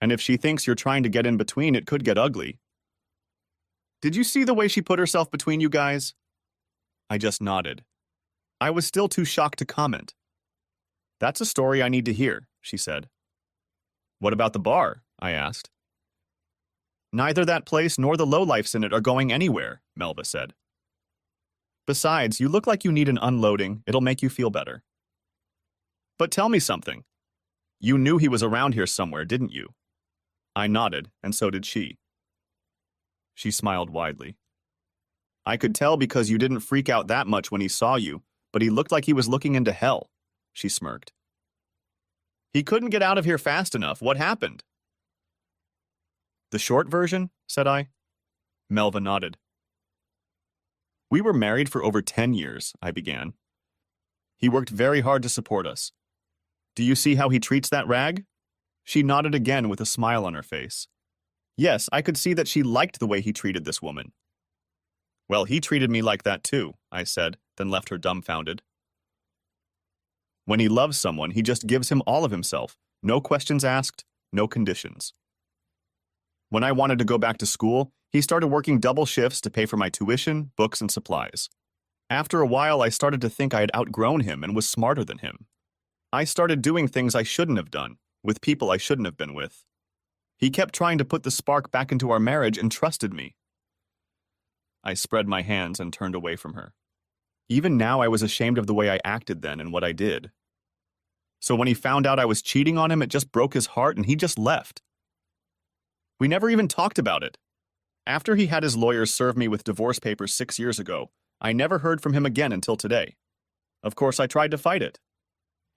And if she thinks you're trying to get in between, it could get ugly. Did you see the way she put herself between you guys? I just nodded. I was still too shocked to comment. That's a story I need to hear, she said. What about the bar? I asked. Neither that place nor the lowlifes in it are going anywhere, Melva said. Besides, you look like you need an unloading. It'll make you feel better. But tell me something. You knew he was around here somewhere, didn't you? I nodded, and so did she. She smiled widely. I could tell because you didn't freak out that much when he saw you, but he looked like he was looking into hell, she smirked. He couldn't get out of here fast enough. What happened? The short version, said I. Melva nodded. We were married for over 10 years, I began. He worked very hard to support us. Do you see how he treats that rag? She nodded again with a smile on her face. Yes, I could see that she liked the way he treated this woman. Well, he treated me like that too, I said, then left her dumbfounded. When he loves someone, he just gives him all of himself, no questions asked, no conditions. When I wanted to go back to school, he started working double shifts to pay for my tuition, books, and supplies. After a while, I started to think I had outgrown him and was smarter than him. I started doing things I shouldn't have done, with people I shouldn't have been with. He kept trying to put the spark back into our marriage and trusted me. I spread my hands and turned away from her. Even now, I was ashamed of the way I acted then and what I did. So when he found out I was cheating on him, it just broke his heart and he just left. We never even talked about it. After he had his lawyers serve me with divorce papers 6 years ago, I never heard from him again until today. Of course, I tried to fight it.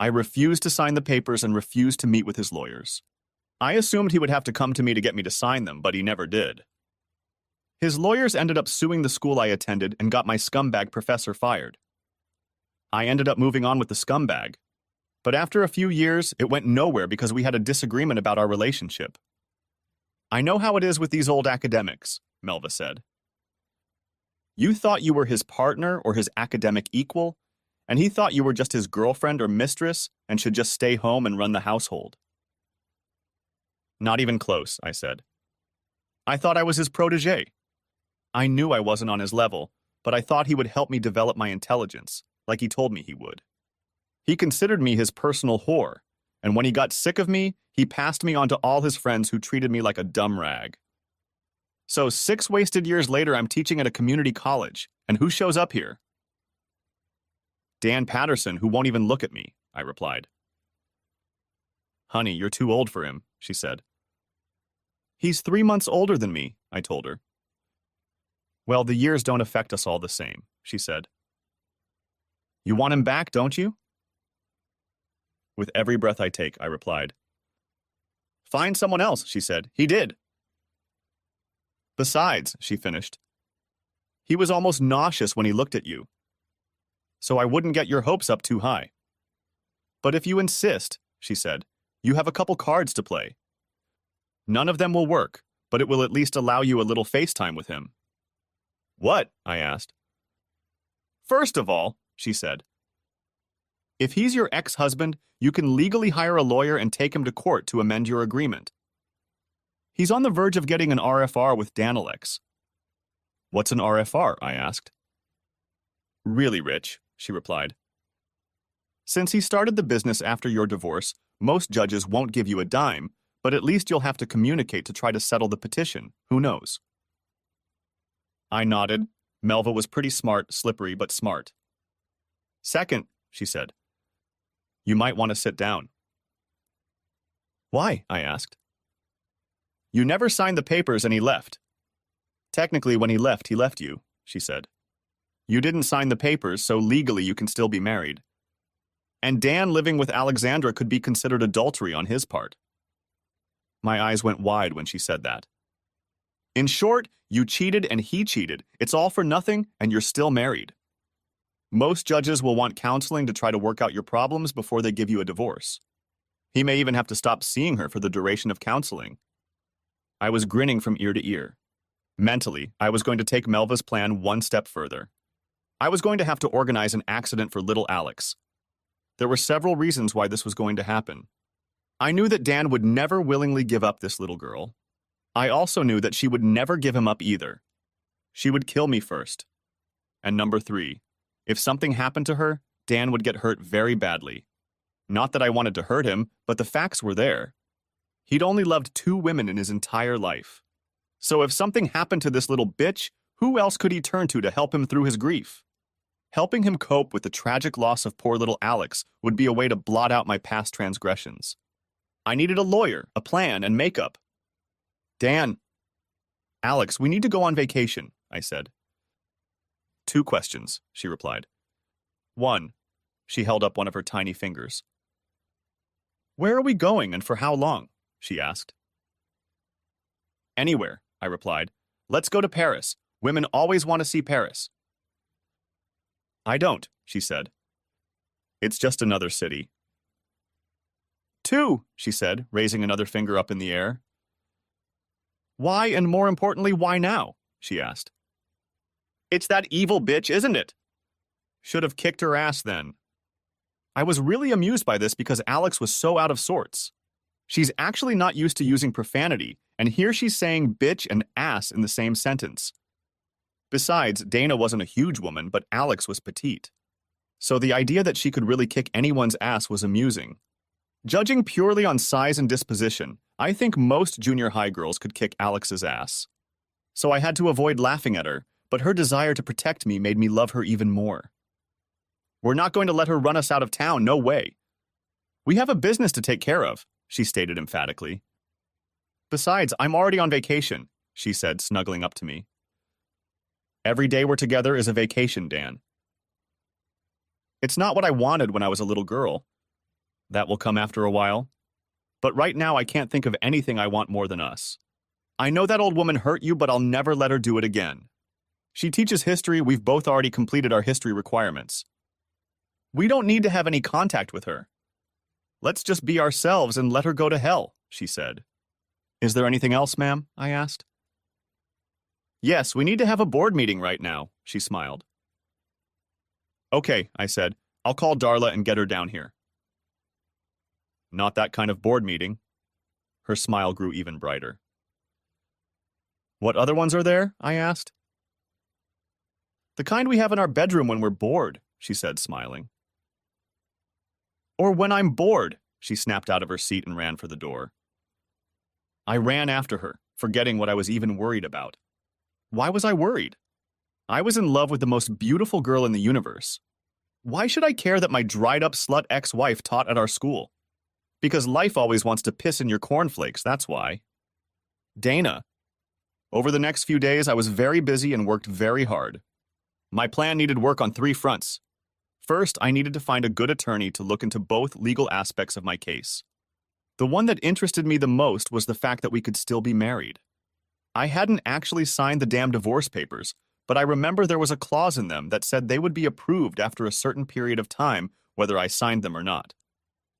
I refused to sign the papers and refused to meet with his lawyers. I assumed he would have to come to me to get me to sign them, but he never did. His lawyers ended up suing the school I attended and got my scumbag professor fired. I ended up moving on with the scumbag. But after a few years, it went nowhere because we had a disagreement about our relationship. I know how it is with these old academics, Melva said. You thought you were his partner or his academic equal, and he thought you were just his girlfriend or mistress and should just stay home and run the household. Not even close, I said. I thought I was his protege. I knew I wasn't on his level, but I thought he would help me develop my intelligence, like he told me he would. He considered me his personal whore, and when he got sick of me, he passed me on to all his friends who treated me like a dumb rag. So 6 wasted years later, I'm teaching at a community college, and who shows up here? Dan Patterson, who won't even look at me, I replied. Honey, you're too old for him, she said. He's 3 months older than me, I told her. Well, the years don't affect us all the same, she said. You want him back, don't you? With every breath I take, I replied. Find someone else, she said. He did. Besides, she finished, he was almost nauseous when he looked at you. So I wouldn't get your hopes up too high. But if you insist, she said, you have a couple cards to play. None of them will work, but it will at least allow you a little FaceTime with him. What? I asked. First of all, she said, if he's your ex-husband, you can legally hire a lawyer and take him to court to amend your agreement. He's on the verge of getting an RFR with Danalex. What's an RFR? I asked. Really rich, she replied. Since he started the business after your divorce, most judges won't give you a dime, but at least you'll have to communicate to try to settle the petition. Who knows? I nodded. Melva was pretty smart, slippery, but smart. Second, she said, you might want to sit down. Why? I asked. You never signed the papers and he left. Technically, when he left you, she said. You didn't sign the papers, so legally you can still be married. And Dan living with Alexandra could be considered adultery on his part. My eyes went wide when she said that. In short, you cheated and he cheated. It's all for nothing, and you're still married. Most judges will want counseling to try to work out your problems before they give you a divorce. He may even have to stop seeing her for the duration of counseling. I was grinning from ear to ear. Mentally, I was going to take Melva's plan one step further. I was going to have to organize an accident for little Alex. There were several reasons why this was going to happen. I knew that Dan would never willingly give up this little girl. I also knew that she would never give him up either. She would kill me first. And number 3, if something happened to her, Dan would get hurt very badly. Not that I wanted to hurt him, but the facts were there. He'd only loved 2 women in his entire life. So if something happened to this little bitch, who else could he turn to help him through his grief? Helping him cope with the tragic loss of poor little Alex would be a way to blot out my past transgressions. I needed a lawyer, a plan, and makeup. Dan. Alex, we need to go on vacation, I said. 2 questions, she replied. 1. She held up one of her tiny fingers. Where are we going and for how long? She asked. Anywhere, I replied. Let's go to Paris. Women always want to see Paris. I don't, she said. It's just another city. 2, she said, raising another finger up in the air. Why, and more importantly, why now? She asked. It's that evil bitch, isn't it? Should have kicked her ass then. I was really amused by this because Alex was so out of sorts. She's actually not used to using profanity, and here she's saying bitch and ass in the same sentence. Besides, Dana wasn't a huge woman, but Alex was petite. So the idea that she could really kick anyone's ass was amusing. Judging purely on size and disposition, I think most junior high girls could kick Alex's ass. So I had to avoid laughing at her, but her desire to protect me made me love her even more. We're not going to let her run us out of town, no way. We have a business to take care of, she stated emphatically. Besides, I'm already on vacation, she said, snuggling up to me. Every day we're together is a vacation, Dan. It's not what I wanted when I was a little girl. That will come after a while. But right now I can't think of anything I want more than us. I know that old woman hurt you, but I'll never let her do it again. She teaches history. We've both already completed our history requirements. We don't need to have any contact with her. Let's just be ourselves and let her go to hell, she said. Is there anything else, ma'am? I asked. Yes, we need to have a board meeting right now, she smiled. Okay, I said. I'll call Darla and get her down here. Not that kind of board meeting. Her smile grew even brighter. What other ones are there? I asked. The kind we have in our bedroom when we're bored, she said, smiling. Or when I'm bored, she snapped out of her seat and ran for the door. I ran after her, forgetting what I was even worried about. Why was I worried? I was in love with the most beautiful girl in the universe. Why should I care that my dried-up slut ex-wife taught at our school? Because life always wants to piss in your cornflakes, that's why. Dana. Over the next few days, I was very busy and worked very hard. My plan needed work on 3 fronts. First, I needed to find a good attorney to look into both legal aspects of my case. The one that interested me the most was the fact that we could still be married. I hadn't actually signed the damn divorce papers, but I remember there was a clause in them that said they would be approved after a certain period of time, whether I signed them or not.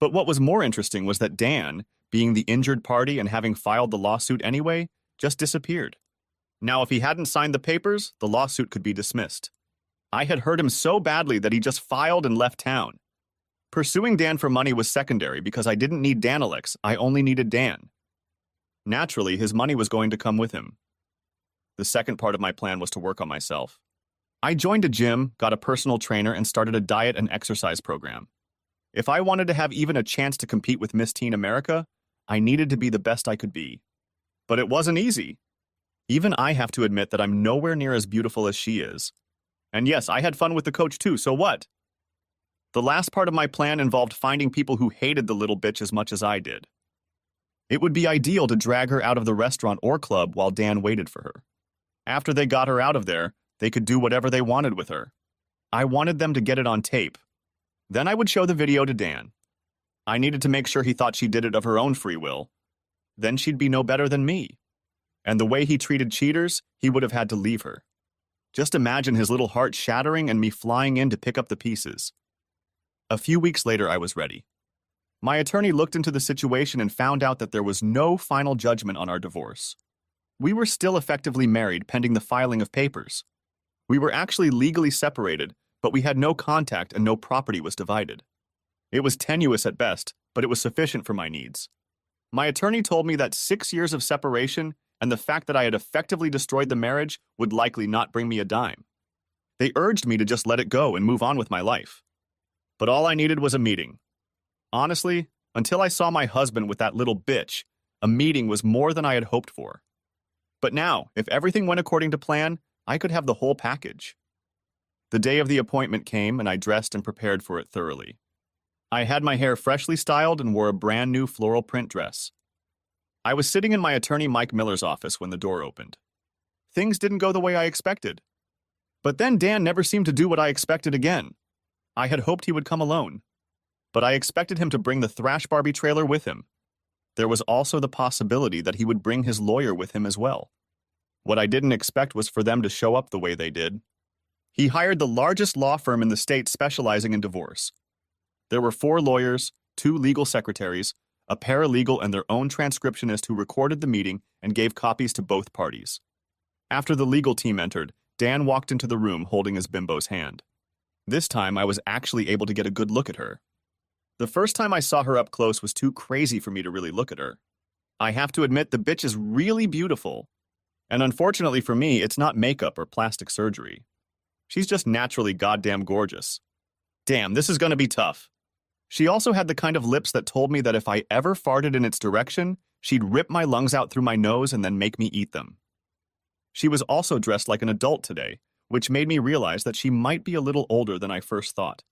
But what was more interesting was that Dan, being the injured party and having filed the lawsuit anyway, just disappeared. Now, if he hadn't signed the papers, the lawsuit could be dismissed. I had hurt him so badly that he just filed and left town. Pursuing Dan for money was secondary because I didn't need Danalex, I only needed Dan. Naturally, his money was going to come with him. The second part of my plan was to work on myself. I joined a gym, got a personal trainer, and started a diet and exercise program. If I wanted to have even a chance to compete with Miss Teen America, I needed to be the best I could be. But it wasn't easy. Even I have to admit that I'm nowhere near as beautiful as she is. And yes, I had fun with the coach too, so what? The last part of my plan involved finding people who hated the little bitch as much as I did. It would be ideal to drag her out of the restaurant or club while Dan waited for her. After they got her out of there, they could do whatever they wanted with her. I wanted them to get it on tape. Then I would show the video to Dan. I needed to make sure he thought she did it of her own free will. Then she'd be no better than me. And the way he treated cheaters, he would have had to leave her. Just imagine his little heart shattering and me flying in to pick up the pieces. A few weeks later, I was ready. My attorney looked into the situation and found out that there was no final judgment on our divorce. We were still effectively married pending the filing of papers. We were actually legally separated, but we had no contact and no property was divided. It was tenuous at best, but it was sufficient for my needs. My attorney told me that 6 years of separation and the fact that I had effectively destroyed the marriage would likely not bring me a dime. They urged me to just let it go and move on with my life. But all I needed was a meeting. Honestly, until I saw my husband with that little bitch, a meeting was more than I had hoped for. But now, if everything went according to plan, I could have the whole package. The day of the appointment came and I dressed and prepared for it thoroughly. I had my hair freshly styled and wore a brand new floral print dress. I was sitting in my attorney Mike Miller's office when the door opened. Things didn't go the way I expected. But then Dan never seemed to do what I expected again. I had hoped he would come alone. But I expected him to bring the Thrash Barbie trailer with him. There was also the possibility that he would bring his lawyer with him as well. What I didn't expect was for them to show up the way they did. He hired the largest law firm in the state specializing in divorce. There were 4 lawyers, 2 legal secretaries, a paralegal, and their own transcriptionist who recorded the meeting and gave copies to both parties. After the legal team entered, Dan walked into the room holding his bimbo's hand. This time, I was actually able to get a good look at her. The first time I saw her up close was too crazy for me to really look at her. I have to admit, the bitch is really beautiful. And unfortunately for me, it's not makeup or plastic surgery. She's just naturally goddamn gorgeous. Damn, this is gonna be tough. She also had the kind of lips that told me that if I ever farted in its direction, she'd rip my lungs out through my nose and then make me eat them. She was also dressed like an adult today, which made me realize that she might be a little older than I first thought.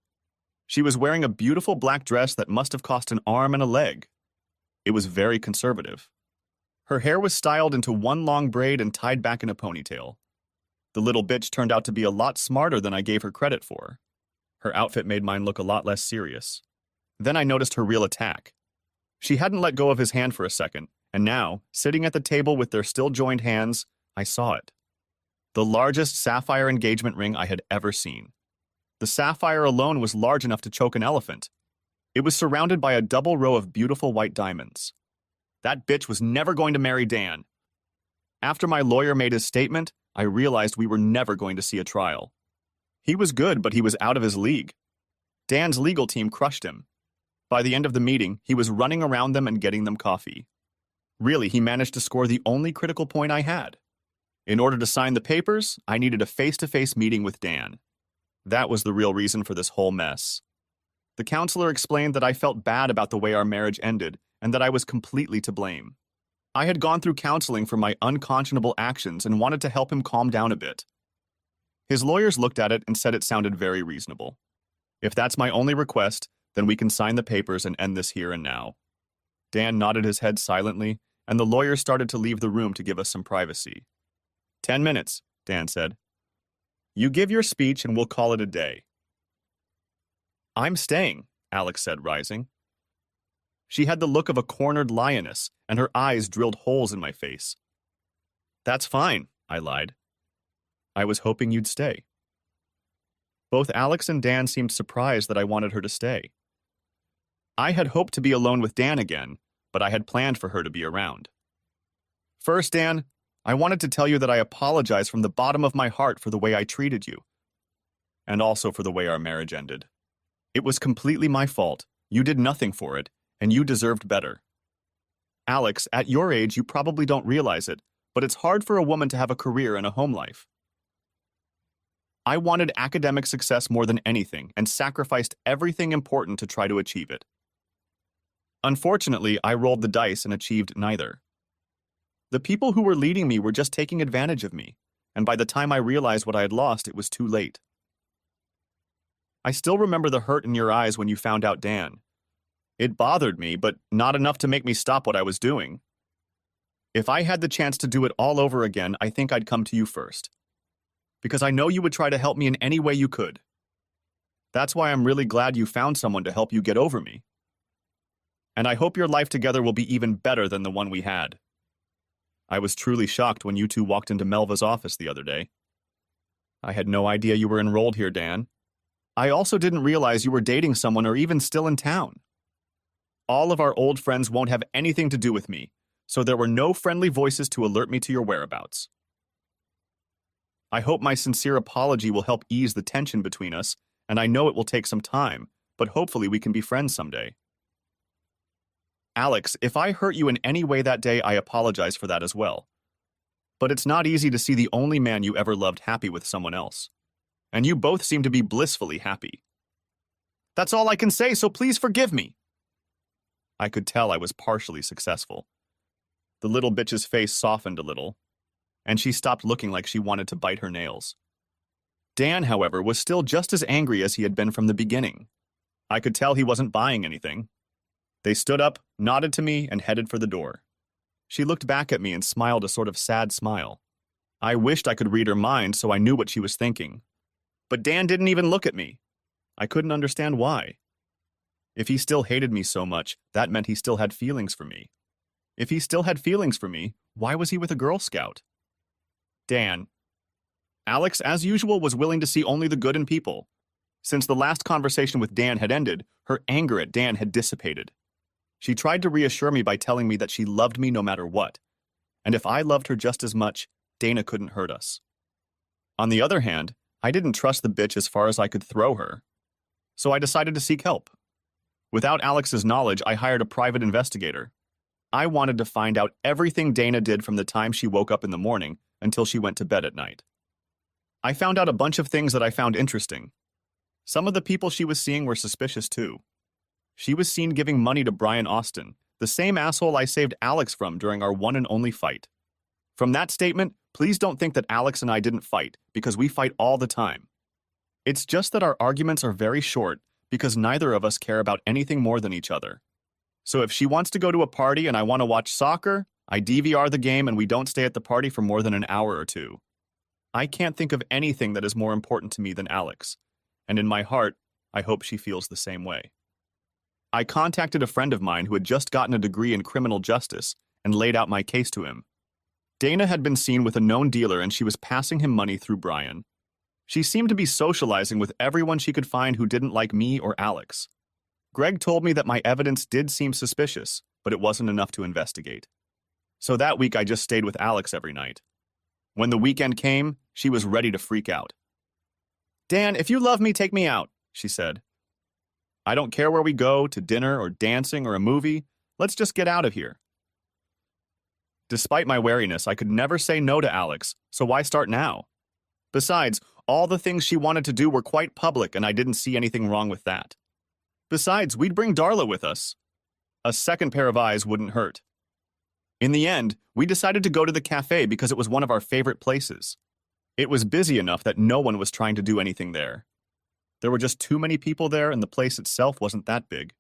She was wearing a beautiful black dress that must have cost an arm and a leg. It was very conservative. Her hair was styled into one long braid and tied back in a ponytail. The little bitch turned out to be a lot smarter than I gave her credit for. Her outfit made mine look a lot less serious. Then I noticed her real attack. She hadn't let go of his hand for a second, and now, sitting at the table with their still joined hands, I saw it. The largest sapphire engagement ring I had ever seen. The sapphire alone was large enough to choke an elephant. It was surrounded by a double row of beautiful white diamonds. That bitch was never going to marry Dan. After my lawyer made his statement, I realized we were never going to see a trial. He was good, but he was out of his league. Dan's legal team crushed him. By the end of the meeting, he was running around them and getting them coffee. Really, he managed to score the only critical point I had. In order to sign the papers, I needed a face-to-face meeting with Dan. That was the real reason for this whole mess. The counselor explained that I felt bad about the way our marriage ended and that I was completely to blame. I had gone through counseling for my unconscionable actions and wanted to help him calm down a bit. His lawyers looked at it and said it sounded very reasonable. If that's my only request, then we can sign the papers and end this here and now. Dan nodded his head silently, and the lawyers started to leave the room to give us some privacy. 10 minutes, Dan said. You give your speech and we'll call it a day. I'm staying, Alex said, rising. She had the look of a cornered lioness, and her eyes drilled holes in my face. That's fine, I lied. I was hoping you'd stay. Both Alex and Dan seemed surprised that I wanted her to stay. I had hoped to be alone with Dan again, but I had planned for her to be around. First, Dan, I wanted to tell you that I apologize from the bottom of my heart for the way I treated you, and also for the way our marriage ended. It was completely my fault. You did nothing for it, and you deserved better. Alex, at your age, you probably don't realize it, but it's hard for a woman to have a career and a home life. I wanted academic success more than anything and sacrificed everything important to try to achieve it. Unfortunately, I rolled the dice and achieved neither. The people who were leading me were just taking advantage of me, and by the time I realized what I had lost, it was too late. I still remember the hurt in your eyes when you found out Dan. It bothered me, but not enough to make me stop what I was doing. If I had the chance to do it all over again, I think I'd come to you first. Because I know you would try to help me in any way you could. That's why I'm really glad you found someone to help you get over me. And I hope your life together will be even better than the one we had. I was truly shocked when you two walked into Melva's office the other day. I had no idea you were enrolled here, Dan. I also didn't realize you were dating someone or even still in town. All of our old friends won't have anything to do with me, so there were no friendly voices to alert me to your whereabouts. I hope my sincere apology will help ease the tension between us, and I know it will take some time, but hopefully we can be friends someday. Alex, if I hurt you in any way that day, I apologize for that as well. But it's not easy to see the only man you ever loved happy with someone else. And you both seem to be blissfully happy. That's all I can say, so please forgive me. I could tell I was partially successful. The little bitch's face softened a little, and she stopped looking like she wanted to bite her nails. Dan, however, was still just as angry as he had been from the beginning. I could tell he wasn't buying anything. They stood up, nodded to me, and headed for the door. She looked back at me and smiled a sort of sad smile. I wished I could read her mind so I knew what she was thinking. But Dan didn't even look at me. I couldn't understand why. If he still hated me so much, that meant he still had feelings for me. If he still had feelings for me, why was he with a Girl Scout? Dan. Alex, as usual, was willing to see only the good in people. Since the last conversation with Dan had ended, her anger at Dan had dissipated. She tried to reassure me by telling me that she loved me no matter what, and if I loved her just as much, Dana couldn't hurt us. On the other hand, I didn't trust the bitch as far as I could throw her, so I decided to seek help. Without Alex's knowledge, I hired a private investigator. I wanted to find out everything Dana did from the time she woke up in the morning until she went to bed at night. I found out a bunch of things that I found interesting. Some of the people she was seeing were suspicious too. She was seen giving money to Brian Austin, the same asshole I saved Alex from during our one and only fight. From that statement, please don't think that Alex and I didn't fight, because we fight all the time. It's just that our arguments are very short because neither of us care about anything more than each other. So if she wants to go to a party and I want to watch soccer, I DVR the game and we don't stay at the party for more than an hour or two. I can't think of anything that is more important to me than Alex, and in my heart, I hope she feels the same way. I contacted a friend of mine who had just gotten a degree in criminal justice and laid out my case to him. Dana had been seen with a known dealer and she was passing him money through Brian. She seemed to be socializing with everyone she could find who didn't like me or Alex. Greg told me that my evidence did seem suspicious, but it wasn't enough to investigate. So that week I just stayed with Alex every night. When the weekend came, she was ready to freak out. Dan, if you love me, take me out, she said. I don't care where we go, to dinner or dancing or a movie. Let's just get out of here. Despite my wariness, I could never say no to Alex, so why start now? Besides, all the things she wanted to do were quite public and I didn't see anything wrong with that. Besides, we'd bring Darla with us. A second pair of eyes wouldn't hurt. In the end, we decided to go to the cafe because it was one of our favorite places. It was busy enough that no one was trying to do anything there. There were just too many people there and the place itself wasn't that big.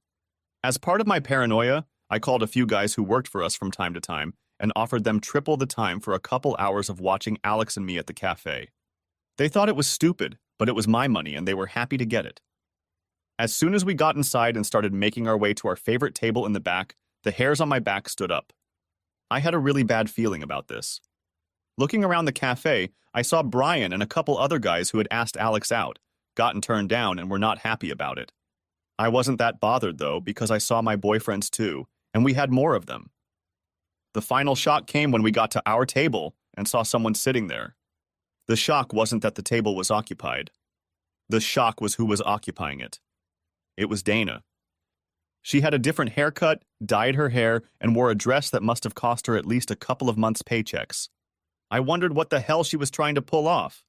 As part of my paranoia, I called a few guys who worked for us from time to time and offered them triple the time for a couple hours of watching Alex and me at the cafe. They thought it was stupid, but it was my money and they were happy to get it. As soon as we got inside and started making our way to our favorite table in the back, the hairs on my back stood up. I had a really bad feeling about this. Looking around the cafe, I saw Brian and a couple other guys who had asked Alex out, gotten turned down, and were not happy about it. I wasn't that bothered, though, because I saw my boyfriends too, and we had more of them. The final shock came when we got to our table and saw someone sitting there. The shock wasn't that the table was occupied. The shock was who was occupying it. It was Dana. She had a different haircut, dyed her hair, and wore a dress that must have cost her at least a couple of months' paychecks. I wondered what the hell she was trying to pull off.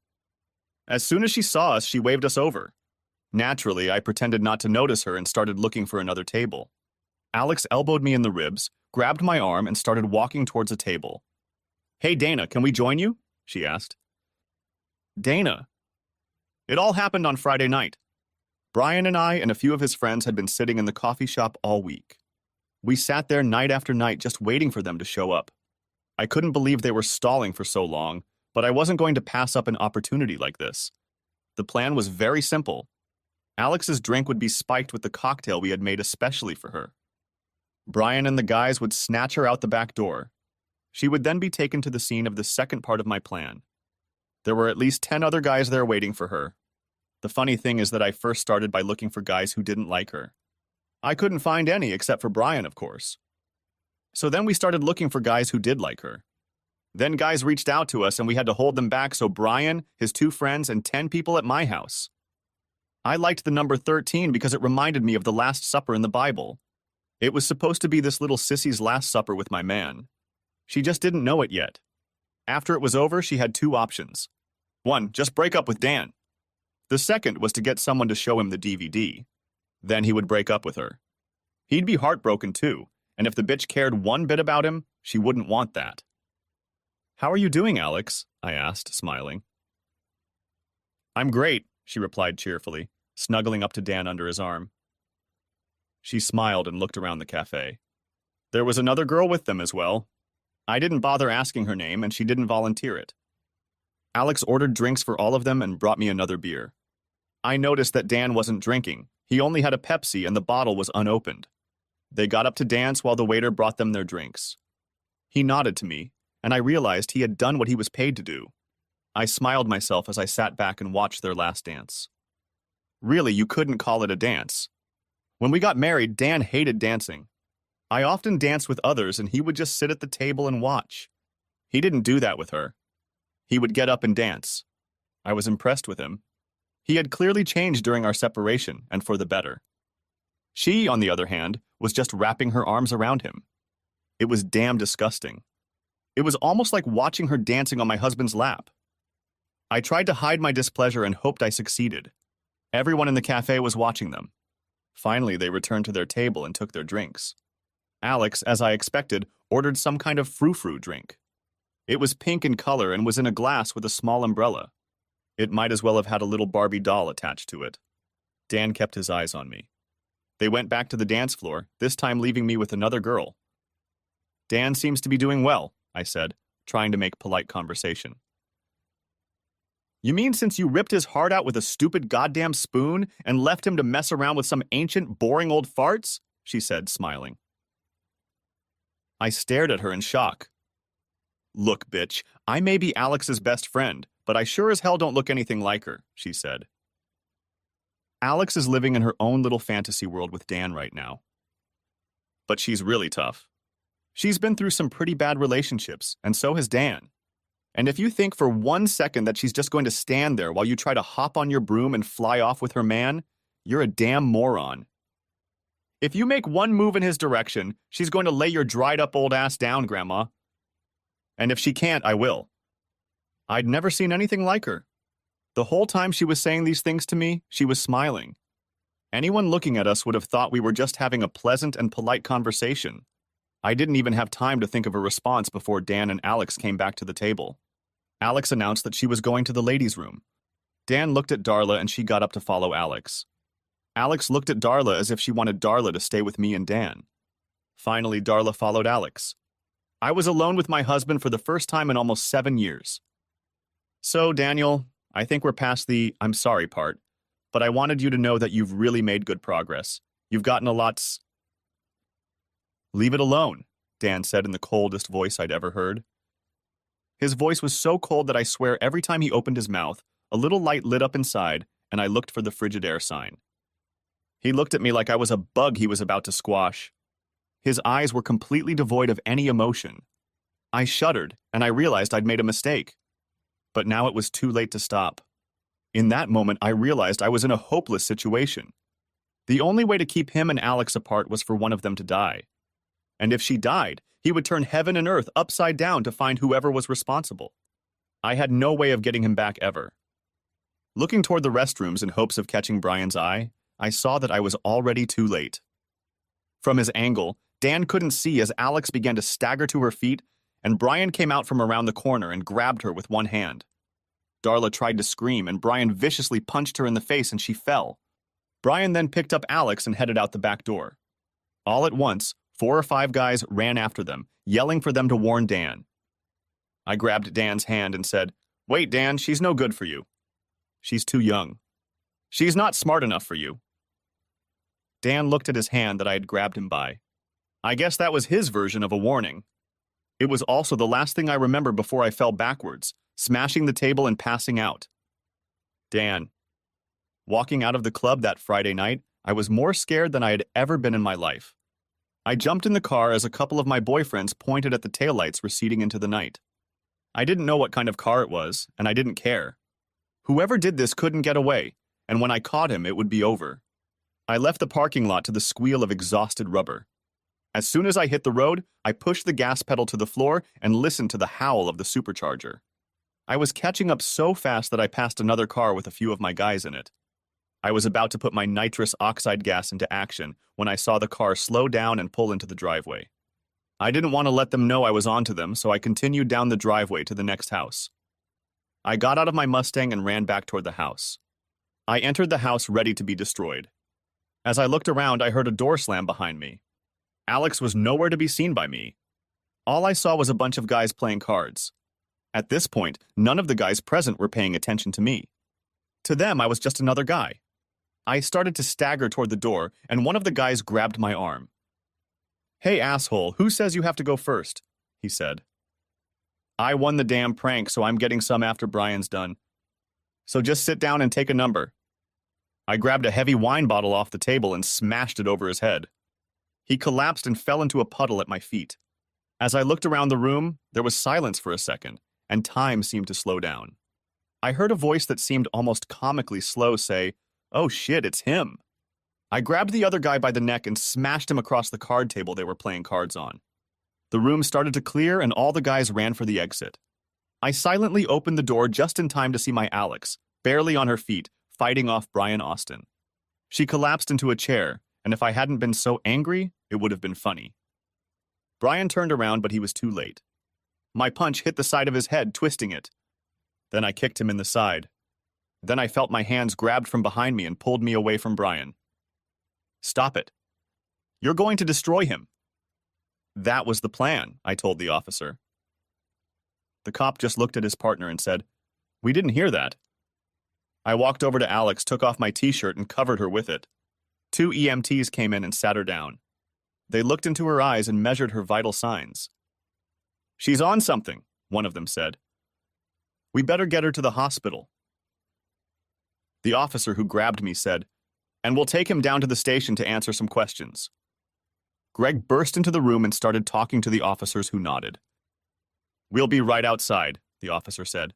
As soon as she saw us, she waved us over. Naturally, I pretended not to notice her and started looking for another table. Alex elbowed me in the ribs, grabbed my arm, and started walking towards a table. "Hey, Dana, can we join you?" she asked. Dana. It all happened on Friday night. Brian and I and a few of his friends had been sitting in the coffee shop all week. We sat there night after night just waiting for them to show up. I couldn't believe they were stalling for so long, but I wasn't going to pass up an opportunity like this. The plan was very simple. Alex's drink would be spiked with the cocktail we had made especially for her. Brian and the guys would snatch her out the back door. She would then be taken to the scene of the second part of my plan. There were at least 10 other guys there waiting for her. The funny thing is that I first started by looking for guys who didn't like her. I couldn't find any except for Brian, of course. So then we started looking for guys who did like her. Then guys reached out to us and we had to hold them back, so Brian, his 2 friends, and 10 people at my house. I liked the number 13 because it reminded me of the Last Supper in the Bible. It was supposed to be this little sissy's last supper with my man. She just didn't know it yet. After it was over, she had 2 options. 1, just break up with Dan. The second was to get someone to show him the DVD. Then he would break up with her. He'd be heartbroken too, and if the bitch cared one bit about him, she wouldn't want that. "How are you doing, Alex?" I asked, smiling. "I'm great," she replied cheerfully, snuggling up to Dan under his arm. She smiled and looked around the cafe. There was another girl with them as well. I didn't bother asking her name, and she didn't volunteer it. Alex ordered drinks for all of them and brought me another beer. I noticed that Dan wasn't drinking. He only had a Pepsi and the bottle was unopened. They got up to dance while the waiter brought them their drinks. He nodded to me, and I realized he had done what he was paid to do. I smiled myself as I sat back and watched their last dance. Really, you couldn't call it a dance. When we got married, Dan hated dancing. I often danced with others and he would just sit at the table and watch. He didn't do that with her. He would get up and dance. I was impressed with him. He had clearly changed during our separation, and for the better. She, on the other hand, was just wrapping her arms around him. It was damn disgusting. It was almost like watching her dancing on my husband's lap. I tried to hide my displeasure and hoped I succeeded. Everyone in the cafe was watching them. Finally, they returned to their table and took their drinks. Alex, as I expected, ordered some kind of frou-frou drink. It was pink in color and was in a glass with a small umbrella. It might as well have had a little Barbie doll attached to it. Dan kept his eyes on me. They went back to the dance floor, this time leaving me with another girl. "Dan seems to be doing well," I said, trying to make polite conversation. "You mean since you ripped his heart out with a stupid goddamn spoon and left him to mess around with some ancient, boring old farts?" she said, smiling. I stared at her in shock. "Look, bitch, I may be Alex's best friend, but I sure as hell don't look anything like her," she said. Alex is living in her own little fantasy world with Dan right now. But she's really tough. She's been through some pretty bad relationships, and so has Dan. And if you think for 1 second that she's just going to stand there while you try to hop on your broom and fly off with her man, you're a damn moron. If you make one move in his direction, she's going to lay your dried up old ass down, Grandma. And if she can't, I will. I'd never seen anything like her. The whole time she was saying these things to me, she was smiling. Anyone looking at us would have thought we were just having a pleasant and polite conversation. I didn't even have time to think of a response before Dan and Alex came back to the table. Alex announced that she was going to the ladies' room. Dan looked at Darla and she got up to follow Alex. Alex looked at Darla as if she wanted Darla to stay with me and Dan. Finally, Darla followed Alex. I was alone with my husband for the first time in almost 7 years. So, Daniel, I think we're past the "I'm sorry" part, but I wanted you to know that you've really made good progress. You've gotten a lot. "Leave it alone," Dan said in the coldest voice I'd ever heard. His voice was so cold that I swear every time he opened his mouth, a little light lit up inside, and I looked for the Frigidaire sign. He looked at me like I was a bug he was about to squash. His eyes were completely devoid of any emotion. I shuddered, and I realized I'd made a mistake. But now it was too late to stop. In that moment, I realized I was in a hopeless situation. The only way to keep him and Alex apart was for one of them to die. And if she died, he would turn heaven and earth upside down to find whoever was responsible. I had no way of getting him back ever. Looking toward the restrooms in hopes of catching Brian's eye, I saw that I was already too late. From his angle, Dan couldn't see as Alex began to stagger to her feet, and Brian came out from around the corner and grabbed her with one hand. Darla tried to scream, and Brian viciously punched her in the face and she fell. Brian then picked up Alex and headed out the back door. All at once, 4 or 5 guys ran after them, yelling for them to warn Dan. I grabbed Dan's hand and said, "Wait, Dan, she's no good for you. She's too young. She's not smart enough for you." Dan looked at his hand that I had grabbed him by. I guess that was his version of a warning. It was also the last thing I remember before I fell backwards, smashing the table and passing out. Dan. Walking out of the club that Friday night, I was more scared than I had ever been in my life. I jumped in the car as a couple of my boyfriends pointed at the taillights receding into the night. I didn't know what kind of car it was, and I didn't care. Whoever did this couldn't get away, and when I caught him, it would be over. I left the parking lot to the squeal of exhausted rubber. As soon as I hit the road, I pushed the gas pedal to the floor and listened to the howl of the supercharger. I was catching up so fast that I passed another car with a few of my guys in it. I was about to put my nitrous oxide gas into action when I saw the car slow down and pull into the driveway. I didn't want to let them know I was onto them, so I continued down the driveway to the next house. I got out of my Mustang and ran back toward the house. I entered the house ready to be destroyed. As I looked around, I heard a door slam behind me. Alex was nowhere to be seen by me. All I saw was a bunch of guys playing cards. At this point, none of the guys present were paying attention to me. To them, I was just another guy. I started to stagger toward the door, and one of the guys grabbed my arm. "Hey, asshole, who says you have to go first?" he said. "I won the damn prank, so I'm getting some after Brian's done. So just sit down and take a number." I grabbed a heavy wine bottle off the table and smashed it over his head. He collapsed and fell into a puddle at my feet. As I looked around the room, there was silence for a second, and time seemed to slow down. I heard a voice that seemed almost comically slow say, "Oh shit, it's him." I grabbed the other guy by the neck and smashed him across the card table they were playing cards on. The room started to clear and all the guys ran for the exit. I silently opened the door just in time to see my Alex, barely on her feet, fighting off Brian Austin. She collapsed into a chair, and if I hadn't been so angry, it would have been funny. Brian turned around, but he was too late. My punch hit the side of his head, twisting it. Then I kicked him in the side. Then I felt my hands grabbed from behind me and pulled me away from Brian. "Stop it. You're going to destroy him." "That was the plan," I told the officer. The cop just looked at his partner and said, "We didn't hear that." I walked over to Alex, took off my t-shirt, and covered her with it. 2 EMTs came in and sat her down. They looked into her eyes and measured her vital signs. "She's on something," one of them said. "We better get her to the hospital." The officer who grabbed me said, "And we'll take him down to the station to answer some questions." Greg burst into the room and started talking to the officers who nodded. "We'll be right outside," the officer said.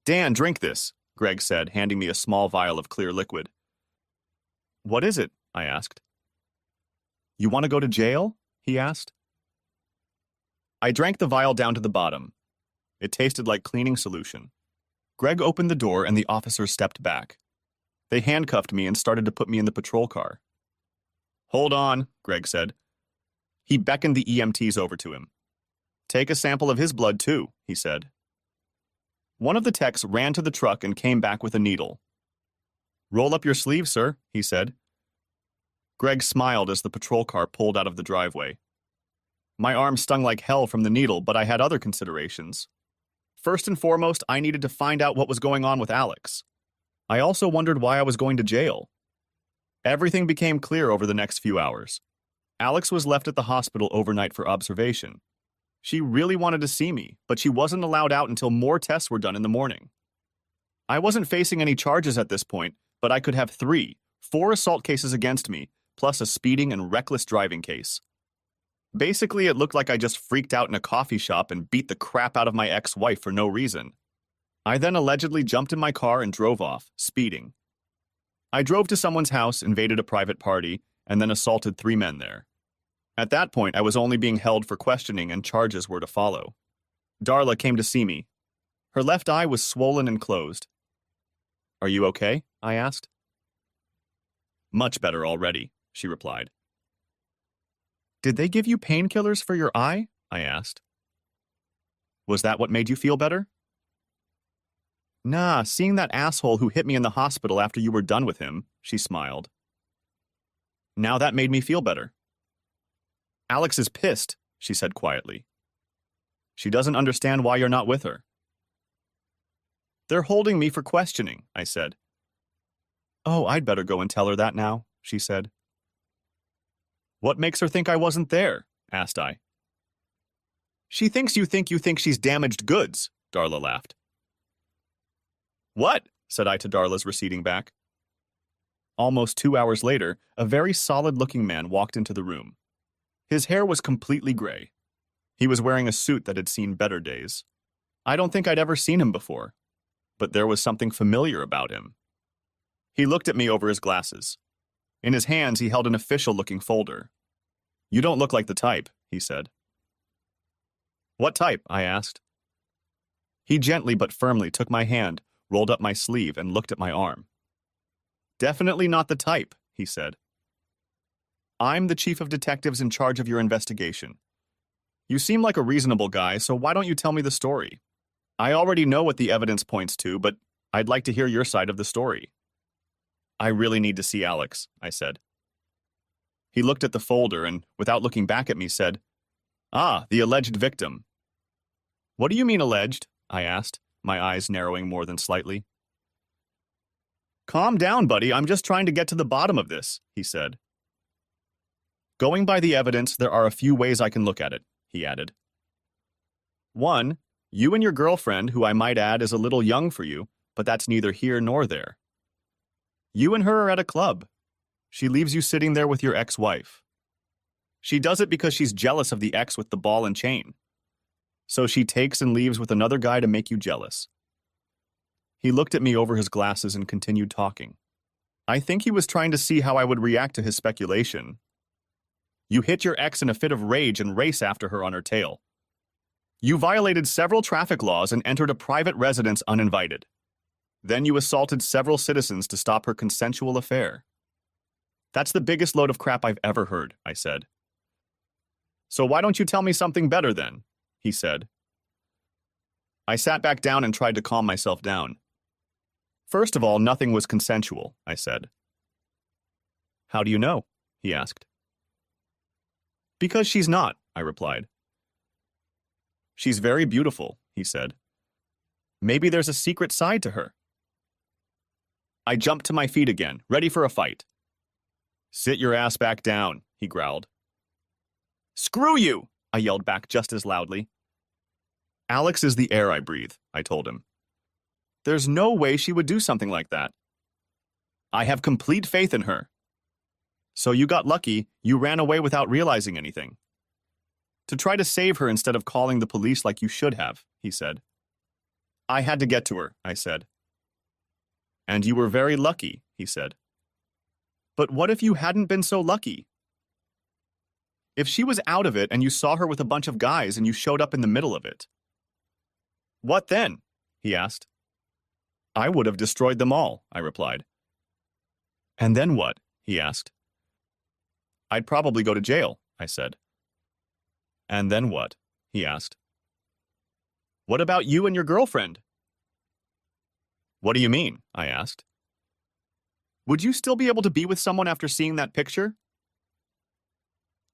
"Dan, drink this," Greg said, handing me a small vial of clear liquid. "What is it?" I asked. "You want to go to jail?" he asked. I drank the vial down to the bottom. It tasted like cleaning solution. Greg opened the door and the officers stepped back. They handcuffed me and started to put me in the patrol car. "Hold on," Greg said. He beckoned the EMTs over to him. "Take a sample of his blood too," he said. One of the techs ran to the truck and came back with a needle. "Roll up your sleeve, sir," he said. Greg smiled as the patrol car pulled out of the driveway. My arm stung like hell from the needle, but I had other considerations. First and foremost, I needed to find out what was going on with Alex. I also wondered why I was going to jail. Everything became clear over the next few hours. Alex was left at the hospital overnight for observation. She really wanted to see me, but she wasn't allowed out until more tests were done in the morning. I wasn't facing any charges at this point, but I could have 3, 4 assault cases against me, plus a speeding and reckless driving case. Basically, it looked like I just freaked out in a coffee shop and beat the crap out of my ex-wife for no reason. I then allegedly jumped in my car and drove off, speeding. I drove to someone's house, invaded a private party, and then assaulted 3 men there. At that point, I was only being held for questioning and charges were to follow. Darla came to see me. Her left eye was swollen and closed. "Are you okay?" I asked. "Much better already," she replied. "Did they give you painkillers for your eye?" I asked. "Was that what made you feel better?" "Nah, seeing that asshole who hit me in the hospital after you were done with him," she smiled. "Now that made me feel better." "Alex is pissed," she said quietly. "She doesn't understand why you're not with her." "They're holding me for questioning," I said. "Oh, I'd better go and tell her that now," she said. "What makes her think I wasn't there?" asked I. "She thinks you think she's damaged goods," Darla laughed. "What?" said I to Darla's receding back. Almost 2 hours later, a very solid-looking man walked into the room. His hair was completely gray. He was wearing a suit that had seen better days. I don't think I'd ever seen him before, but there was something familiar about him. He looked at me over his glasses. In his hands, he held an official-looking folder. "You don't look like the type," he said. "What type?" I asked. He gently but firmly took my hand, rolled up my sleeve, and looked at my arm. "Definitely not the type," he said. "I'm the chief of detectives in charge of your investigation. You seem like a reasonable guy, so why don't you tell me the story? I already know what the evidence points to, but I'd like to hear your side of the story." "I really need to see Alex," I said. He looked at the folder and, without looking back at me, said, "Ah, the alleged victim." "What do you mean alleged?" I asked, my eyes narrowing more than slightly. "Calm down, buddy. I'm just trying to get to the bottom of this," he said. "Going by the evidence, there are a few ways I can look at it," he added. "1, you and your girlfriend, who I might add is a little young for you, but that's neither here nor there. You and her are at a club. She leaves you sitting there with your ex-wife. She does it because she's jealous of the ex with the ball and chain. So she takes and leaves with another guy to make you jealous." He looked at me over his glasses and continued talking. I think he was trying to see how I would react to his speculation. "You hit your ex in a fit of rage and race after her on her tail. You violated several traffic laws and entered a private residence uninvited. Then you assaulted several citizens to stop her consensual affair." "That's the biggest load of crap I've ever heard," I said. "So why don't you tell me something better then?" he said. I sat back down and tried to calm myself down. "First of all, nothing was consensual," I said. "How do you know?" he asked. "Because she's not," I replied. "She's very beautiful," he said. "Maybe there's a secret side to her." I jumped to my feet again, ready for a fight. "Sit your ass back down," he growled. "Screw you!" I yelled back just as loudly. "Alex is the air I breathe," I told him. "There's no way she would do something like that. I have complete faith in her." "So you got lucky, you ran away without realizing anything. To try to save her instead of calling the police like you should have," he said. "I had to get to her," I said. "And you were very lucky," he said. "But what if you hadn't been so lucky? If she was out of it and you saw her with a bunch of guys and you showed up in the middle of it?" "What then?" he asked. "I would have destroyed them all," I replied. "And then what?" he asked. "I'd probably go to jail," I said. "And then what?" he asked. "What about you and your girlfriend?" "What do you mean?" I asked. "Would you still be able to be with someone after seeing that picture?"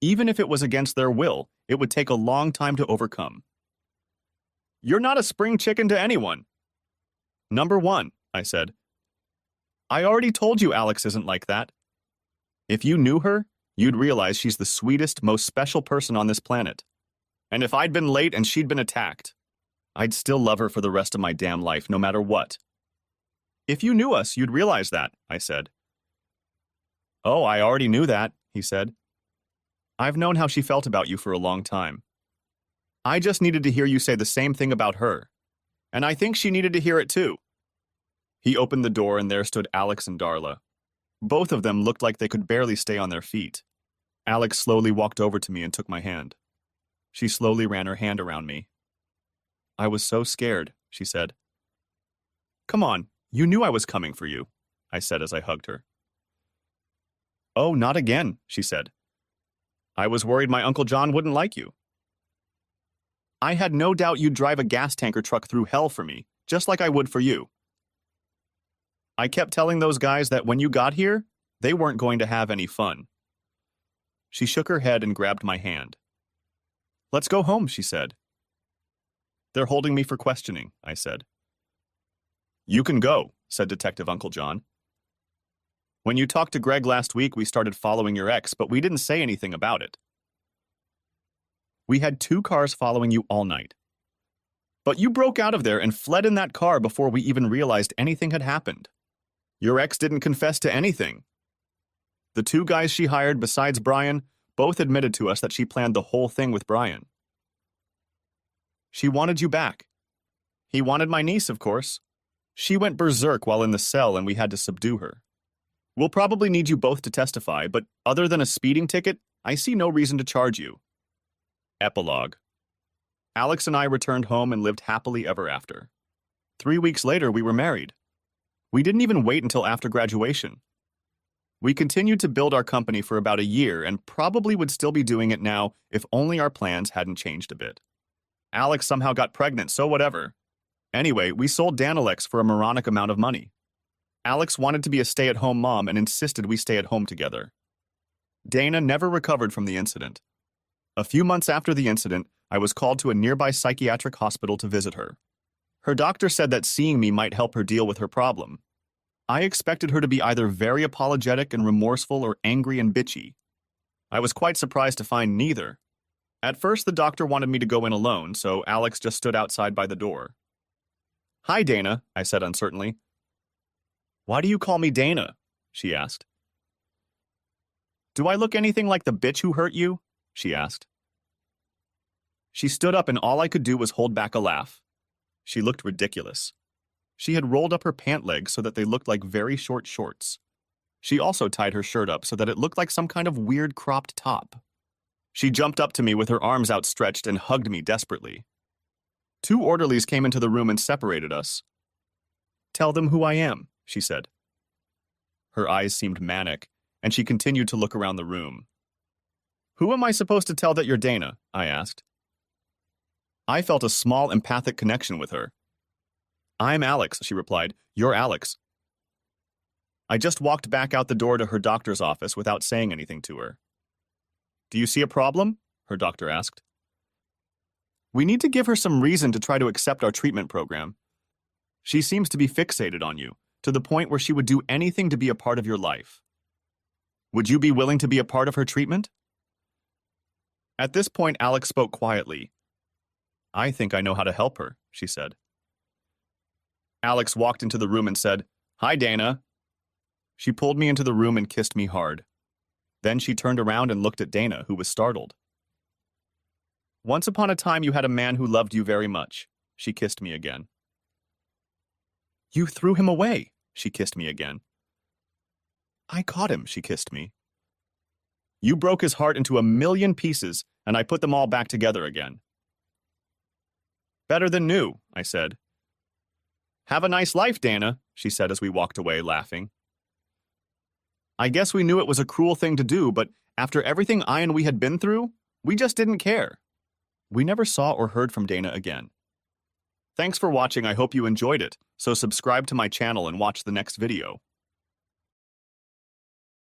"Even if it was against their will, it would take a long time to overcome." "You're not a spring chicken to anyone." "Number 1, I said. I already told you Alex isn't like that. If you knew her, you'd realize she's the sweetest, most special person on this planet. And if I'd been late and she'd been attacked, I'd still love her for the rest of my damn life, no matter what. If you knew us, you'd realize that," I said. Oh, I already knew that, he said. I've known how she felt about you for a long time. I just needed to hear you say the same thing about her. And I think she needed to hear it too. He opened the door and there stood Alex and Darla. Both of them looked like they could barely stay on their feet. Alex slowly walked over to me and took my hand. She slowly ran her hand around me. I was so scared, she said. Come on, you knew I was coming for you, I said as I hugged her. Oh, not again, she said. I was worried my Uncle John wouldn't like you. I had no doubt you'd drive a gas tanker truck through hell for me, just like I would for you. I kept telling those guys that when you got here, they weren't going to have any fun. She shook her head and grabbed my hand. Let's go home, she said. They're holding me for questioning, I said. You can go, said Detective Uncle John. When you talked to Greg last week, we started following your ex, but we didn't say anything about it. We had 2 cars following you all night. But you broke out of there and fled in that car before we even realized anything had happened. Your ex didn't confess to anything. The 2 guys she hired besides Brian both admitted to us that she planned the whole thing with Brian. She wanted you back. He wanted my niece, of course. She went berserk while in the cell and we had to subdue her. We'll probably need you both to testify, but other than a speeding ticket, I see no reason to charge you. Epilogue. Alex and I returned home and lived happily ever after. 3 weeks later, we were married. We didn't even wait until after graduation. We continued to build our company for about a year and probably would still be doing it now if only our plans hadn't changed a bit. Alex somehow got pregnant, so whatever. Anyway, we sold Danalex for a moronic amount of money. Alex wanted to be a stay-at-home mom and insisted we stay at home together. Dana never recovered from the incident. A few months after the incident, I was called to a nearby psychiatric hospital to visit her. Her doctor said that seeing me might help her deal with her problem. I expected her to be either very apologetic and remorseful or angry and bitchy. I was quite surprised to find neither. At first, the doctor wanted me to go in alone, so Alex just stood outside by the door. Hi, Dana, I said uncertainly. Why do you call me Dana? She asked. Do I look anything like the bitch who hurt you? She asked. She stood up and all I could do was hold back a laugh. She looked ridiculous. She had rolled up her pant legs so that they looked like very short shorts. She also tied her shirt up so that it looked like some kind of weird cropped top. She jumped up to me with her arms outstretched and hugged me desperately. 2 orderlies came into the room and separated us. Tell them who I am, she said. Her eyes seemed manic, and she continued to look around the room. Who am I supposed to tell that you're Dana? I asked. I felt a small empathic connection with her. I'm Alex, she replied. You're Alex. I just walked back out the door to her doctor's office without saying anything to her. Do you see a problem? Her doctor asked. We need to give her some reason to try to accept our treatment program. She seems to be fixated on you, to the point where she would do anything to be a part of your life. Would you be willing to be a part of her treatment? At this point, Alex spoke quietly. I think I know how to help her, she said. Alex walked into the room and said, Hi, Dana. She pulled me into the room and kissed me hard. Then she turned around and looked at Dana, who was startled. Once upon a time, you had a man who loved you very much. She kissed me again. You threw him away, she kissed me again. I caught him, she kissed me. You broke his heart into 1,000,000 pieces, and I put them all back together again. Better than new, I said. Have a nice life, Dana, she said as we walked away, laughing. I guess we knew it was a cruel thing to do, but after everything I and we had been through, we just didn't care. We never saw or heard from Dana again. Thanks for watching. I hope you enjoyed it, so subscribe to my channel and watch the next video.